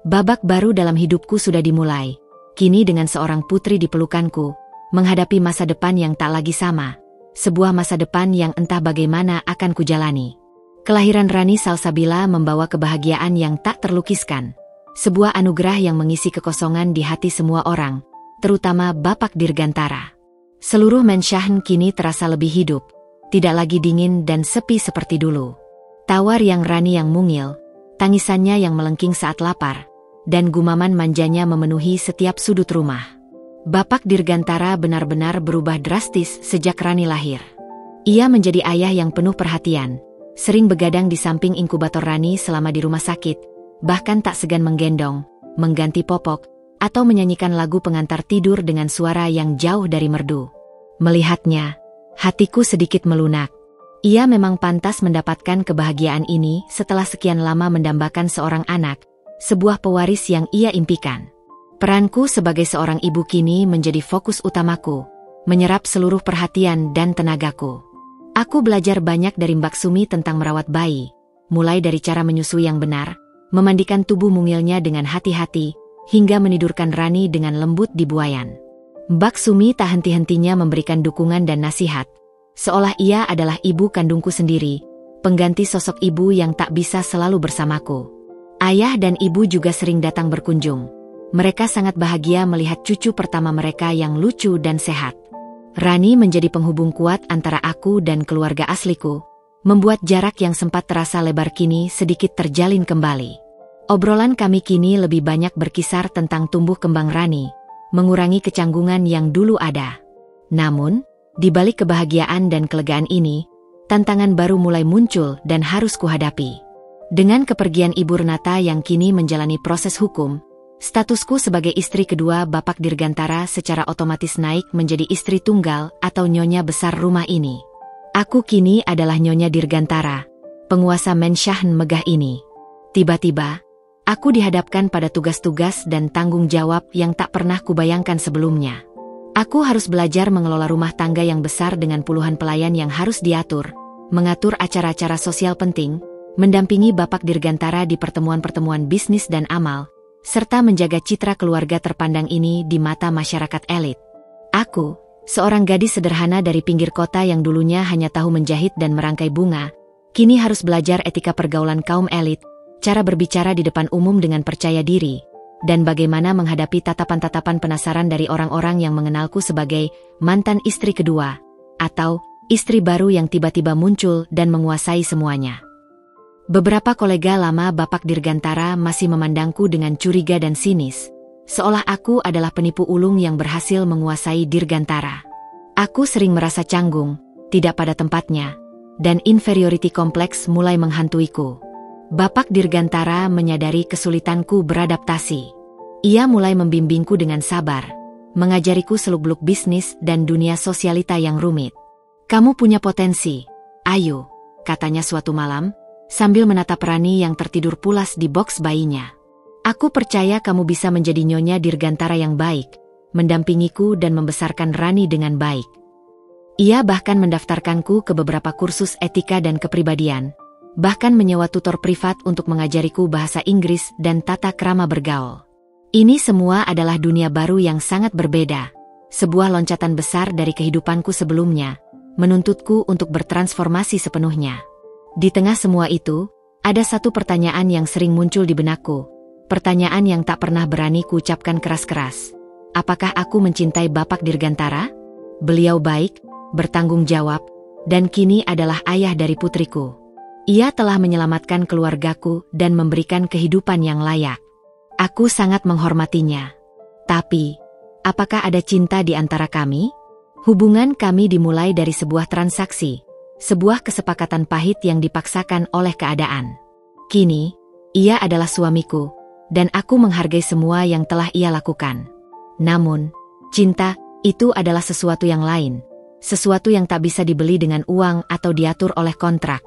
Babak baru dalam hidupku sudah dimulai, kini dengan seorang putri di pelukanku, menghadapi masa depan yang tak lagi sama, sebuah masa depan yang entah bagaimana akan kujalani. Kelahiran Rani Salsabila membawa kebahagiaan yang tak terlukiskan, sebuah anugerah yang mengisi kekosongan di hati semua orang, terutama Bapak Dirgantara. Seluruh Mensahn kini terasa lebih hidup, tidak lagi dingin dan sepi seperti dulu. Tawar yang Rani yang mungil, tangisannya yang melengking saat lapar, dan gumaman manjanya memenuhi setiap sudut rumah. Bapak Dirgantara benar-benar berubah drastis sejak Rani lahir. Ia menjadi ayah yang penuh perhatian, sering begadang di samping inkubator Rani selama di rumah sakit, bahkan tak segan menggendong, mengganti popok, atau menyanyikan lagu pengantar tidur dengan suara yang jauh dari merdu. Melihatnya, hatiku sedikit melunak. Ia memang pantas mendapatkan kebahagiaan ini setelah sekian lama mendambakan seorang anak, sebuah pewaris yang ia impikan. Peranku sebagai seorang ibu kini menjadi fokus utamaku, menyerap seluruh perhatian dan tenagaku. Aku belajar banyak dari Mbak Sumi tentang merawat bayi, mulai dari cara menyusui yang benar, memandikan tubuh mungilnya dengan hati-hati, hingga menidurkan Rani dengan lembut di buayan. Mbak Sumi tak henti-hentinya memberikan dukungan dan nasihat, seolah ia adalah ibu kandungku sendiri, pengganti sosok ibu yang tak bisa selalu bersamaku. Ayah dan ibu juga sering datang berkunjung. Mereka sangat bahagia melihat cucu pertama mereka yang lucu dan sehat. Rani menjadi penghubung kuat antara aku dan keluarga asliku, membuat jarak yang sempat terasa lebar kini sedikit terjalin kembali. Obrolan kami kini lebih banyak berkisar tentang tumbuh kembang Rani, mengurangi kecanggungan yang dulu ada. Namun, di balik kebahagiaan dan kelegaan ini, tantangan baru mulai muncul dan harus kuhadapi. Dengan kepergian Ibu Renata yang kini menjalani proses hukum, statusku sebagai istri kedua Bapak Dirgantara secara otomatis naik menjadi istri tunggal atau nyonya besar rumah ini. Aku kini adalah Nyonya Dirgantara, penguasa Mensahn megah ini. Tiba-tiba, aku dihadapkan pada tugas-tugas dan tanggung jawab yang tak pernah kubayangkan sebelumnya. Aku harus belajar mengelola rumah tangga yang besar dengan puluhan pelayan yang harus diatur, mengatur acara-acara sosial penting, mendampingi Bapak Dirgantara di pertemuan-pertemuan bisnis dan amal, serta menjaga citra keluarga terpandang ini di mata masyarakat elit. Aku, seorang gadis sederhana dari pinggir kota yang dulunya hanya tahu menjahit dan merangkai bunga, kini harus belajar etika pergaulan kaum elit, cara berbicara di depan umum dengan percaya diri, dan bagaimana menghadapi tatapan-tatapan penasaran dari orang-orang yang mengenalku sebagai mantan istri kedua, atau istri baru yang tiba-tiba muncul dan menguasai semuanya. Beberapa kolega lama Bapak Dirgantara masih memandangku dengan curiga dan sinis, seolah aku adalah penipu ulung yang berhasil menguasai Dirgantara. Aku sering merasa canggung, tidak pada tempatnya, dan inferiority kompleks mulai menghantuiku. Bapak Dirgantara menyadari kesulitanku beradaptasi. Ia mulai membimbingku dengan sabar, mengajariku seluk-beluk bisnis dan dunia sosialita yang rumit. "Kamu punya potensi, ayo," katanya suatu malam, sambil menatap Rani yang tertidur pulas di boks bayinya. "Aku percaya kamu bisa menjadi Nyonya Dirgantara yang baik, mendampingiku dan membesarkan Rani dengan baik." Ia bahkan mendaftarkanku ke beberapa kursus etika dan kepribadian, bahkan menyewa tutor privat untuk mengajariku bahasa Inggris dan tata krama bergaul. Ini semua adalah dunia baru yang sangat berbeda, sebuah loncatan besar dari kehidupanku sebelumnya, menuntutku untuk bertransformasi sepenuhnya. Di tengah semua itu, ada satu pertanyaan yang sering muncul di benakku, pertanyaan yang tak pernah berani kuucapkan keras-keras. Apakah aku mencintai Bapak Dirgantara? Beliau baik, bertanggung jawab, dan kini adalah ayah dari putriku. Ia telah menyelamatkan keluargaku dan memberikan kehidupan yang layak. Aku sangat menghormatinya. Tapi, apakah ada cinta di antara kami? Hubungan kami dimulai dari sebuah transaksi, sebuah kesepakatan pahit yang dipaksakan oleh keadaan. Kini, ia adalah suamiku, dan aku menghargai semua yang telah ia lakukan. Namun, cinta itu adalah sesuatu yang lain, sesuatu yang tak bisa dibeli dengan uang atau diatur oleh kontrak.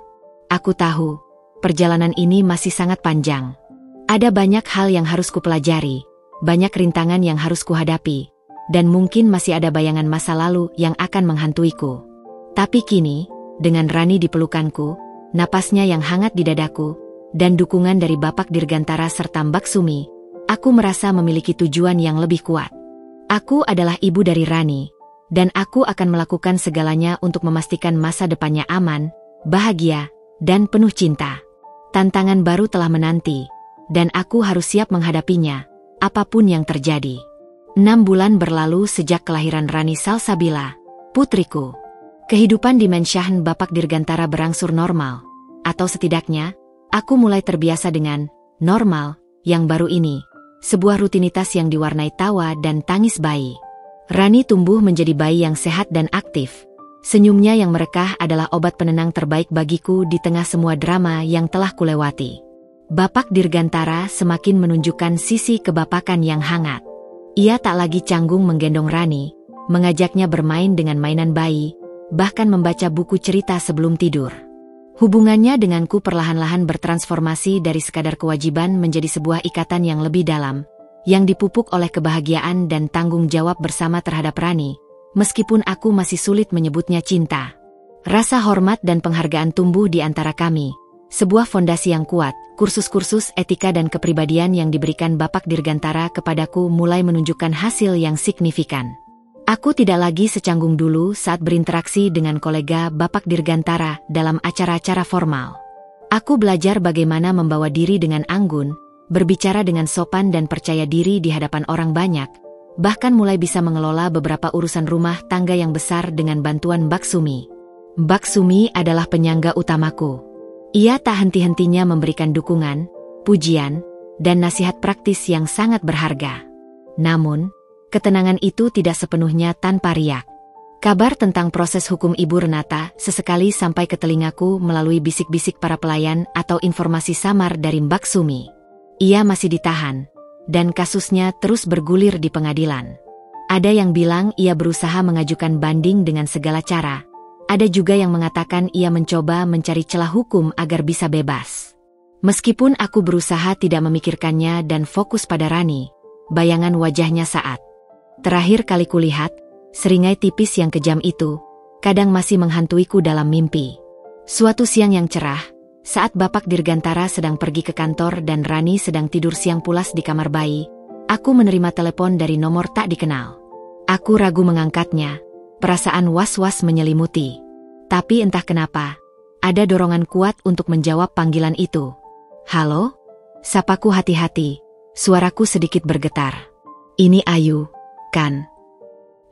Aku tahu, perjalanan ini masih sangat panjang. Ada banyak hal yang harus kupelajari, banyak rintangan yang harus kuhadapi, dan mungkin masih ada bayangan masa lalu yang akan menghantuiku. Tapi kini, dengan Rani di pelukanku, napasnya yang hangat di dadaku, dan dukungan dari Bapak Dirgantara serta Mbak Sumi, aku merasa memiliki tujuan yang lebih kuat. Aku adalah ibu dari Rani, dan aku akan melakukan segalanya untuk memastikan masa depannya aman, bahagia, dan penuh cinta. Tantangan baru telah menanti, dan aku harus siap menghadapinya, apapun yang terjadi. 6 bulan berlalu sejak kelahiran Rani Salsabila, putriku. Kehidupan di Mensyahen Bapak Dirgantara berangsur normal, atau setidaknya, aku mulai terbiasa dengan normal yang baru ini, sebuah rutinitas yang diwarnai tawa dan tangis bayi. Rani tumbuh menjadi bayi yang sehat dan aktif. Senyumnya yang merekah adalah obat penenang terbaik bagiku di tengah semua drama yang telah kulewati. Bapak Dirgantara semakin menunjukkan sisi kebapakan yang hangat. Ia tak lagi canggung menggendong Rani, mengajaknya bermain dengan mainan bayi, bahkan membaca buku cerita sebelum tidur. Hubungannya denganku perlahan-lahan bertransformasi dari sekadar kewajiban menjadi sebuah ikatan yang lebih dalam, yang dipupuk oleh kebahagiaan dan tanggung jawab bersama terhadap Rani. Meskipun aku masih sulit menyebutnya cinta. Rasa hormat dan penghargaan tumbuh di antara kami. Sebuah fondasi yang kuat, kursus-kursus etika dan kepribadian yang diberikan Bapak Dirgantara kepadaku mulai menunjukkan hasil yang signifikan. Aku tidak lagi secanggung dulu saat berinteraksi dengan kolega Bapak Dirgantara dalam acara-acara formal. Aku belajar bagaimana membawa diri dengan anggun, berbicara dengan sopan dan percaya diri di hadapan orang banyak, bahkan mulai bisa mengelola beberapa urusan rumah tangga yang besar dengan bantuan Mbak Sumi. Mbak Sumi adalah penyangga utamaku. Ia tak henti-hentinya memberikan dukungan, pujian, dan nasihat praktis yang sangat berharga. Namun, ketenangan itu tidak sepenuhnya tanpa riak. Kabar tentang proses hukum Ibu Renata sesekali sampai ke telingaku melalui bisik-bisik para pelayan atau informasi samar dari Mbak Sumi. Ia masih ditahan, dan kasusnya terus bergulir di pengadilan. Ada yang bilang ia berusaha mengajukan banding dengan segala cara. Ada juga yang mengatakan ia mencoba mencari celah hukum agar bisa bebas. Meskipun aku berusaha tidak memikirkannya dan fokus pada Rani, bayangan wajahnya saat terakhir kali kulihat, seringai tipis yang kejam itu, kadang masih menghantuiku dalam mimpi. Suatu siang yang cerah, saat Bapak Dirgantara sedang pergi ke kantor dan Rani sedang tidur siang pulas di kamar bayi, aku menerima telepon dari nomor tak dikenal. Aku ragu mengangkatnya, perasaan was-was menyelimuti. Tapi entah kenapa, ada dorongan kuat untuk menjawab panggilan itu. "Halo?" Sapaku hati-hati, suaraku sedikit bergetar. "Ini Ayu, kan?"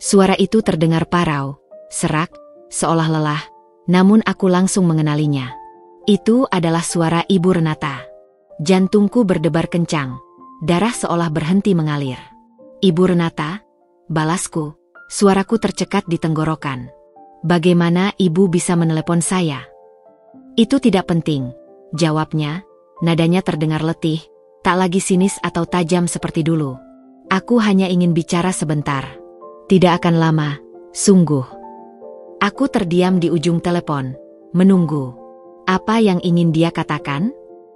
Suara itu terdengar parau, serak, seolah lelah, namun aku langsung mengenalinya. Itu adalah suara Ibu Renata. Jantungku berdebar kencang, darah seolah berhenti mengalir. "Ibu Renata?" balasku, suaraku tercekat di tenggorokan. "Bagaimana Ibu bisa menelepon saya?" "Itu tidak penting," jawabnya, nadanya terdengar letih, tak lagi sinis atau tajam seperti dulu. "Aku hanya ingin bicara sebentar." "Tidak akan lama, sungguh." Aku terdiam di ujung telepon, menunggu. Apa yang ingin dia katakan?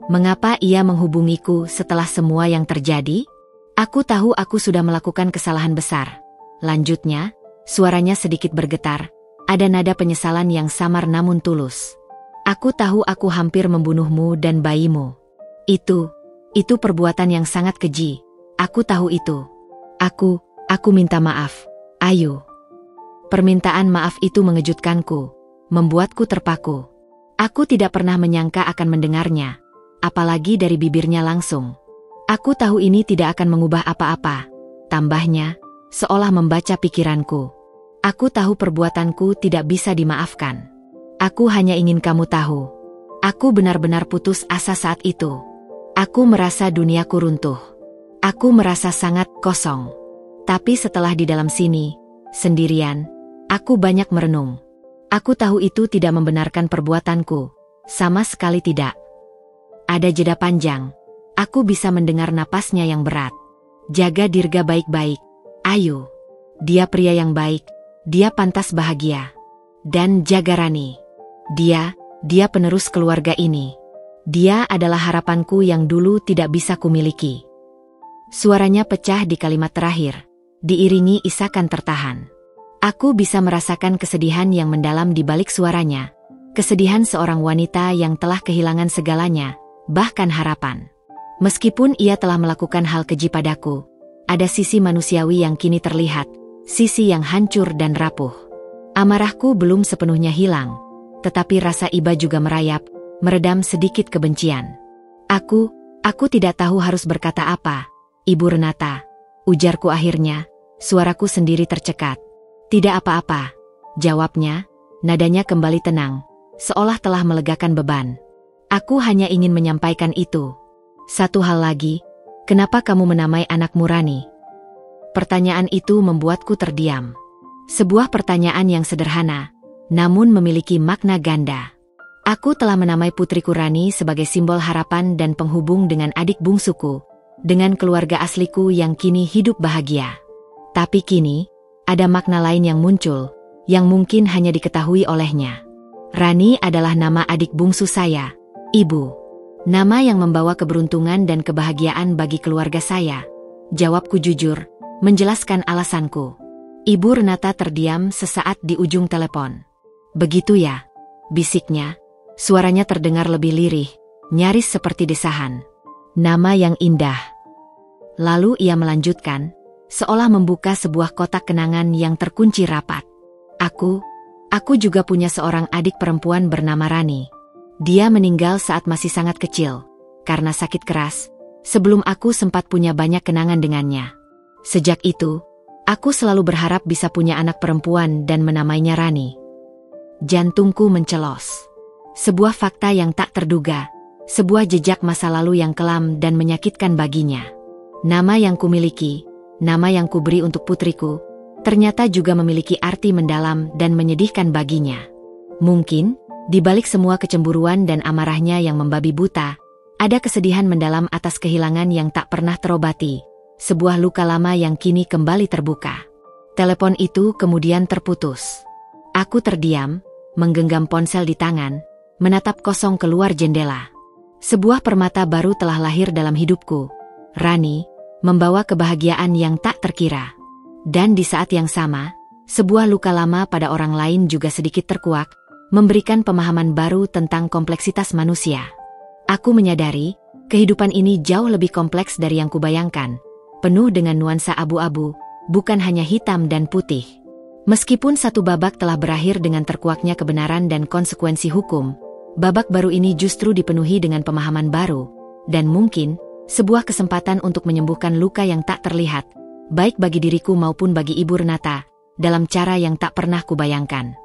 Mengapa ia menghubungiku setelah semua yang terjadi? "Aku tahu aku sudah melakukan kesalahan besar." Lanjutnya, suaranya sedikit bergetar, ada nada penyesalan yang samar namun tulus. "Aku tahu aku hampir membunuhmu dan bayimu. Itu perbuatan yang sangat keji. Aku tahu itu. Aku minta maaf, Ayu." Permintaan maaf itu mengejutkanku, membuatku terpaku. Aku tidak pernah menyangka akan mendengarnya, apalagi dari bibirnya langsung. "Aku tahu ini tidak akan mengubah apa-apa," tambahnya, seolah membaca pikiranku. "Aku tahu perbuatanku tidak bisa dimaafkan. Aku hanya ingin kamu tahu. Aku benar-benar putus asa saat itu. Aku merasa duniaku runtuh. Aku merasa sangat kosong. Tapi setelah di dalam sini, sendirian, aku banyak merenung. Aku tahu itu tidak membenarkan perbuatanku, sama sekali tidak." Ada jeda panjang. Aku bisa mendengar napasnya yang berat. "Jaga Dirga baik-baik, Ayu. Dia pria yang baik, dia pantas bahagia. Dan jaga Rani. Dia penerus keluarga ini. Dia adalah harapanku yang dulu tidak bisa kumiliki." Suaranya pecah di kalimat terakhir, diiringi isakan tertahan. Aku bisa merasakan kesedihan yang mendalam di balik suaranya, kesedihan seorang wanita yang telah kehilangan segalanya, bahkan harapan. Meskipun ia telah melakukan hal keji padaku, ada sisi manusiawi yang kini terlihat, sisi yang hancur dan rapuh. Amarahku belum sepenuhnya hilang, tetapi rasa iba juga merayap, meredam sedikit kebencian. Aku tidak tahu harus berkata apa, Ibu Renata," ujarku akhirnya. Suaraku sendiri tercekat. "Tidak apa-apa," jawabnya, nadanya kembali tenang, seolah telah melegakan beban. "Aku hanya ingin menyampaikan itu. Satu hal lagi, kenapa kamu menamai anakmu Rani?" Pertanyaan itu membuatku terdiam. Sebuah pertanyaan yang sederhana, namun memiliki makna ganda. Aku telah menamai putriku Rani sebagai simbol harapan dan penghubung dengan adik bungsuku, dengan keluarga asliku yang kini hidup bahagia. Tapi kini, ada makna lain yang muncul, yang mungkin hanya diketahui olehnya. Rani adalah nama adik bungsu saya, Ibu. Nama yang membawa keberuntungan dan kebahagiaan bagi keluarga saya. Jawabku jujur, menjelaskan alasanku. Ibu Renata terdiam sesaat di ujung telepon. "Begitu ya?" bisiknya. Suaranya terdengar lebih lirih, nyaris seperti desahan. "Nama yang indah." Lalu ia melanjutkan, seolah membuka sebuah kotak kenangan yang terkunci rapat. Aku juga punya seorang adik perempuan bernama Rani. Dia meninggal saat masih sangat kecil, karena sakit keras, sebelum aku sempat punya banyak kenangan dengannya. Sejak itu, aku selalu berharap bisa punya anak perempuan dan menamainya Rani. Jantungku mencelos. Sebuah fakta yang tak terduga, sebuah jejak masa lalu yang kelam dan menyakitkan baginya. Nama yang kumiliki, nama yang kuberi untuk putriku, ternyata juga memiliki arti mendalam dan menyedihkan baginya. Mungkin, di balik semua kecemburuan dan amarahnya yang membabi buta, ada kesedihan mendalam atas kehilangan yang tak pernah terobati, sebuah luka lama yang kini kembali terbuka. Telepon itu kemudian terputus. Aku terdiam, menggenggam ponsel di tangan, menatap kosong keluar jendela. Sebuah permata baru telah lahir dalam hidupku. Rani, membawa kebahagiaan yang tak terkira. Dan di saat yang sama, Sebuah luka lama pada orang lain juga sedikit terkuak, memberikan pemahaman baru tentang kompleksitas manusia. Aku menyadari, kehidupan ini jauh lebih kompleks dari yang kubayangkan, penuh dengan nuansa abu-abu, bukan hanya hitam dan putih. Meskipun satu babak telah berakhir dengan terkuaknya kebenaran dan konsekuensi hukum, babak baru ini justru dipenuhi dengan pemahaman baru, dan mungkin, sebuah kesempatan untuk menyembuhkan luka yang tak terlihat, baik bagi diriku maupun bagi Ibu Renata, dalam cara yang tak pernah kubayangkan.